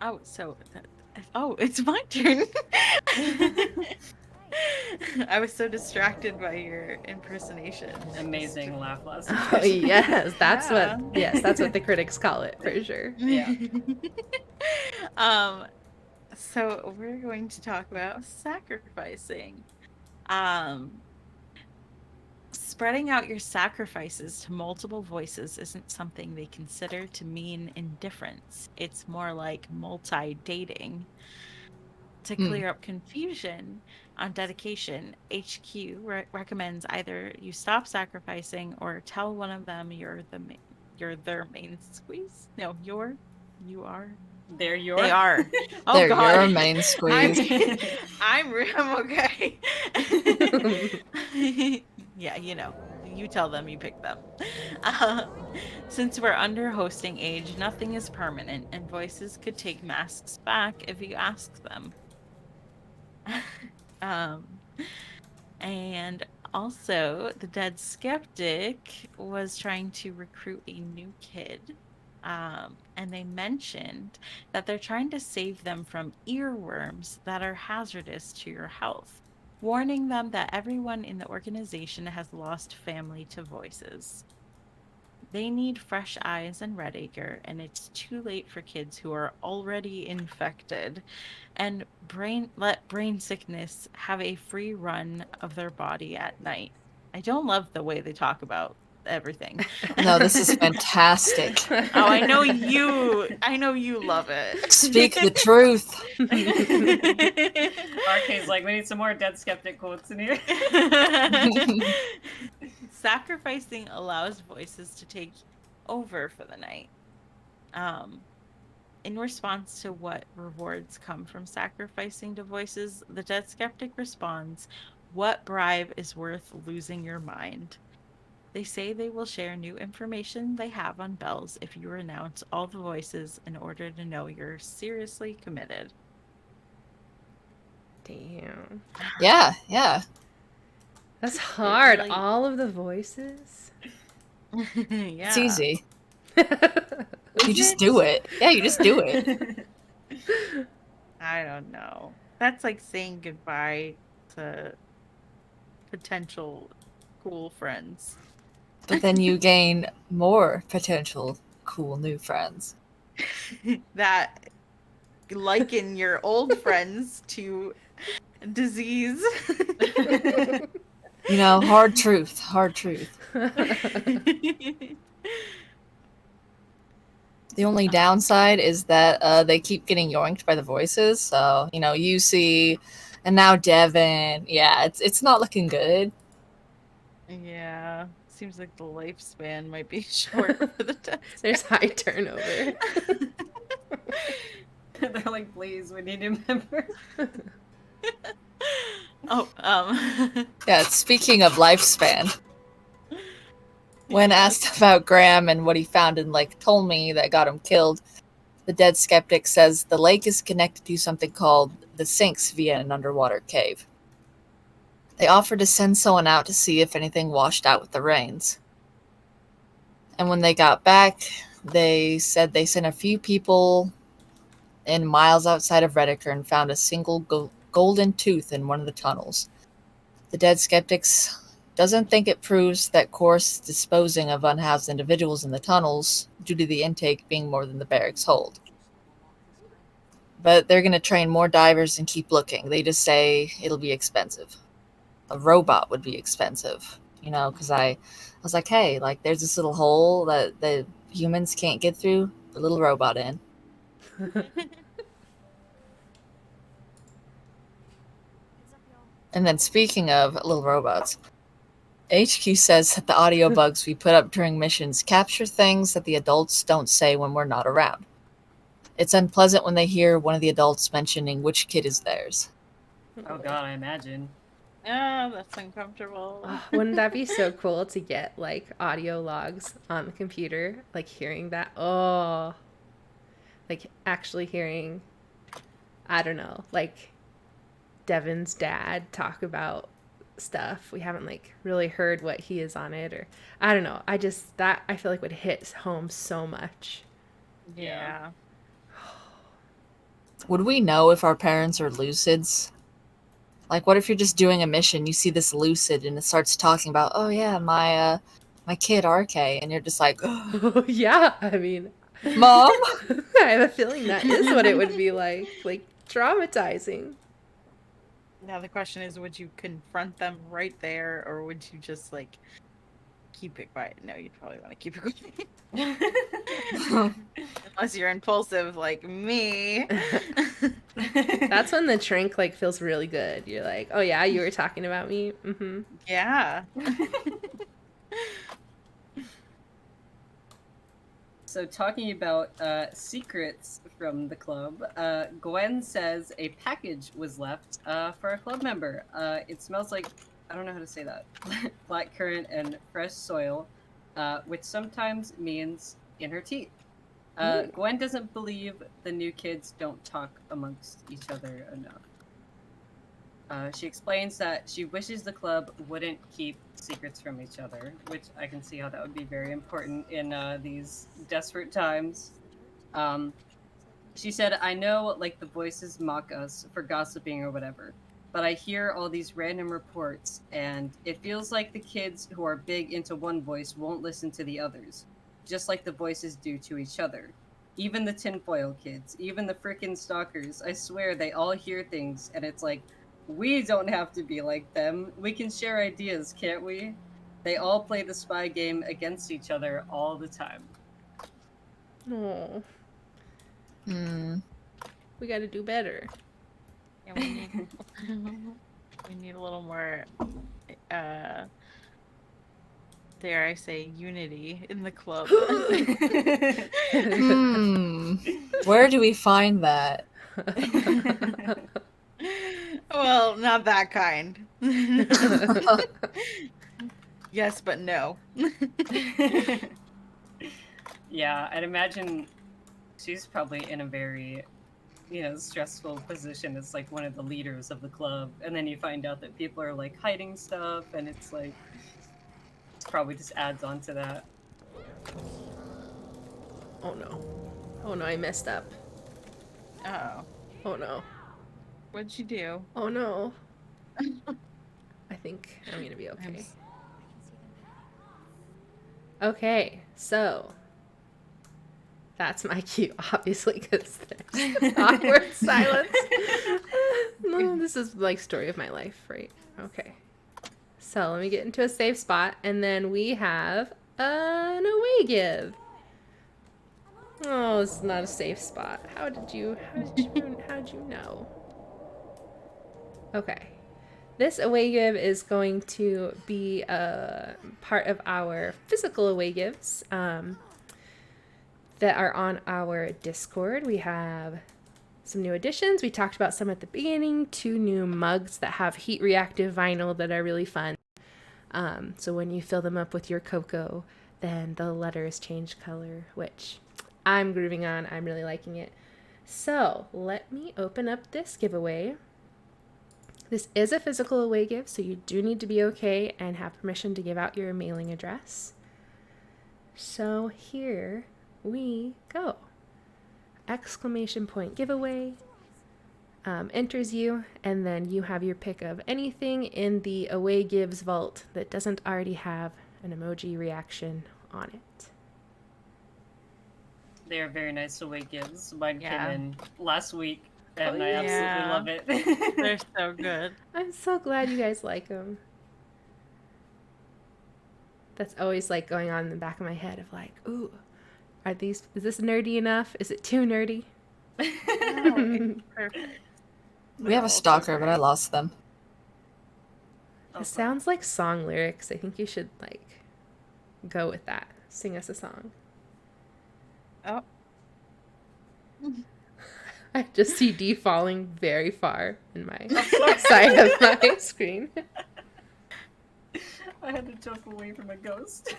It's my turn. I was so distracted by your impersonation. Amazing laugh last. Oh, yes, that's what the critics call it, for sure. Yeah. So we're going to talk about sacrificing. Spreading out your sacrifices to multiple voices isn't something they consider to mean indifference. It's more like multi-dating. To clear up confusion on dedication, HQ recommends either you stop sacrificing or tell one of them you're their main squeeze. No, you are. They are. Oh, They're God. your main squeeze. I'm okay. Yeah, you tell them, you pick them. Since we're under hosting age, nothing is permanent, and voices could take masks back if you ask them. And also, the Dead Skeptic was trying to recruit a new kid. And they mentioned that they're trying to save them from earworms that are hazardous to your health, warning them that everyone in the organization has lost family to voices. They need fresh eyes and Redacre, and it's too late for kids who are already infected. And let brain sickness have a free run of their body at night. I don't love the way they talk about everything. No, this is fantastic. Oh, I know you love it. Speak the truth. RK's like, we need some more Dead Skeptic quotes in here. Sacrificing allows voices to take over for the night. In response to what rewards come from sacrificing to voices, the dead skeptic responds, "What bribe is worth losing your mind?" They say they will share new information they have on bells if you renounce all the voices in order to know you're seriously committed. Damn. Yeah, yeah. That's hard. really- All of the voices. Yeah. It's easy. You Is just do it. Yeah, you just do it. I don't know. That's like saying goodbye to potential cool friends. But then you gain more potential cool new friends. That liken your old friends to disease. You know, hard truth. Hard truth. The only downside is that they keep getting yoinked by the voices. So, you know, UC and now Devin. Yeah, it's not looking good. Yeah, seems like the lifespan might be short for the test. There's high turnover. They're like, please, we need a member. Oh, Yeah, speaking of lifespan, when yeah. asked about Graham and what he found in Lake Ptolemy that got him killed, the dead skeptic says the lake is connected to something called the Sinks via an underwater cave. They offered to send someone out to see if anything washed out with the rains. And when they got back, they said they sent a few people in miles outside of Redacre and found a single golden tooth in one of the tunnels. The dead skeptics doesn't think it proves that Course disposing of unhoused individuals in the tunnels due to the intake being more than the barracks hold. But they're going to train more divers and keep looking. They just say it'll be expensive. A robot would be expensive, you know, because I was like, hey, like there's this little hole that the humans can't get through, the little robot in. And then speaking of little robots, HQ says that the audio bugs we put up during missions capture things that the adults don't say when we're not around. It's unpleasant when they hear one of the adults mentioning which kid is theirs. Oh god, I imagine. Oh, that's uncomfortable. Oh, wouldn't that be so cool to get like audio logs on the computer? Like hearing that. Oh, like actually hearing, I don't know, like Devin's dad talk about stuff. We haven't like really heard what he is on it, or I don't know. I just, that I feel like would hit home so much. Yeah. Would we know if our parents are lucids? Like, what if you're just doing a mission, you see this lucid, and it starts talking about, oh yeah, my kid RK, and you're just like, Oh, yeah, I mean, Mom? I have a feeling that is what it would be like traumatizing. Now the question is, would you confront them right there, or would you just like keep it quiet? No, you'd probably want to keep it quiet. Unless you're impulsive like me. That's when the drink like feels really good. You're like, oh yeah, you were talking about me. Mm-hmm. Yeah. So talking about secrets from the club, Gwen says a package was left for a club member. It smells like, I don't know how to say that, blackcurrant and fresh soil, which sometimes means in her teeth. Gwen doesn't believe the new kids don't talk amongst each other enough. She explains that she wishes the club wouldn't keep secrets from each other, which I can see how that would be very important in these desperate times. She said, I know, like, the voices mock us for gossiping or whatever, but I hear all these random reports, and it feels like the kids who are big into one voice won't listen to the others, just like the voices do to each other. Even the tinfoil kids, even the frickin' stalkers, I swear they all hear things, and it's like, we don't have to be like them. We can share ideas, can't we? They all play the spy game against each other all the time. Oh, Hmm. we got to do better. Yeah, we need a little more dare I say, unity in the club. Where do we find that? Well, not that kind. Yes, but no. Yeah, I'd imagine she's probably in a very, stressful position as like one of the leaders of the club. And then you find out that people are like hiding stuff, and it's like, it's probably just adds on to that. Oh no. Oh no, I messed up. Oh, Oh no. what'd you do? Oh no. I think I'm gonna be okay. Okay, so that's my cue, obviously, because there's awkward silence. No, this is like story of my life, right? Okay. So let me get into a safe spot, and then we have an away give. Oh, this is not a safe spot. How did you know? Okay. This away give is going to be a part of our physical away gives that are on our Discord. We have some new additions. We talked about some at the beginning. 2 new mugs that have heat reactive vinyl that are really fun. So when you fill them up with your cocoa, then the letters change color, which I'm grooving on. I'm really liking it. So let me open up this giveaway. This is a physical away gift, so you do need to be okay and have permission to give out your mailing address. So here we go. Exclamation point giveaway enters you, and then you have your pick of anything in the away gives vault that doesn't already have an emoji reaction on it. They are very nice away gives. Mine Yeah. came in last week, and Oh, I yeah. absolutely love it. They're so good. I'm so glad you guys like them. That's always like going on in the back of my head of like, ooh, is this nerdy enough? Is it too nerdy? Oh, it's perfect. We have a stalker, but I lost them. Oh, It sounds like song lyrics. I think you should like go with that. Sing us a song. Oh. I just see D falling very far in my side of my screen. I had to jump away from a ghost.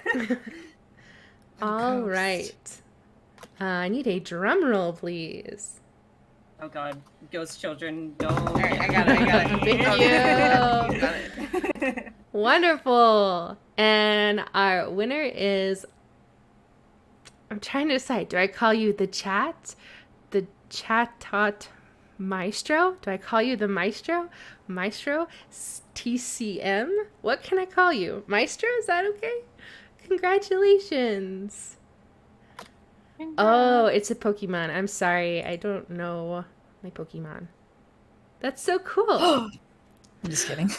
All right. I need a drum roll, please. Oh god, ghost children, don't. All right, I got it. Thank you. Got it. Wonderful. And our winner is, I'm trying to decide, do I call you the chatot maestro? Do I call you the maestro? Maestro? TCM? What can I call you? Maestro? Is that okay? Congratulations. Oh, it's a Pokemon. I'm sorry. I don't know my Pokemon. That's so cool. I'm just kidding.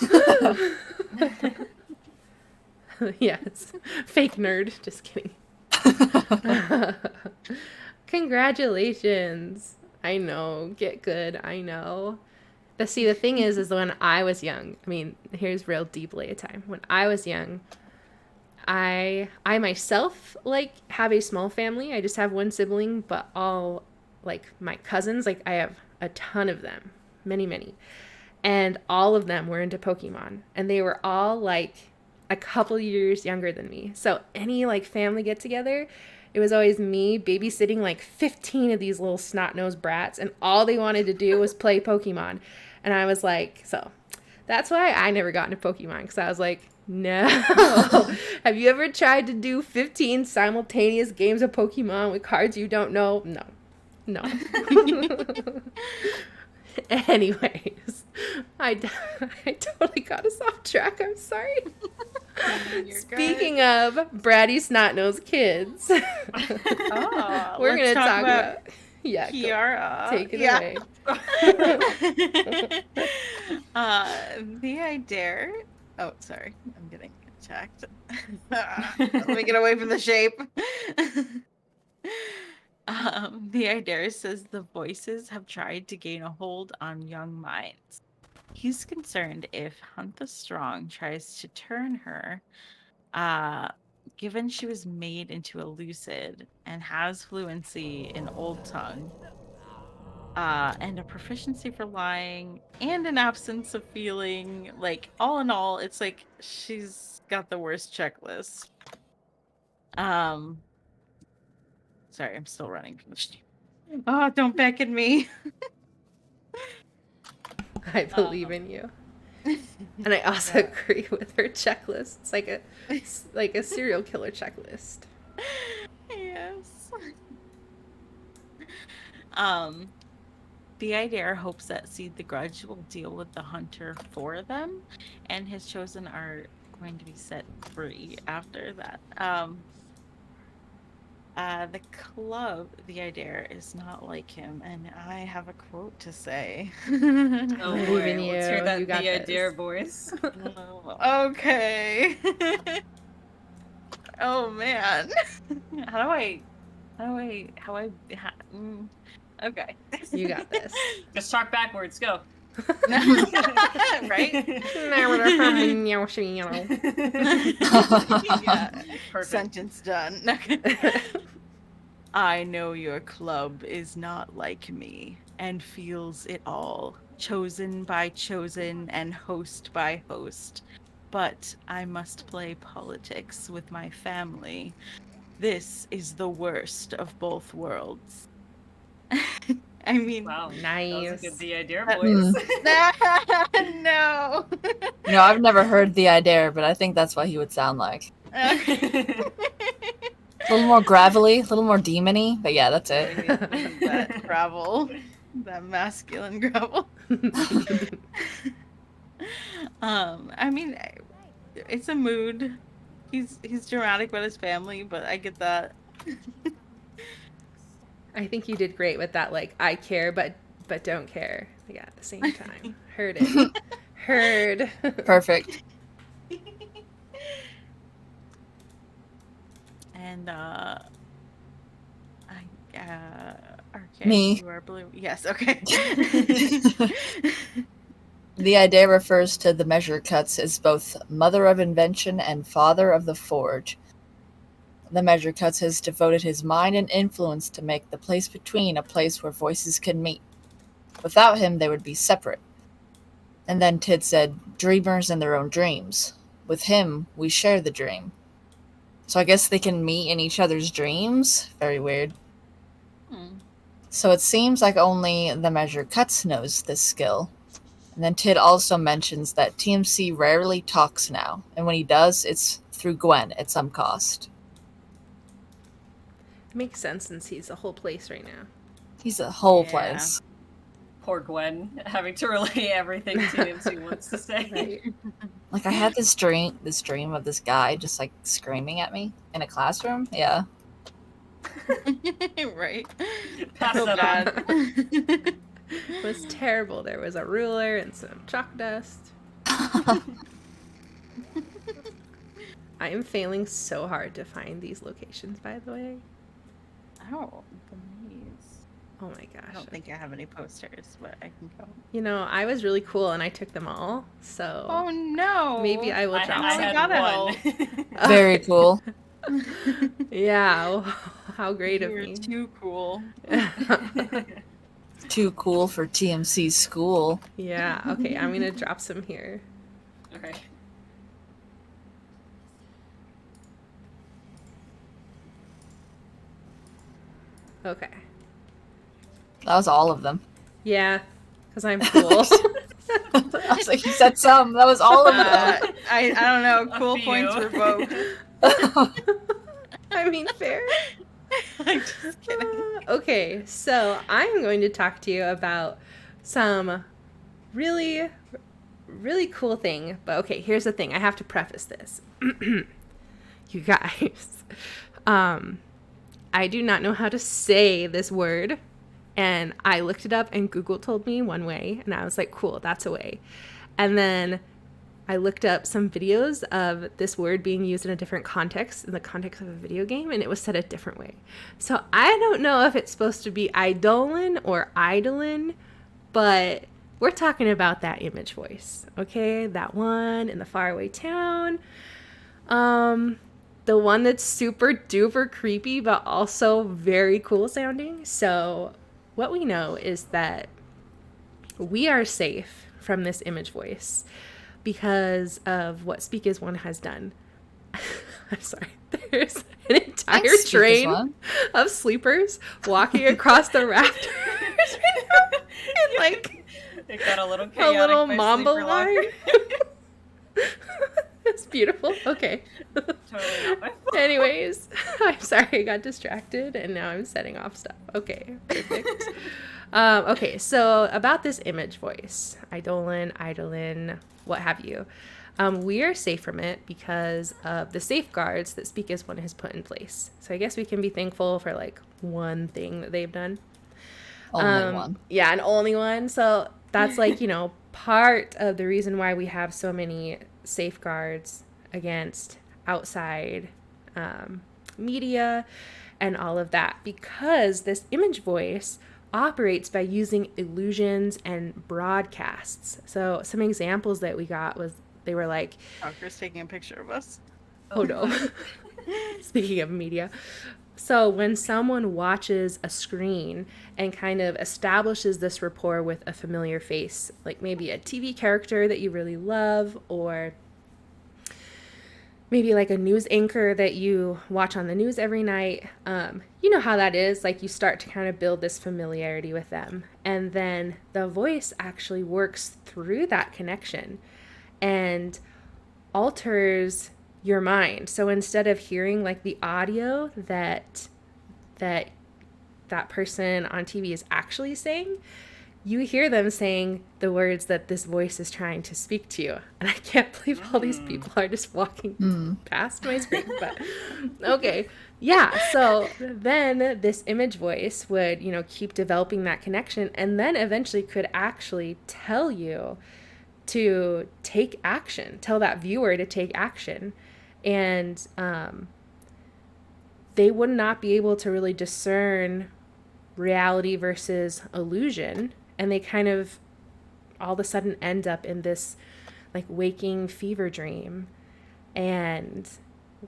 Yes. Fake nerd. Just kidding. Congratulations. I know. Get good. I know. But see, the thing is when I was young, I mean, here's real deep lay of time. When I was young, I myself, like, have a small family. I just have one sibling, but all, like, my cousins, like, I have a ton of them. Many, many. And all of them were into Pokemon. And they were all, like, a couple years younger than me. So any, like, family get-together, it was always me babysitting, like, 15 of these little snot-nosed brats. And all they wanted to do was play Pokemon. And I was like, so that's why I never got into Pokemon. Because I was like, no. Have you ever tried to do 15 simultaneous games of Pokemon with cards you don't know? No. Anyways, I totally got us off track. I'm sorry. Speaking of bratty snot-nosed kids, we're going to talk about Kiara. Take it away. The idea. Oh, sorry. I'm getting attacked. Let me get away from the shape. The idea says the voices have tried to gain a hold on young minds. He's concerned if Hunt the Strong tries to turn her given she was made into a lucid and has fluency in Old Tongue, and a proficiency for lying and an absence of feeling, like all in all, it's like she's got the worst checklist. Um, sorry, I'm still running from the stream. Oh, don't beckon me. I believe in you. And I also agree with her checklist. It's like a serial killer checklist. Yes. The Idea hopes that Seed the Grudge will deal with the hunter for them, and his chosen are going to be set free after that. The club, the Idea, is not like him, and I have a quote to say. Oh Believe in boy, let's hear you. that You got the idea this. voice. Okay. Oh man. Okay. You got this. Just talk backwards. Go. Right? Yeah. Perfect. Sentence done. I know your club is not like me and feels it all, chosen by chosen and host by host. But I must play politics with my family. This is the worst of both worlds. I mean, Wow. That was a Nice. good the idea That- voice. no. No, I've never heard the idea, but I think that's what he would sound like. A little more gravelly, a little more demony, but yeah, that's it. That gravel, that masculine gravel. I mean, it's a mood. He's dramatic about his family, but I get that. I think you did great with that, like, I care, but don't care. Yeah, at the same time. Heard it. Heard. Perfect. And RK, Me. you are blue. Yes, okay. The idea refers to the measure cuts as both mother of invention and father of the forge. The measure cuts has devoted his mind and influence to make the place between a place where voices can meet. Without him, they would be separate. And then Tid said, dreamers and their own dreams. With him, we share the dream. So I guess they can meet in each other's dreams? Very weird. So it seems like only the measure cuts knows this skill. And then Tid also mentions that TMC rarely talks now, and when he does, it's through Gwen at some cost. It makes sense since he's the whole place right now. He's a whole Yeah. place. Poor Gwen, having to relay everything TMC wants to say. Right? Like, I had this dream of this guy just, like, screaming at me in a classroom. Yeah. Right. Pass Feel that on. bad. It was terrible. There was a ruler and some chalk dust. I am failing so hard to find these locations, by the way. Oh, the maze. Oh my gosh. I don't think I have any posters, but I can go. You know, I was really cool and I took them all, so Oh no! maybe I will I drop had some. gotta one. Very cool. Yeah, how great of You're me. too cool. Too cool for TMC school. Yeah, okay, I'm gonna drop some here. Okay. Okay. That was all of them. Yeah, because I'm cool. I was like, you said some. That was all of them. I don't know. A Cool few. points revoked. I mean, fair. I'm just kidding. Okay, so I'm going to talk to you about some really, really cool thing. But okay, here's the thing. I have to preface this. You guys, I do not know how to say this word. And I looked it up and Google told me one way. And I was like, cool, that's a way. And then I looked up some videos of this word being used in a different context, in the context of a video game, and it was said a different way. So I don't know if it's supposed to be idolin or idolin, but we're talking about that image voice, okay? That one in the faraway town. the one that's super duper creepy, but also very cool sounding. So, what we know is that we are safe from this image voice because of what Speak as One has done. I'm sorry. There's an entire Thanks, Speak as train One. of sleepers walking across the rafters and like It got a little a chaotic. little by mamba Sleeper Locker. line. It's beautiful. Okay. Totally not my fault. Anyways, I'm sorry I got distracted and now I'm setting off stuff. Okay, perfect. Okay, so about this image voice, Eidolon, what have you. We are safe from it because of the safeguards that Speak as One has put in place. So I guess we can be thankful for like one thing that they've done. Only one. Yeah, and only one. So that's like, part of the reason why we have so many safeguards against outside media and all of that, because this image voice operates by using illusions and broadcasts. So some examples that we got was they were like, Doctor's taking a picture of us. oh no. Speaking of media. So when someone watches a screen and kind of establishes this rapport with a familiar face, like maybe a TV character that you really love, or maybe like a news anchor that you watch on the news every night, you know how that is. Like you start to kind of build this familiarity with them. And then the voice actually works through that connection and alters your mind. So instead of hearing like the audio that person on TV is actually saying, you hear them saying the words that this voice is trying to speak to you. And I can't believe all these people are just walking past my screen, but okay. Yeah, so then this image voice would, keep developing that connection, and then eventually could actually tell you to take action, tell that viewer to take action. And they would not be able to really discern reality versus illusion, and they kind of all of a sudden end up in this like waking fever dream, and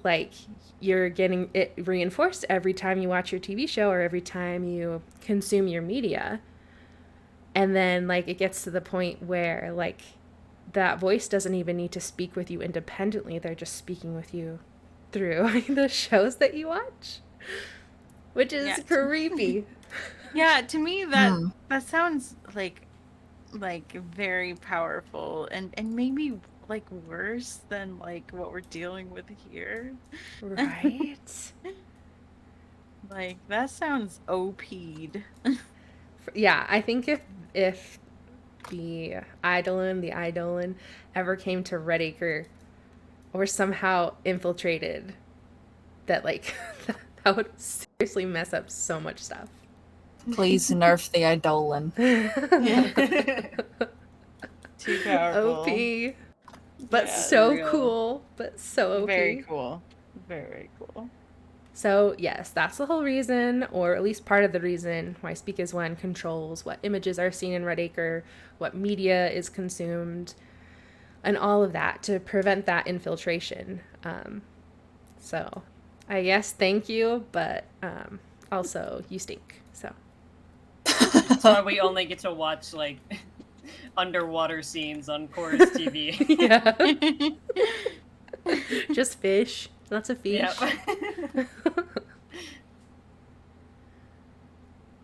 like you're getting it reinforced every time you watch your TV show or every time you consume your media. And then like it gets to the point where like that voice doesn't even need to speak with you independently, they're just speaking with you through the shows that you watch, which is creepy. Yeah, to me that sounds like very powerful and maybe like worse than like what we're dealing with here. Right? Like that sounds OP'd. Yeah, I think if the Eidolon ever came to Redacre or somehow infiltrated, that like that would seriously mess up so much stuff. Please nerf the Eidolon. Too powerful. OP. But Yeah, so real. cool. But so OP. Very cool. Very cool. So yes, that's the whole reason, or at least part of the reason, why Speak as One controls what images are seen in Redacre, what media is consumed, and all of that to prevent that infiltration. So I guess thank you, but also you stink. So That's why we only get to watch like underwater scenes on Chorus TV. yeah, just fish, lots of fish. Yep.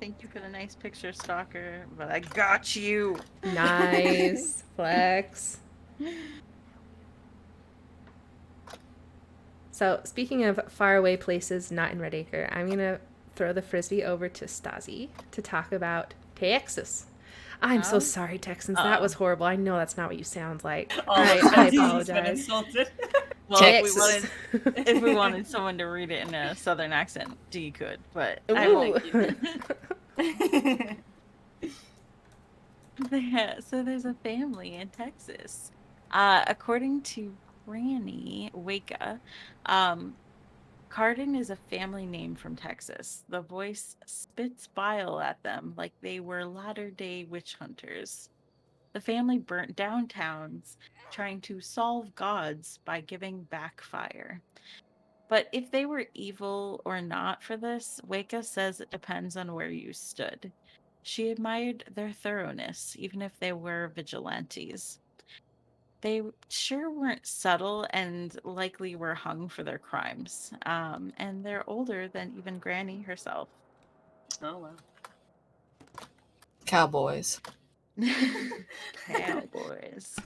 Thank you for the nice picture, Stalker, but I got you. Nice flex. So speaking of faraway places not in Redacre, I'm gonna throw the frisbee over to Stasi to talk about Texas. I'm so sorry, Texans. That was horrible. I know that's not what you sound like. I apologize. Insulted. Well, Texas. if we wanted someone to read it in a southern accent, D could, but I Ooh. won't. So there's a family in Texas. According to Granny Waka, Cardin is a family name from Texas. The voice spits bile at them like they were latter-day witch hunters. The family burnt down towns trying to solve gods by giving back fire. But if they were evil or not for this, Weka says it depends on where you stood. She admired their thoroughness, even if they were vigilantes. They sure weren't subtle and likely were hung for their crimes. And they're older than even Granny herself. Oh wow. Cowboys. Cowboys.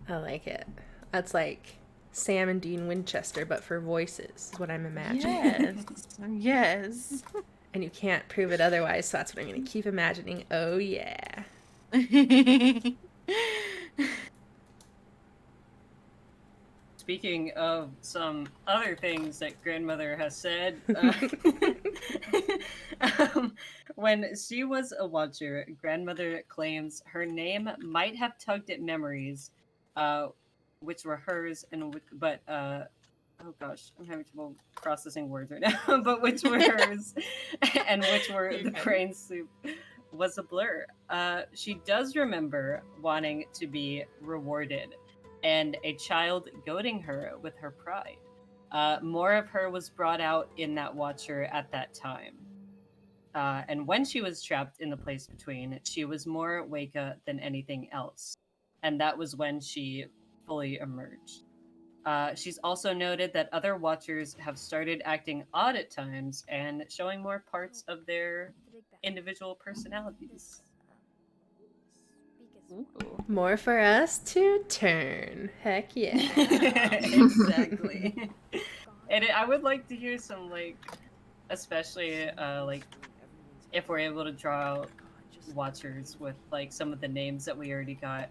I like it. That's like Sam and Dean Winchester, but for voices, is what I'm imagining. Yes. Yes. And you can't prove it otherwise, so that's what I'm going to keep imagining. Oh, yeah. Speaking of some other things that grandmother has said, when she was a watcher, grandmother claims her name might have tugged at memories, which were hers, but oh gosh, I'm having trouble processing words right now, but which were hers, and which were the brain soup was a blur. She does remember wanting to be rewarded and a child goading her with her pride. More of her was brought out in that watcher at that time. And when she was trapped in the place between, she was more Weka than anything else. And that was when she fully emerged. She's also noted that other watchers have started acting odd at times and showing more parts of their individual personalities. Ooh. More for us to turn. Heck yeah. Exactly. And I would like to hear some, like, especially like if we're able to draw out watchers with like some of the names that we already got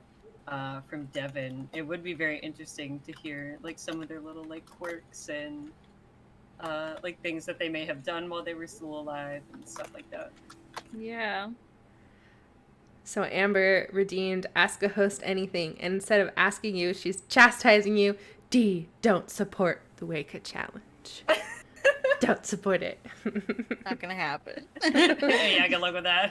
from Devin. It would be very interesting to hear like some of their little like quirks and like things that they may have done while they were still alive and stuff like that. Yeah. So Amber redeemed Ask a Host Anything, and instead of asking you, she's chastising you. D, don't support the Wake Up Challenge. Don't support it. Not gonna happen. Yeah, good luck with that.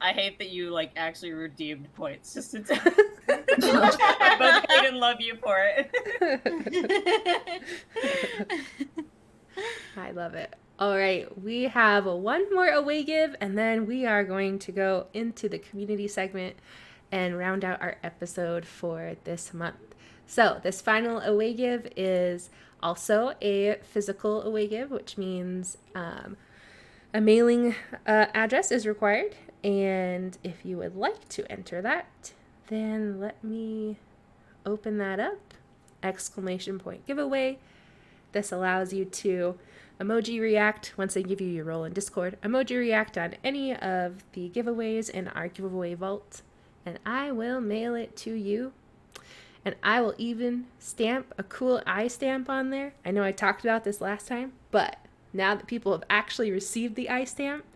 I hate that you like actually redeemed points just to tell but they didn't love you for it. I love it. All right, we have one more away give, and then we are going to go into the community segment and round out our episode for this month. So this final away give is also a physical away give, which means a mailing address is required. And if you would like to enter that, then let me open that up. Exclamation point giveaway. This allows you to emoji react once they give you your role in Discord. Emoji react on any of the giveaways in our giveaway vault, and I will mail it to you. And I will even stamp a cool eye stamp on there. I know I talked about this last time, but now that people have actually received the eye stamp,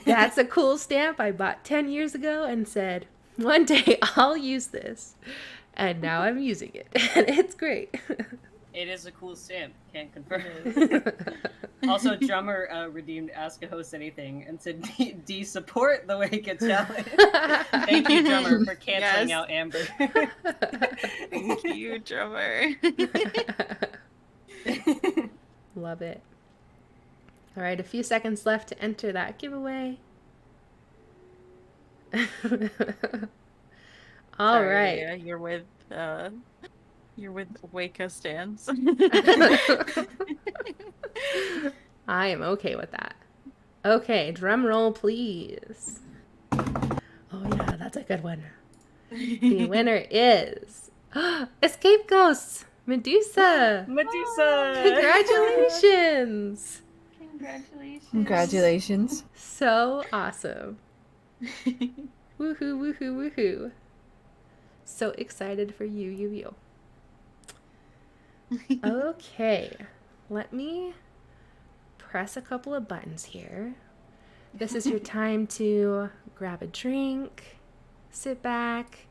that's a cool stamp I bought 10 years ago and said, one day I'll use this. And now I'm using it, and it's great. It is a cool stamp, can't confirm. Also, Drummer redeemed Ask a Host Anything and said, D support the Wake It Challenge. Thank you, Drummer, for canceling out Amber. Thank you, Drummer. Love it. All right, a few seconds left to enter that giveaway. All Sorry, right. Leah, you're with Waka Stans. I am okay with that. Okay, drum roll, please. Oh yeah, that's a good one. The winner is Escape Ghosts, Medusa. Medusa! Congratulations! Congratulations. So awesome. Woohoo, woohoo, woohoo. So excited for you. Okay, let me press a couple of buttons here. This is your time to grab a drink, sit back,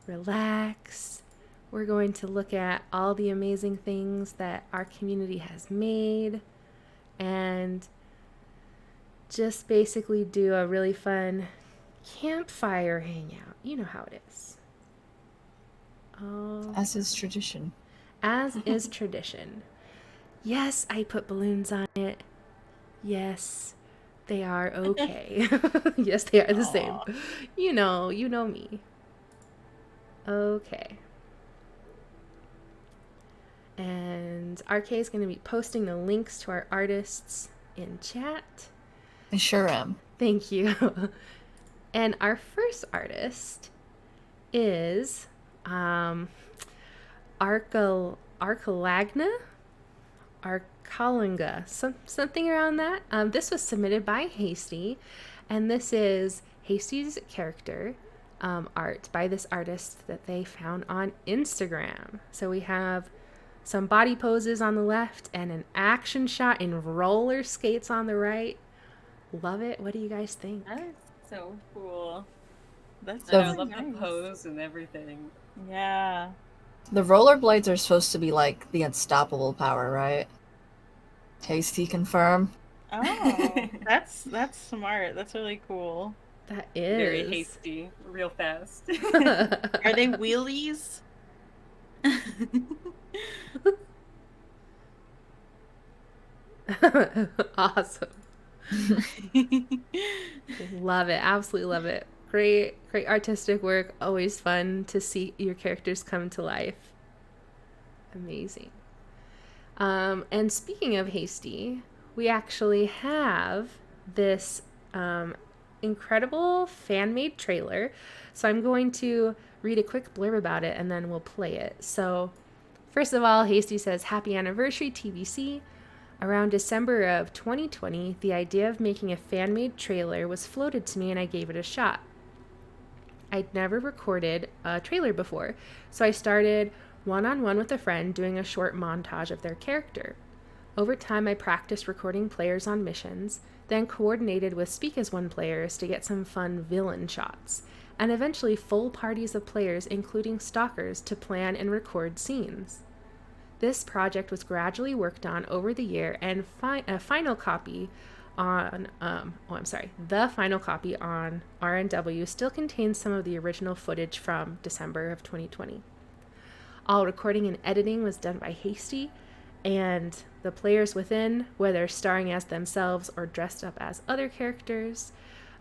relax. We're going to look at all the amazing things that our community has made and just basically do a really fun campfire hangout. You know how it is. Oh, As is tradition. as is tradition. Yes, I put balloons on it. Yes, they are okay. Yes, they are the same. Aw. You know me. Okay. And RK is going to be posting the links to our artists in chat. I sure am. Thank you. And our first artist is Arcalagna? Arcalanga, something around that. This was submitted by Hasty, and this is Hasty's character art by this artist that they found on Instagram. So we have some body poses on the left and an action shot in roller skates on the right. Love it. What do you guys think? That is so cool. That's And I really love nice. the pose and everything. Yeah. The rollerblades are supposed to be like the unstoppable power, right? Tasty confirm. Oh, that's smart. That's really cool. That is Very hasty, real fast. Are they wheelies? Awesome. Love it. Absolutely love it. Great artistic work. Always fun to see your characters come to life. Amazing. And speaking of Hasty, we actually have this incredible fan-made trailer. So I'm going to read a quick blurb about it and then we'll play it. So first of all, Hasty says, "Happy anniversary, TBC. Around December of 2020, the idea of making a fan-made trailer was floated to me and I gave it a shot. I'd never recorded a trailer before, so I started one-on-one with a friend doing a short montage of their character. Over time, I practiced recording players on missions, then coordinated with Speak as One players to get some fun villain shots, and eventually full parties of players, including stalkers, to plan and record scenes. This project was gradually worked on over the year, and the final copy on RNW still contains some of the original footage from December of 2020. All recording and editing was done by Hasty, and the players within, whether starring as themselves or dressed up as other characters,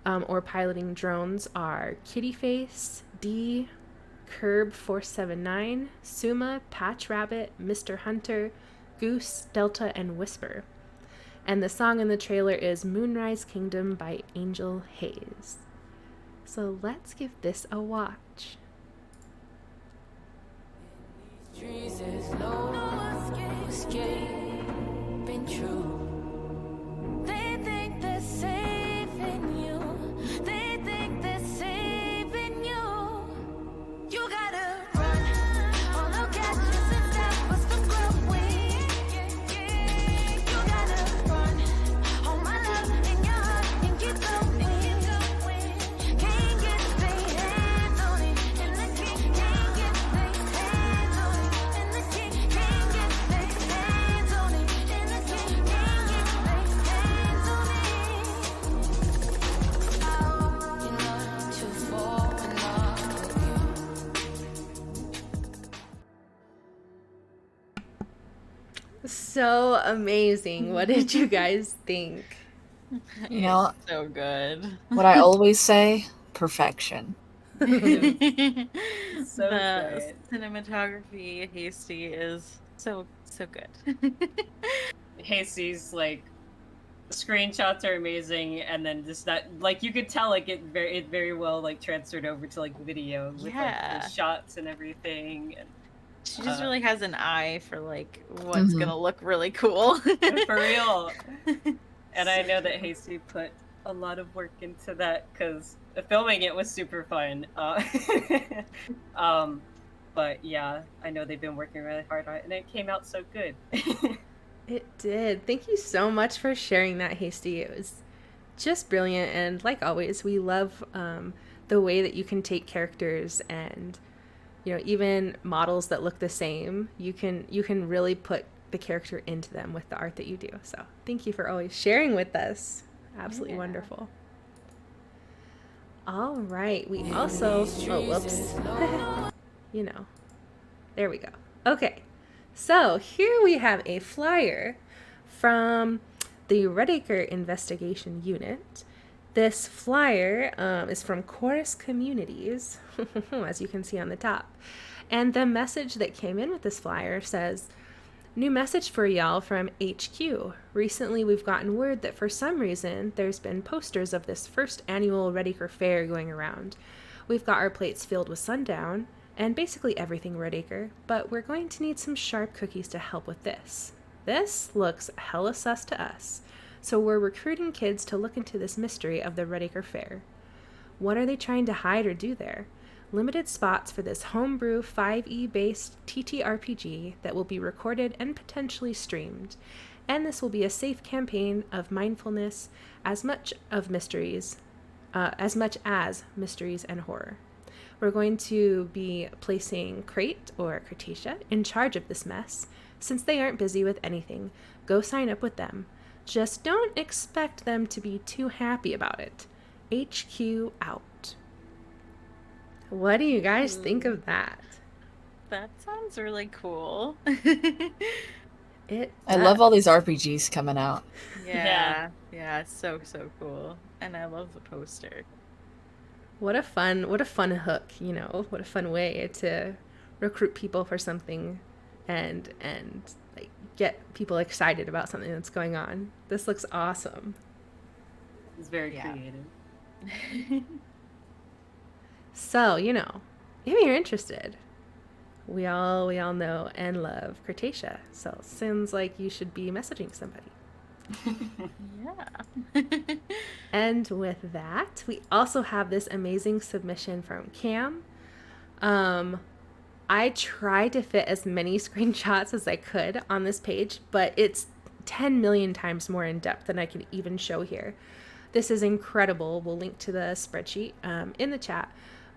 or piloting drones, are Kittyface, D, Curb479, Suma, Patch Rabbit, Mr. Hunter, Goose, Delta, and Whisper. And the song in the trailer is Moonrise Kingdom by Angel Hayes. So let's give this a watch. Trees is no escaping true. They think they're safe in you. They think they're saving you. You gotta run. Oh, look at you since that was the growing. You gotta run. Hold my love in your heart and keep going. Can't get their hands on it. And the king can't get their hands on it. And the king can't get their hands on it. And the king can't get their hands on it. I hope you're not too far in love with you. So amazing. What did you guys think? You know, So good. what I always say, perfection. So The good. cinematography Hasty is so good. Hasty's like the screenshots are amazing, and then just that, like, you could tell like it very well like transferred over to like video with like Yeah. the shots and everything. And She just Uh, really has an eye for like what's Mhm. gonna look really cool. for real. And I know that Hasty put a lot of work into that because filming it was super fun. But yeah, I know they've been working really hard on it, and it came out so good. It did. Thank you so much for sharing that, Hasty. It was just brilliant, and like always, we love the way that you can take characters and, you know, even models that look the same. You can really put the character into them with the art that you do. So thank you for always sharing with us. Absolutely Yeah. wonderful. All right. We also whoops. You know, There we go. Okay, so here we have a flyer from the Redacre Investigation Unit. This flyer is from Chorus Communities, as you can see on the top. And the message that came in with this flyer says, "New message for y'all from HQ. Recently we've gotten word that for some reason there's been posters of this first annual Redacre Fair going around. We've got our plates filled with Sundown and basically everything Redacre, but we're going to need some sharp cookies to help with this. This looks hella sus to us, so we're recruiting kids to look into this mystery of the Redacre Fair. What are they trying to hide or do there? Limited spots for this homebrew 5e based TTRPG that will be recorded and potentially streamed. And this will be a safe campaign of mindfulness as much as mysteries and horror. We're going to be placing Crate or Cretacia in charge of this mess. Since they aren't busy with anything, go sign up with them. Just don't expect them to be too happy about it. HQ out." What do you guys think of that? That sounds really cool. I love all these RPGs coming out. Yeah, so cool. And I love the poster. What a fun hook, you know, what a fun way to recruit people for something and like get people excited about something that's going on. This looks awesome. It's very creative. So, you know, if you're interested, we all know and love Cretacia. So sounds like you should be messaging somebody. Yeah. And with that, we also have this amazing submission from Cam. I tried to fit as many screenshots as I could on this page, but it's 10 million times more in depth than I can even show here. This is incredible. We'll link to the spreadsheet in the chat.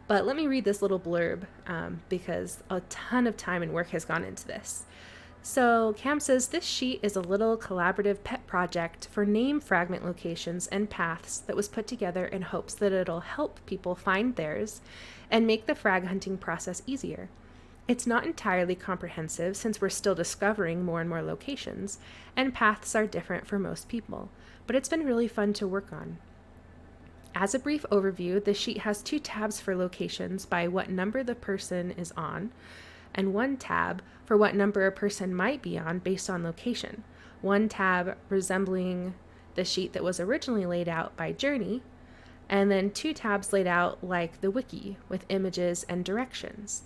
But let me read this little blurb because a ton of time and work has gone into this. So Cam says, "This sheet is a little collaborative pet project for name fragment locations and paths that was put together in hopes that it'll help people find theirs and make the frag hunting process easier. It's not entirely comprehensive since we're still discovering more and more locations, and paths are different for most people, but it's been really fun to work on. As a brief overview, the sheet has 2 tabs for locations by what number the person is on, and 1 tab for what number a person might be on based on location. 1 tab resembling the sheet that was originally laid out by Journey, and then 2 tabs laid out like the wiki with images and directions.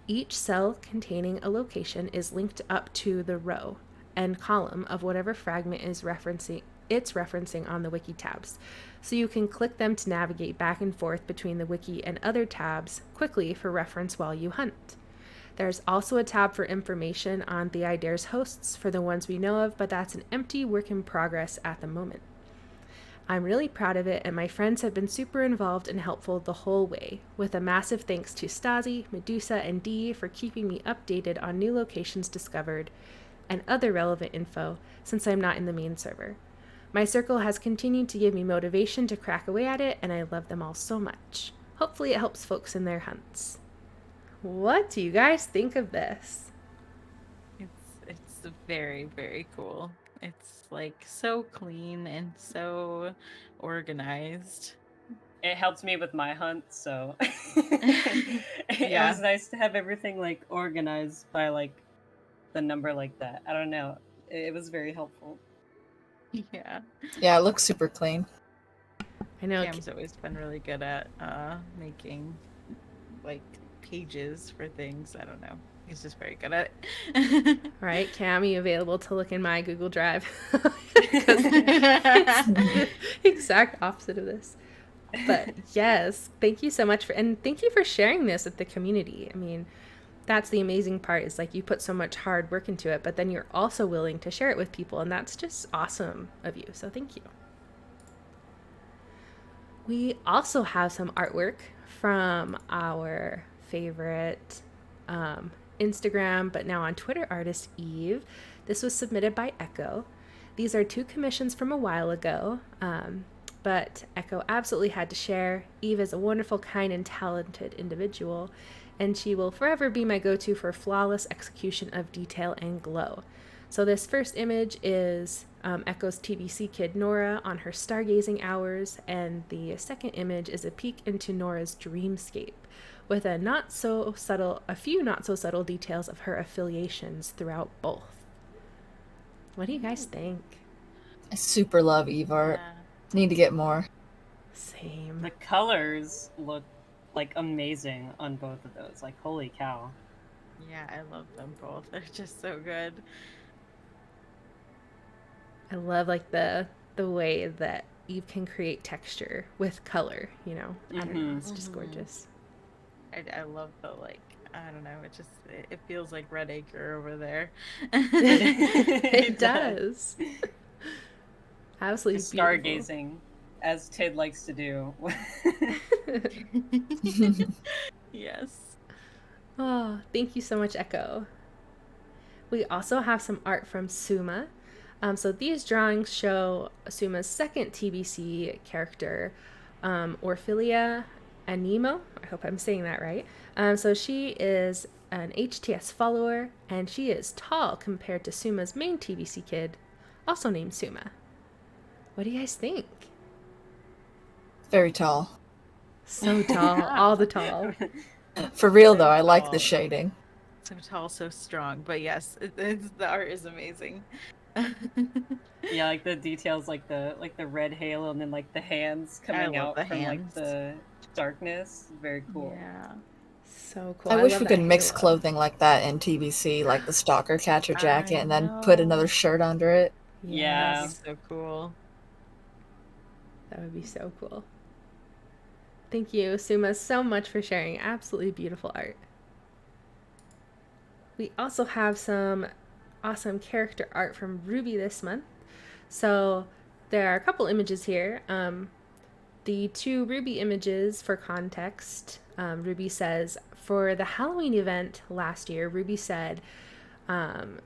Each cell containing a location is linked up to the row and column of whatever fragment it's referencing on the wiki tabs, so you can click them to navigate back and forth between the wiki and other tabs quickly for reference while you hunt. There's also a tab for information on the IDARE's hosts for the ones we know of, but that's an empty work in progress at the moment. I'm really proud of it, and my friends have been super involved and helpful the whole way, with a massive thanks to Stasi, Medusa, and Dee for keeping me updated on new locations discovered and other relevant info since I'm not in the main server. My circle has continued to give me motivation to crack away at it, and I love them all so much. Hopefully it helps folks in their hunts." What do you guys think of this? It's very, very cool. It's like so clean and so organized. It helped me with my hunt, so it was nice to have everything like organized by like the number like that. I don't know. It was very helpful. Yeah. Yeah, it looks super clean. I know Cam's always been really good at making like pages for things. I don't know. He's just very good at it. Right, Cam, you available to look in my Google Drive? It's the exact opposite of this. But yes, thank you so much and thank you for sharing this with the community. I mean, that's the amazing part, is like you put so much hard work into it, but then you're also willing to share it with people, and that's just awesome of you. So thank you. We also have some artwork from our favorite Instagram, but now on Twitter artist Eve. This was submitted by Echo. These are 2 commissions from a while ago. but Echo absolutely had to share. Eve is a wonderful, kind, and talented individual, and she will forever be my go-to for flawless execution of detail and glow. So this first image is Echo's TBC kid Nora on her stargazing hours, and the second image is a peek into Nora's dreamscape, with a few not so subtle details of her affiliations throughout both. What do you guys think? I super love Eve art. Yeah. Need to get more. Same. The colors look like amazing on both of those. Like, holy cow. Yeah, I love them both. They're just so good. I love like the way that Eve can create texture with color, you know. I don't know, it's just gorgeous. I love the, like, I don't know, it feels like Redacre over there. It does. Absolutely Stargazing, as Tid likes to do. Yes. Oh, thank you so much, Echo. We also have some art from Suma. So these drawings show Suma's second TBC character, Orphilia Anemo. I hope I'm saying that right. So she is an HTS follower, and she is tall compared to Suma's main TBC kid, also named Suma. What do you guys think? Very tall. So tall, all the tall. For real, though, Very I like the tall. shading. So tall, so strong. But yes, the art is amazing. Yeah, like the details, like the red halo, and then like the hands coming love out the from hands. like the darkness. Very cool. Yeah. So cool. I wish love we could that mix halo. clothing like that in TBC, like the stalker catcher jacket, I and then put know. another shirt under it. Yeah. Yes, That'd be so cool. that would be so cool. Thank you, Suma, so much for sharing absolutely beautiful art. We also have some awesome character art from Ruby this month. So there are a couple images here. The two Ruby images, for context, Ruby says, for the Halloween event last year, Ruby said,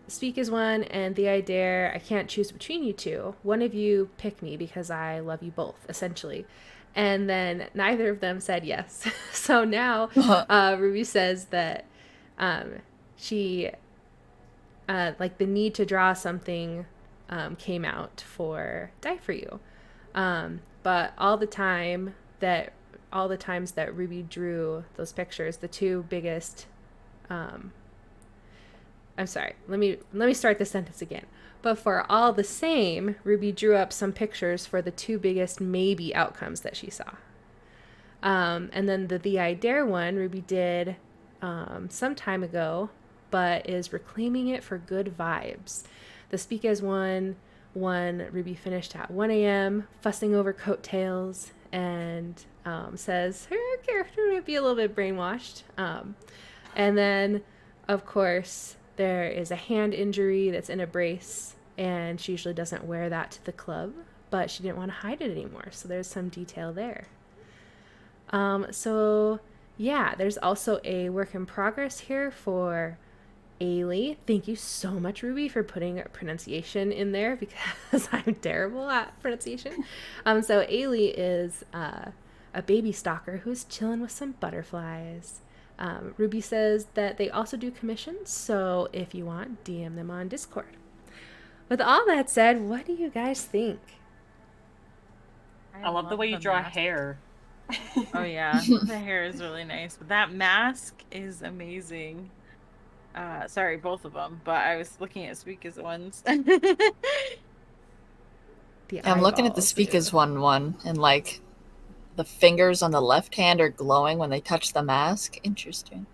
speak as one, and the I dare, I can't choose between you two. One of you pick me because I love you both, essentially. And then neither of them said yes. So now Ruby says that she, like the need to draw something came out for Die For You. But all the times that Ruby drew those pictures, the two biggest, I'm sorry, let me start this sentence again. But for all the same, Ruby drew up some pictures for the two biggest maybe outcomes that she saw. And then the I Dare one, Ruby did some time ago, but is reclaiming it for good vibes. The Speak As One, Ruby finished at 1 a.m., fussing over coattails, and says her character might be a little bit brainwashed. And then, of course, there is a hand injury that's in a brace, and she usually doesn't wear that to the club, but she didn't want to hide it anymore, so there's some detail there. So yeah, there's also a work in progress here for Ailey. Thank you so much, Ruby, for putting pronunciation in there because I'm terrible at pronunciation. So Ailey is a baby stalker who's chilling with some butterflies. Ruby says that they also do commissions, so if you want, DM them on Discord. With all that said, what do you guys think? I love the way you draw mask. hair. Oh yeah, the hair is really nice, but that mask is amazing. Sorry, both of them, but I was looking at Speak As One's. I'm looking at the eyeballs, Speak too. As one, and like the fingers on the left hand are glowing when they touch the mask. Interesting.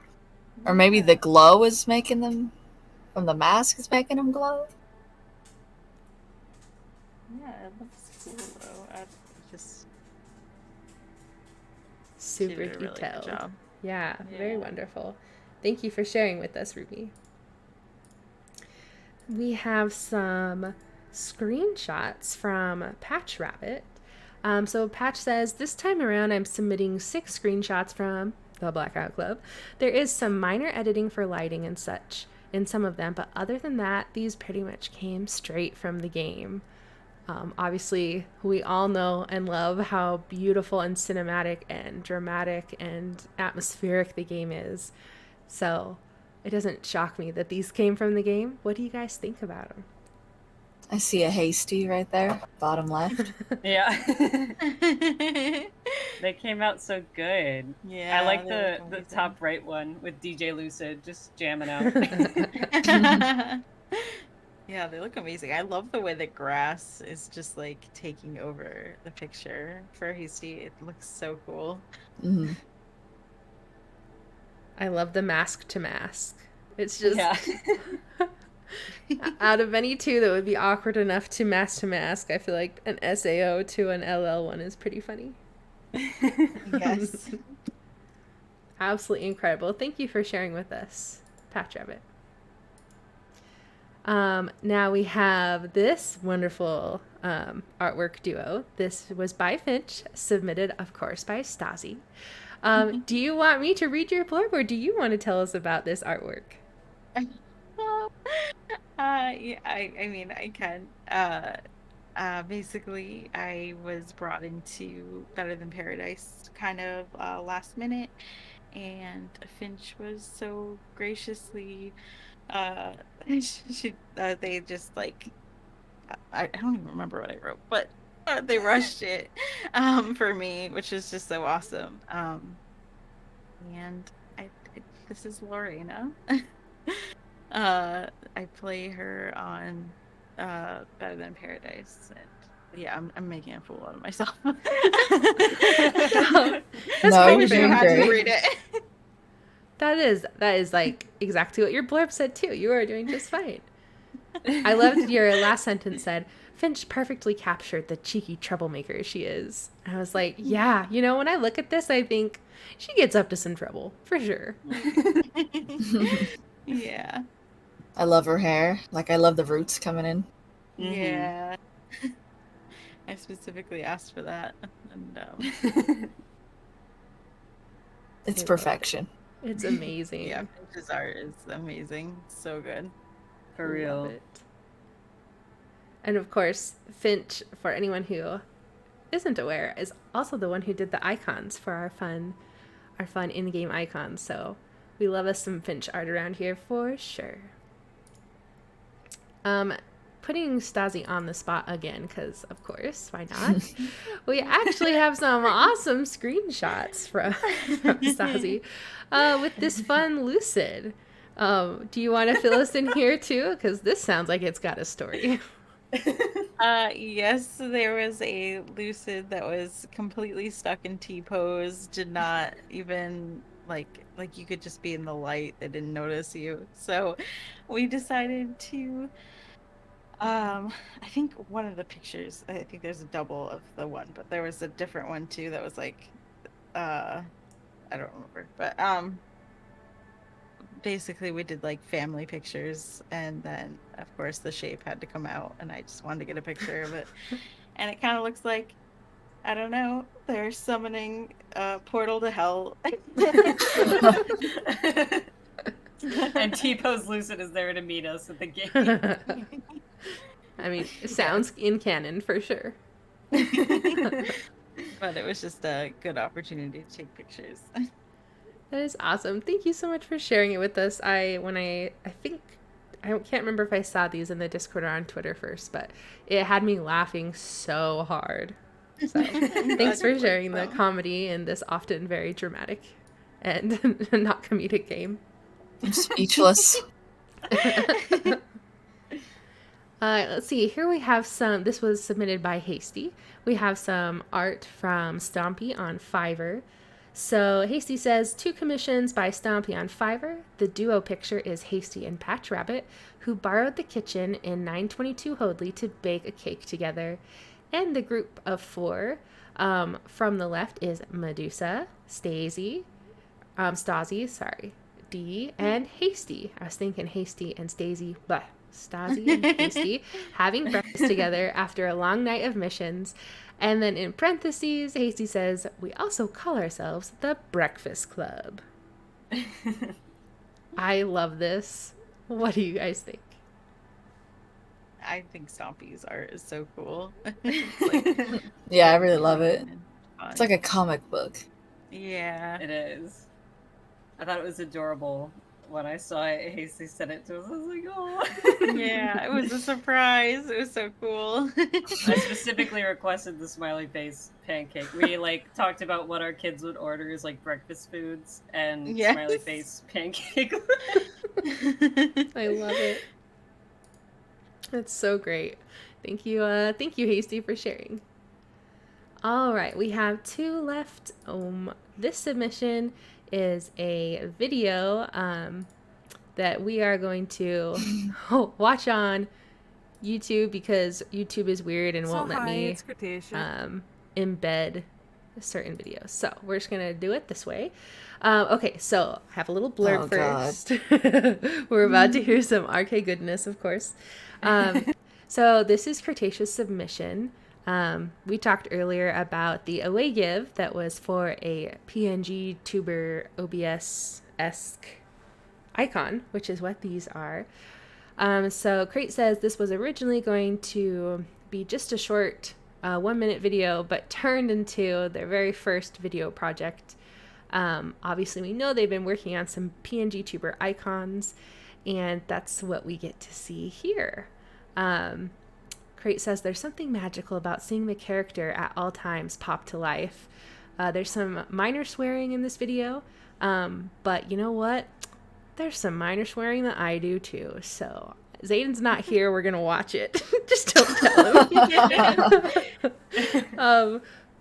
Or maybe the glow is making them, from the mask is making them glow. Yeah, it looks cool though. I just Super she did a really good detailed. job. Yeah, very Yeah. wonderful. Thank you for sharing with us, Ruby. We have some screenshots from Patch Rabbit. So Patch says, this time around I'm submitting 6 screenshots from the Blackout Club. There is some minor editing for lighting and such in some of them, but other than that, these pretty much came straight from the game. Obviously, we all know and love how beautiful and cinematic and dramatic and atmospheric the game is. So it doesn't shock me that these came from the game. What do you guys think about them? I see a hasty right there, bottom left. Yeah. They came out so good. Yeah, I like they the look the amazing. top right one with DJ Lucid just jamming out. Yeah, they look amazing. I love the way the grass is just like taking over the picture for Hasty. It looks so cool. Mhm. I love the mask to mask. It's just Yeah. out of any two that would be awkward enough to mask, I feel like an SAO to an LL one is pretty funny. Yes. Absolutely incredible. Thank you for sharing with us, Patch Rabbit. Now we have this wonderful artwork duo. This was by Finch, submitted, of course, by Stasi. Do you want me to read your blurb, or do you want to tell us about this artwork? Yeah, I mean, I can. Basically, I was brought into Better Than Paradise kind of last minute, and Finch was so graciously, they just like, I don't even remember what I wrote, but they rushed it for me, which is just so awesome. And this is Lorena. I play her on Better Than Paradise, and yeah, I'm making a fool out of myself. That's No, you're perfect. doing had to great. read it. That is like exactly what your blurb said too. You are doing just fine. I loved your last sentence said, Finch perfectly captured the cheeky troublemaker she is. And I was like, yeah, when I look at this, I think she gets up to some trouble, for sure. Yeah. I love her hair. Like, I love the roots coming in. Mhm. Yeah. I specifically asked for that. And It's I love it. perfection. It's amazing. yeah, Finch's art is amazing. So good. For Love real. it. And of course, Finch, for anyone who isn't aware, is also the one who did the icons for our fun in-game icons. So we love us some Finch art around here for sure. Putting Stasi on the spot again, because of course, why not? We actually have some awesome screenshots from Stasi with this fun Lucid. Do you want to fill us in here too? Because this sounds like it's got a story. Yes, there was a Lucid that was completely stuck in T-pose, did not even like you could just be in the light, they didn't notice you. So we decided to I think one of the pictures, I think there's a double of the one, but there was a different one too that was like I don't remember. But basically we did like family pictures, and then of course the shape had to come out, and I just wanted to get a picture of it. And it kind of looks like, I don't know, they're summoning a portal to hell. And T-Pose Lucid is there to meet us at the gate. I mean, it sounds in canon for sure. But it was just a good opportunity to take pictures. That is awesome. Thank you so much for sharing it with us. I can't remember if I saw these in the Discord or on Twitter first, but it had me laughing so hard. So thanks for sharing the comedy in this often very dramatic and not comedic game. I'm speechless. Let's see. Here we have some. This was submitted by Hasty. We have some art from Stompy on Fiverr. So Hasty says, 2 commissions by Stompy on Fiverr. The duo picture is Hasty and Patch Rabbit, who borrowed the kitchen in 922 Hoadley to bake a cake together. And the group of 4 from the left is Medusa, Stasi, Dee, and Hasty. I was thinking Hasty and Stasi, but Stasi and Hasty having breakfast together after a long night of missions. And then in parentheses, Hasty says, we also call ourselves the Breakfast Club. I love this. What do you guys think? I think Stompy's art is so cool. Yeah, I really love it. and fun. It's like a comic book. Yeah. It is. I thought it was adorable when I saw it. Hasty sent it to us. I was like, oh. Yeah, it was a surprise. It was so cool. I specifically requested the smiley face pancake. We like talked about what our kids would order as like breakfast foods, and Yes. smiley face pancake. I love it. That's so great. Thank you, Hasty, for sharing. All right, we have 2 left. This submission is a video that we are going to watch on YouTube because YouTube is weird and won't let me It's Cretaceous. embed certain videos. So we're just gonna do it this way. Okay, so I have a little blurb first. We're about to hear some RK goodness, of course. So this is Cretaceous submission. We talked earlier about the away give that was for a PNG tuber OBS-esque icon, which is what these are. So Crate says this was originally going to be just a short 1-minute video, but turned into their very first video project. Obviously, we know they've been working on some PNG tuber icons, and that's what we get to see here. Crate says there's something magical about seeing the character at all times pop to life. There's some minor swearing in this video, but you know what? There's some minor swearing that I do too. So Zayden's not here. We're gonna watch it. Just don't tell him.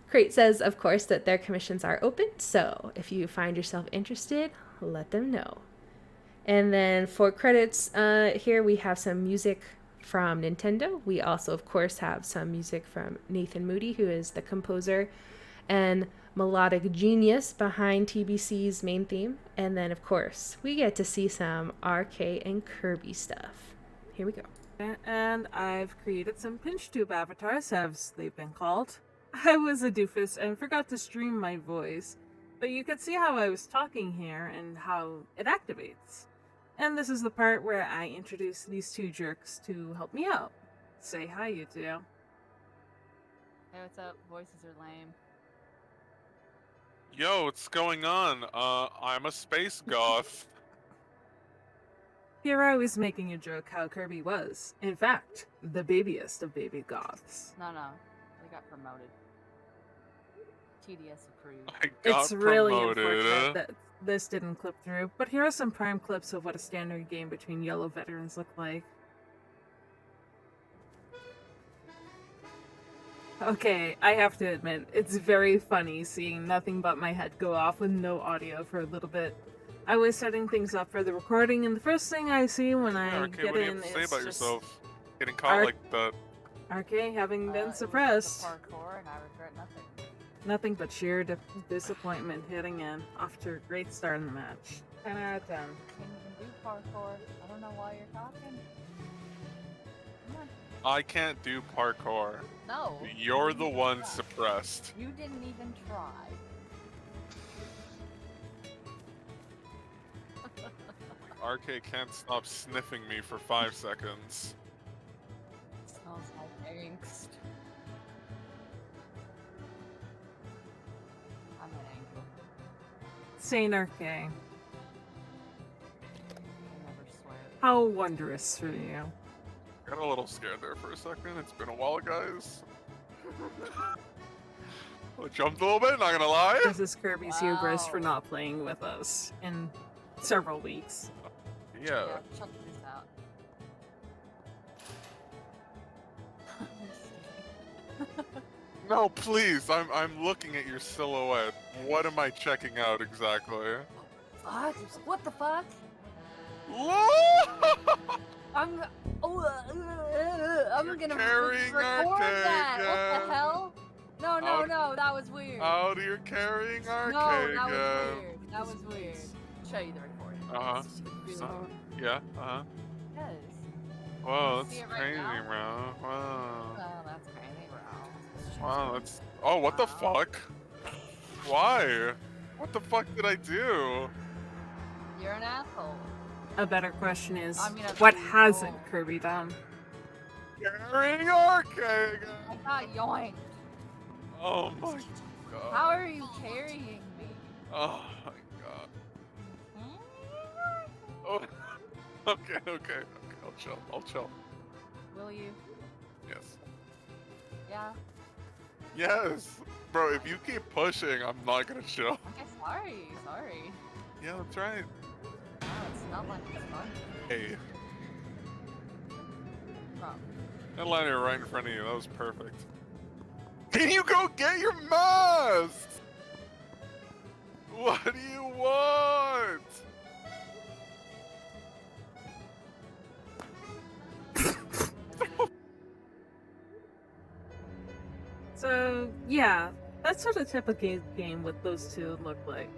Crate says, of course, that their commissions are open. So if you find yourself interested, let them know. And then for credits, here we have some music from Nintendo. We also, of course, have some music from Nathan Moody, who is the composer and melodic genius behind TBC's main theme. And then, of course, we get to see some RK and Kirby stuff. Here we go. And I've created some pinch tube avatars, as they've been called. I was a doofus and forgot to stream my voice, but you can see how I was talking here and how it activates. And this is the part where I introduce these 2 jerks to help me out. Say hi, you 2. Hey, what's up? Voices are lame. Yo, what's going on? I'm a space goth. Here I was making a joke how Kirby was, in fact, the babiest of baby goths. No, they got promoted. TDS approved. I got It's really promoted. unfortunate that this didn't clip through, but here are some prime clips of what a standard game between yellow veterans look like. Okay, I have to admit, it's very funny seeing nothing but my head go off with no audio for a little bit. I was setting things up for the recording, and the first thing I see when I Okay, get what do you in have to say is about just yourself? Getting caught like that. RK having been suppressed. Parkour, and I regret nothing. Nothing but sheer disappointment hitting in after a great start in the match. 10 out of 10. Can't even do parkour. I don't know why you're talking. Come on. I can't do parkour. No. You're you the didn't one try. suppressed. You didn't even try. RK can't stop sniffing me for 5 seconds. Smells like angst. I'm an angel. Saint RK, I never swear. how wondrous for you. Got a little scared there for a second. It's been a while, guys. I jumped a little bit, not gonna lie. This is Kirby's hubris for Wow. not playing with us in several weeks. Yeah. Check this out. No, please. I'm looking at your silhouette. What am I checking out exactly? Fuck? What the fuck? I'm gonna carrying our record cake that. What again. the hell? No, that was weird. Out here carrying our No, cake that was again. weird. That was weird. Show you the recording. Uh-huh. It's really So- weird. Yeah, uh-huh. Yes. Whoa, See that's it right crazy, now? bro. Wow. Oh, that's crazy, bro. Wow, that's... Oh, what the Wow. fuck? Why? What the fuck did I do? You're an asshole. A better question is, I'm gonna what be hasn't cool. Kirby done? carrying RK again. I got yoinked. Oh my god. How are you carrying me? Oh my god. Oh. Okay. I'll chill. Will you? Yes. Yeah. Yes. Bro, if you keep pushing, I'm not gonna chill. Okay, sorry. Yeah, that's right. No, it's not like it's fun. Hey, Wrong. that liner right in front of you. That was perfect. Can you go get your mask? What do you want? So, yeah, that's what a typical game with those two look like.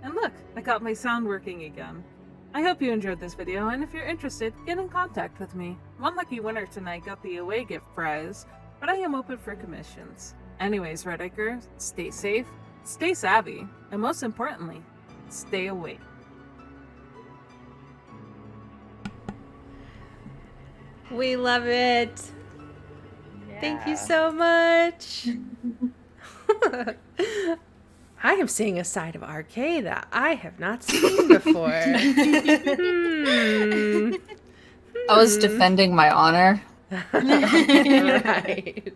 And look, I got my sound working again. I hope you enjoyed this video, and if you're interested, get in contact with me. One lucky winner tonight got the away gift prize, but I am open for commissions. Anyways, Redacre, stay safe, stay savvy, and most importantly, stay awake. We love it. Thank you so much. I am seeing a side of RK that I have not seen before. I was defending my honor. Right.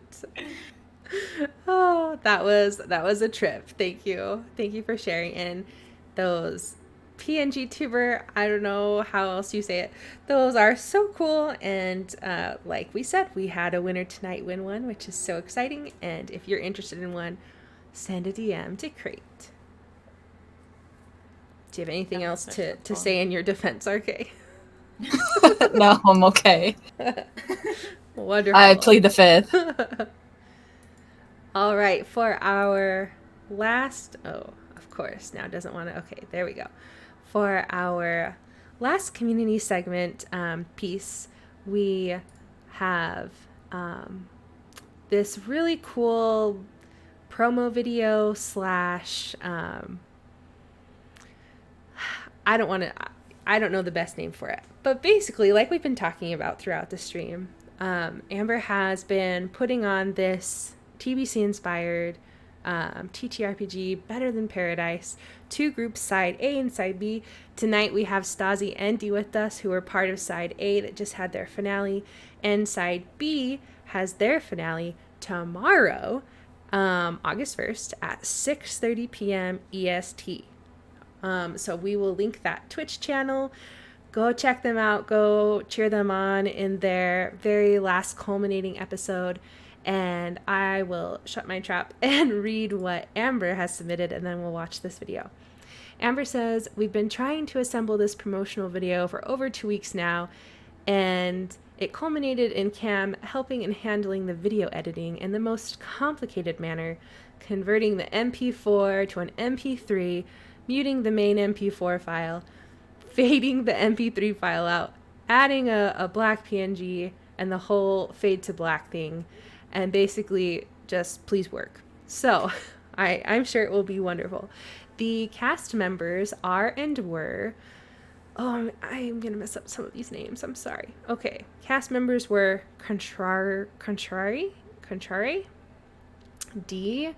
Oh, that was a trip. Thank you for sharing. And those PNG tuber, I don't know how else you say it, those are so cool. And like we said, we had a winner tonight win one, which is so exciting. And if you're interested in one, send a DM to Crate. Do you have anything else to say in your defense, RK? No, I'm okay. Wonderful. I plead the fifth. All right, for our last, of course, now it doesn't want to, okay, there we go. For our last community segment piece, we have this really cool promo video slash, I don't know the best name for it, but basically, like we've been talking about throughout the stream, Amber has been putting on this TBC-inspired TTRPG, Better Than Paradise, two groups, Side A and Side B. Tonight we have Stasi and Dee with us, who are part of Side A that just had their finale, and Side B has their finale tomorrow, August 1st at 6:30 p.m. EST. So we will link that Twitch channel. Go check them out. Go cheer them on in their very last culminating episode. And I will shut my trap and read what Amber has submitted, and then we'll watch this video. Amber says, we've been trying to assemble this promotional video for over 2 weeks now, and it culminated in Cam helping and handling the video editing in the most complicated manner, converting the MP4 to an MP3, muting the main MP4 file, fading the MP3 file out, adding a black PNG, and the whole fade to black thing, and basically just please work. So I'm sure it will be wonderful. The cast members are and were, I'm gonna mess up some of these names, I'm sorry. Okay, cast members were Contrary, D,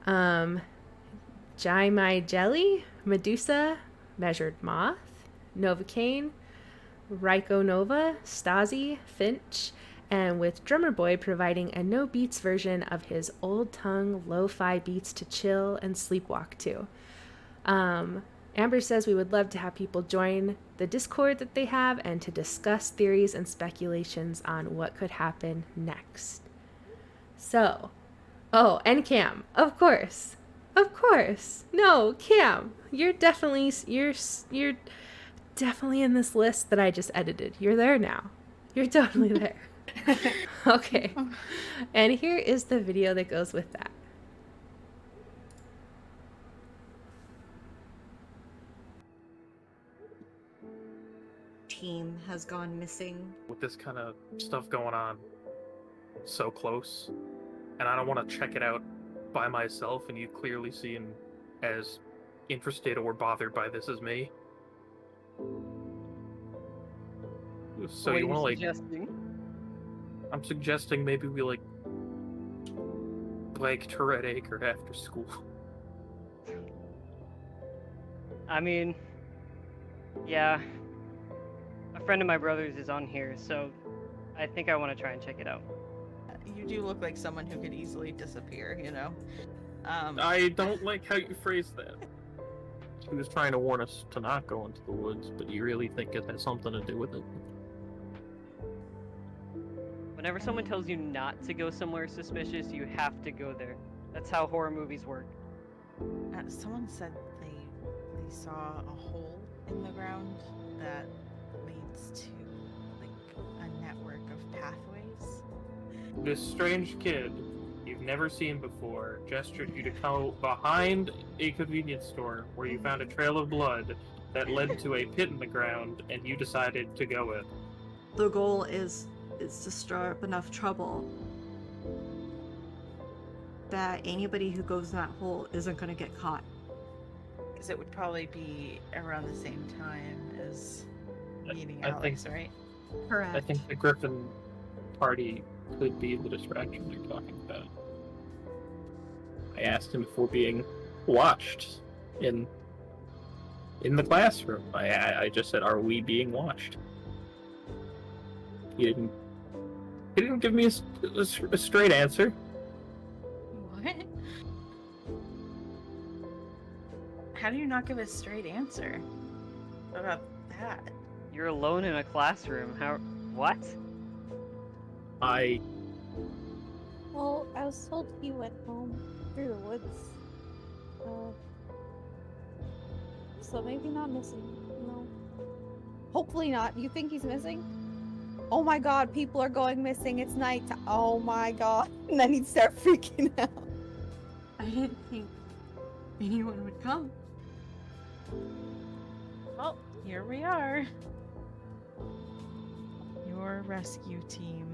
Jai My Jelly, Medusa, Measured Moth, Novocaine, Raiko Nova, Stasi, Finch, and with Drummer Boy providing a no beats version of his old tongue lo-fi beats to chill and sleepwalk to. Amber says we would love to have people join the Discord that they have and to discuss theories and speculations on what could happen next. So, and Cam, of course. No, Cam, you're definitely in this list that I just edited. You're there now. You're totally there. Okay. And here is the video that goes with that. Team has gone missing. With this kind of stuff going on so close, and I don't want to check it out by myself, and you clearly seem as interested or bothered by this as me. So What you are want to suggesting? I'm suggesting maybe we like bike to Redacre after school. I mean, yeah. A friend of my brother's is on here, so I think I want to try and check it out. You do look like someone who could easily disappear, you know? I don't like how you phrase that. He was trying to warn us to not go into the woods, but you really think it has something to do with it? Whenever someone tells you not to go somewhere suspicious, you have to go there. That's how horror movies work. Someone said they saw a hole in the ground that leads to like a network of pathways. This strange kid you've never seen before gestured you to come behind a convenience store where you found a trail of blood that led to a pit in the ground, and you decided to go in. The goal is to stir up enough trouble that anybody who goes in that hole isn't going to get caught. Because it would probably be around the same time as meeting I Alex, think- right? Correct. I think the Griffin party could be the distraction they're talking about. I asked him if we're being watched in the classroom. I just said, "Are we being watched?" He didn't give me a straight answer. What? How do you not give a straight answer about that? You're alone in a classroom. How? What? Well, I was told he went home through the woods. So maybe not missing. No. Hopefully not. You think he's missing? Oh my god, people are going missing. It's night. Oh my god. And then he'd start freaking out. I didn't think anyone would come. Well, here we are. Your rescue team.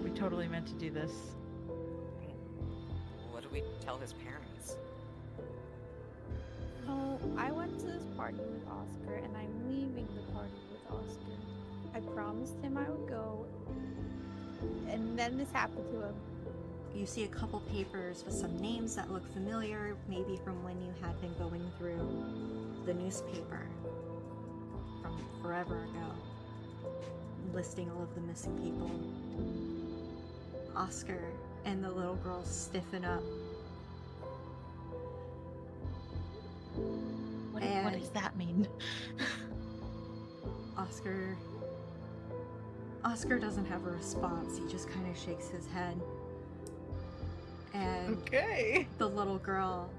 We totally meant to do this. What do we tell his parents? Oh, I went to this party with Oscar, and I'm leaving the party with Oscar. I promised him I would go, and then this happened to him. You see a couple papers with some names that look familiar, maybe from when you had been going through the newspaper from forever ago, listing all of the missing people. Oscar and the little girl stiffen up. What And does that mean? Oscar doesn't have a response. He just kind of shakes his head. And Okay. the little girl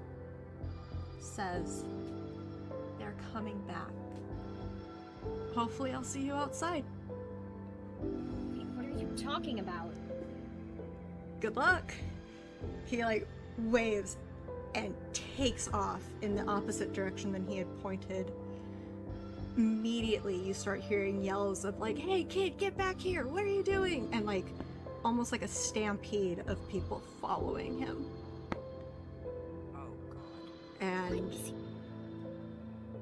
says, "They're coming back. Hopefully I'll see you outside. What are you talking about? Good luck." He waves and takes off in the opposite direction than he had pointed. Immediately you start hearing yells of "Hey kid, get back here, what are you doing?" And almost like a stampede of people following him. Oh god. And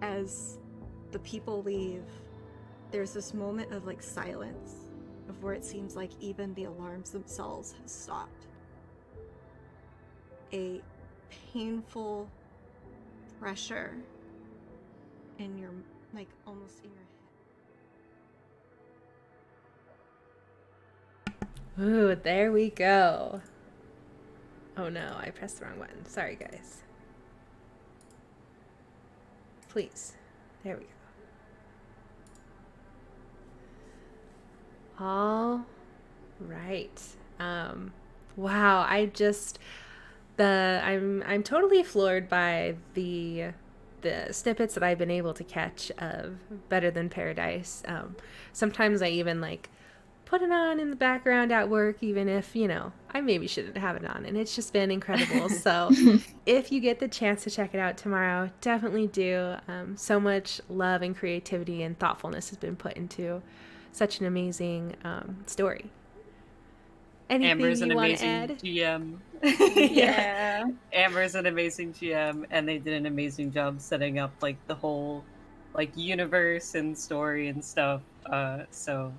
as the people leave, there's this moment of silence, of where it seems like even the alarms themselves have stopped. A painful pressure in your, almost in your head. Ooh, there we go. Oh no, I pressed the wrong button. Sorry, guys. Please. There we go. All right. Wow, I'm totally floored by the snippets that I've been able to catch of Better Than Paradise. Sometimes I even put it on in the background at work, even if, I maybe shouldn't have it on. And it's just been incredible. So if you get the chance to check it out tomorrow, definitely do. So much love and creativity and thoughtfulness has been put into such an amazing story. Anything Amber's an you want to amazing add? GM. Yeah. Amber's an amazing GM, and they did an amazing job setting up the whole universe and story and stuff. So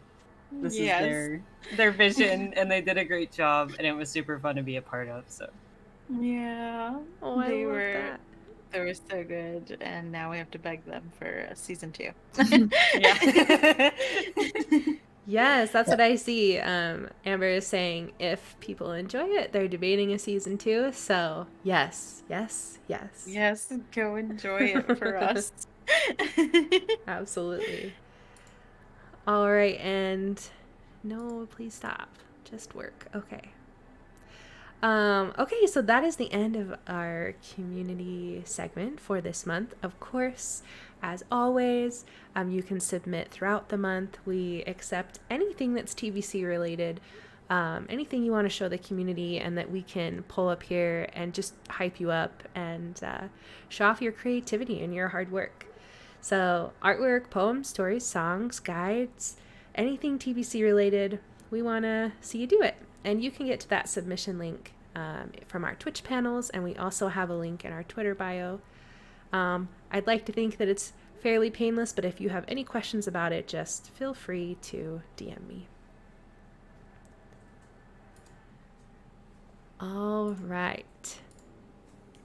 This Yes. is their vision, and they did a great job, and it was super fun to be a part of. So Yeah. Oh, I they love were that. they were so good, and now we have to beg them for season 2. yeah. Yes, that's what I see. Amber is saying if people enjoy it, they're debating a season 2. So yes, yes, yes. Yes, go enjoy it for us. Absolutely. All right, and no, please stop. Just work. Okay. Okay, so that is the end of our community segment for this month. Of course, as always, you can submit throughout the month. We accept anything that's TBC related, anything you want to show the community and that we can pull up here and just hype you up and show off your creativity and your hard work. So artwork, poems, stories, songs, guides, anything TBC related, we want to see you do it. And you can get to that submission link from our Twitch panels, and we also have a link in our Twitter bio. I'd like to think that it's fairly painless, but if you have any questions about it, just feel free to DM me. All right.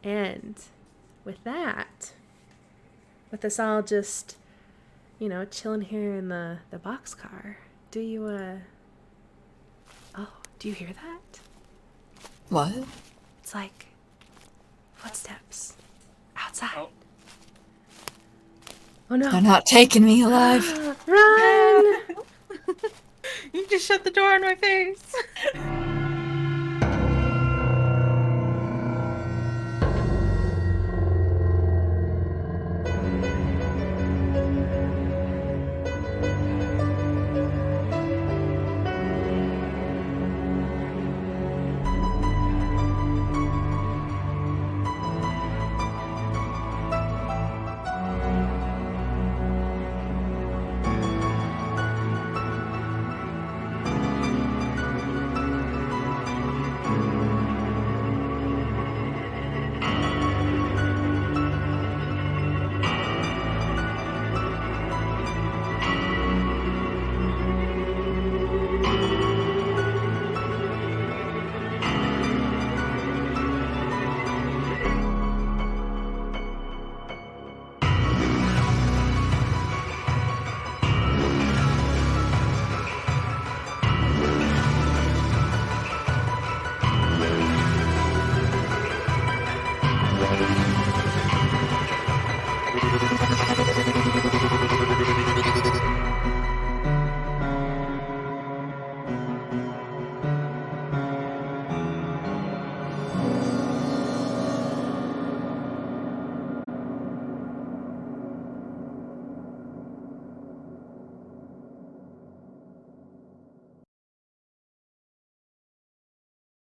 And with that, with us all just, chilling here in the boxcar, do you hear that? What? It's like footsteps outside. Oh no. They're not taking me alive. Run! You just shut the door in my face.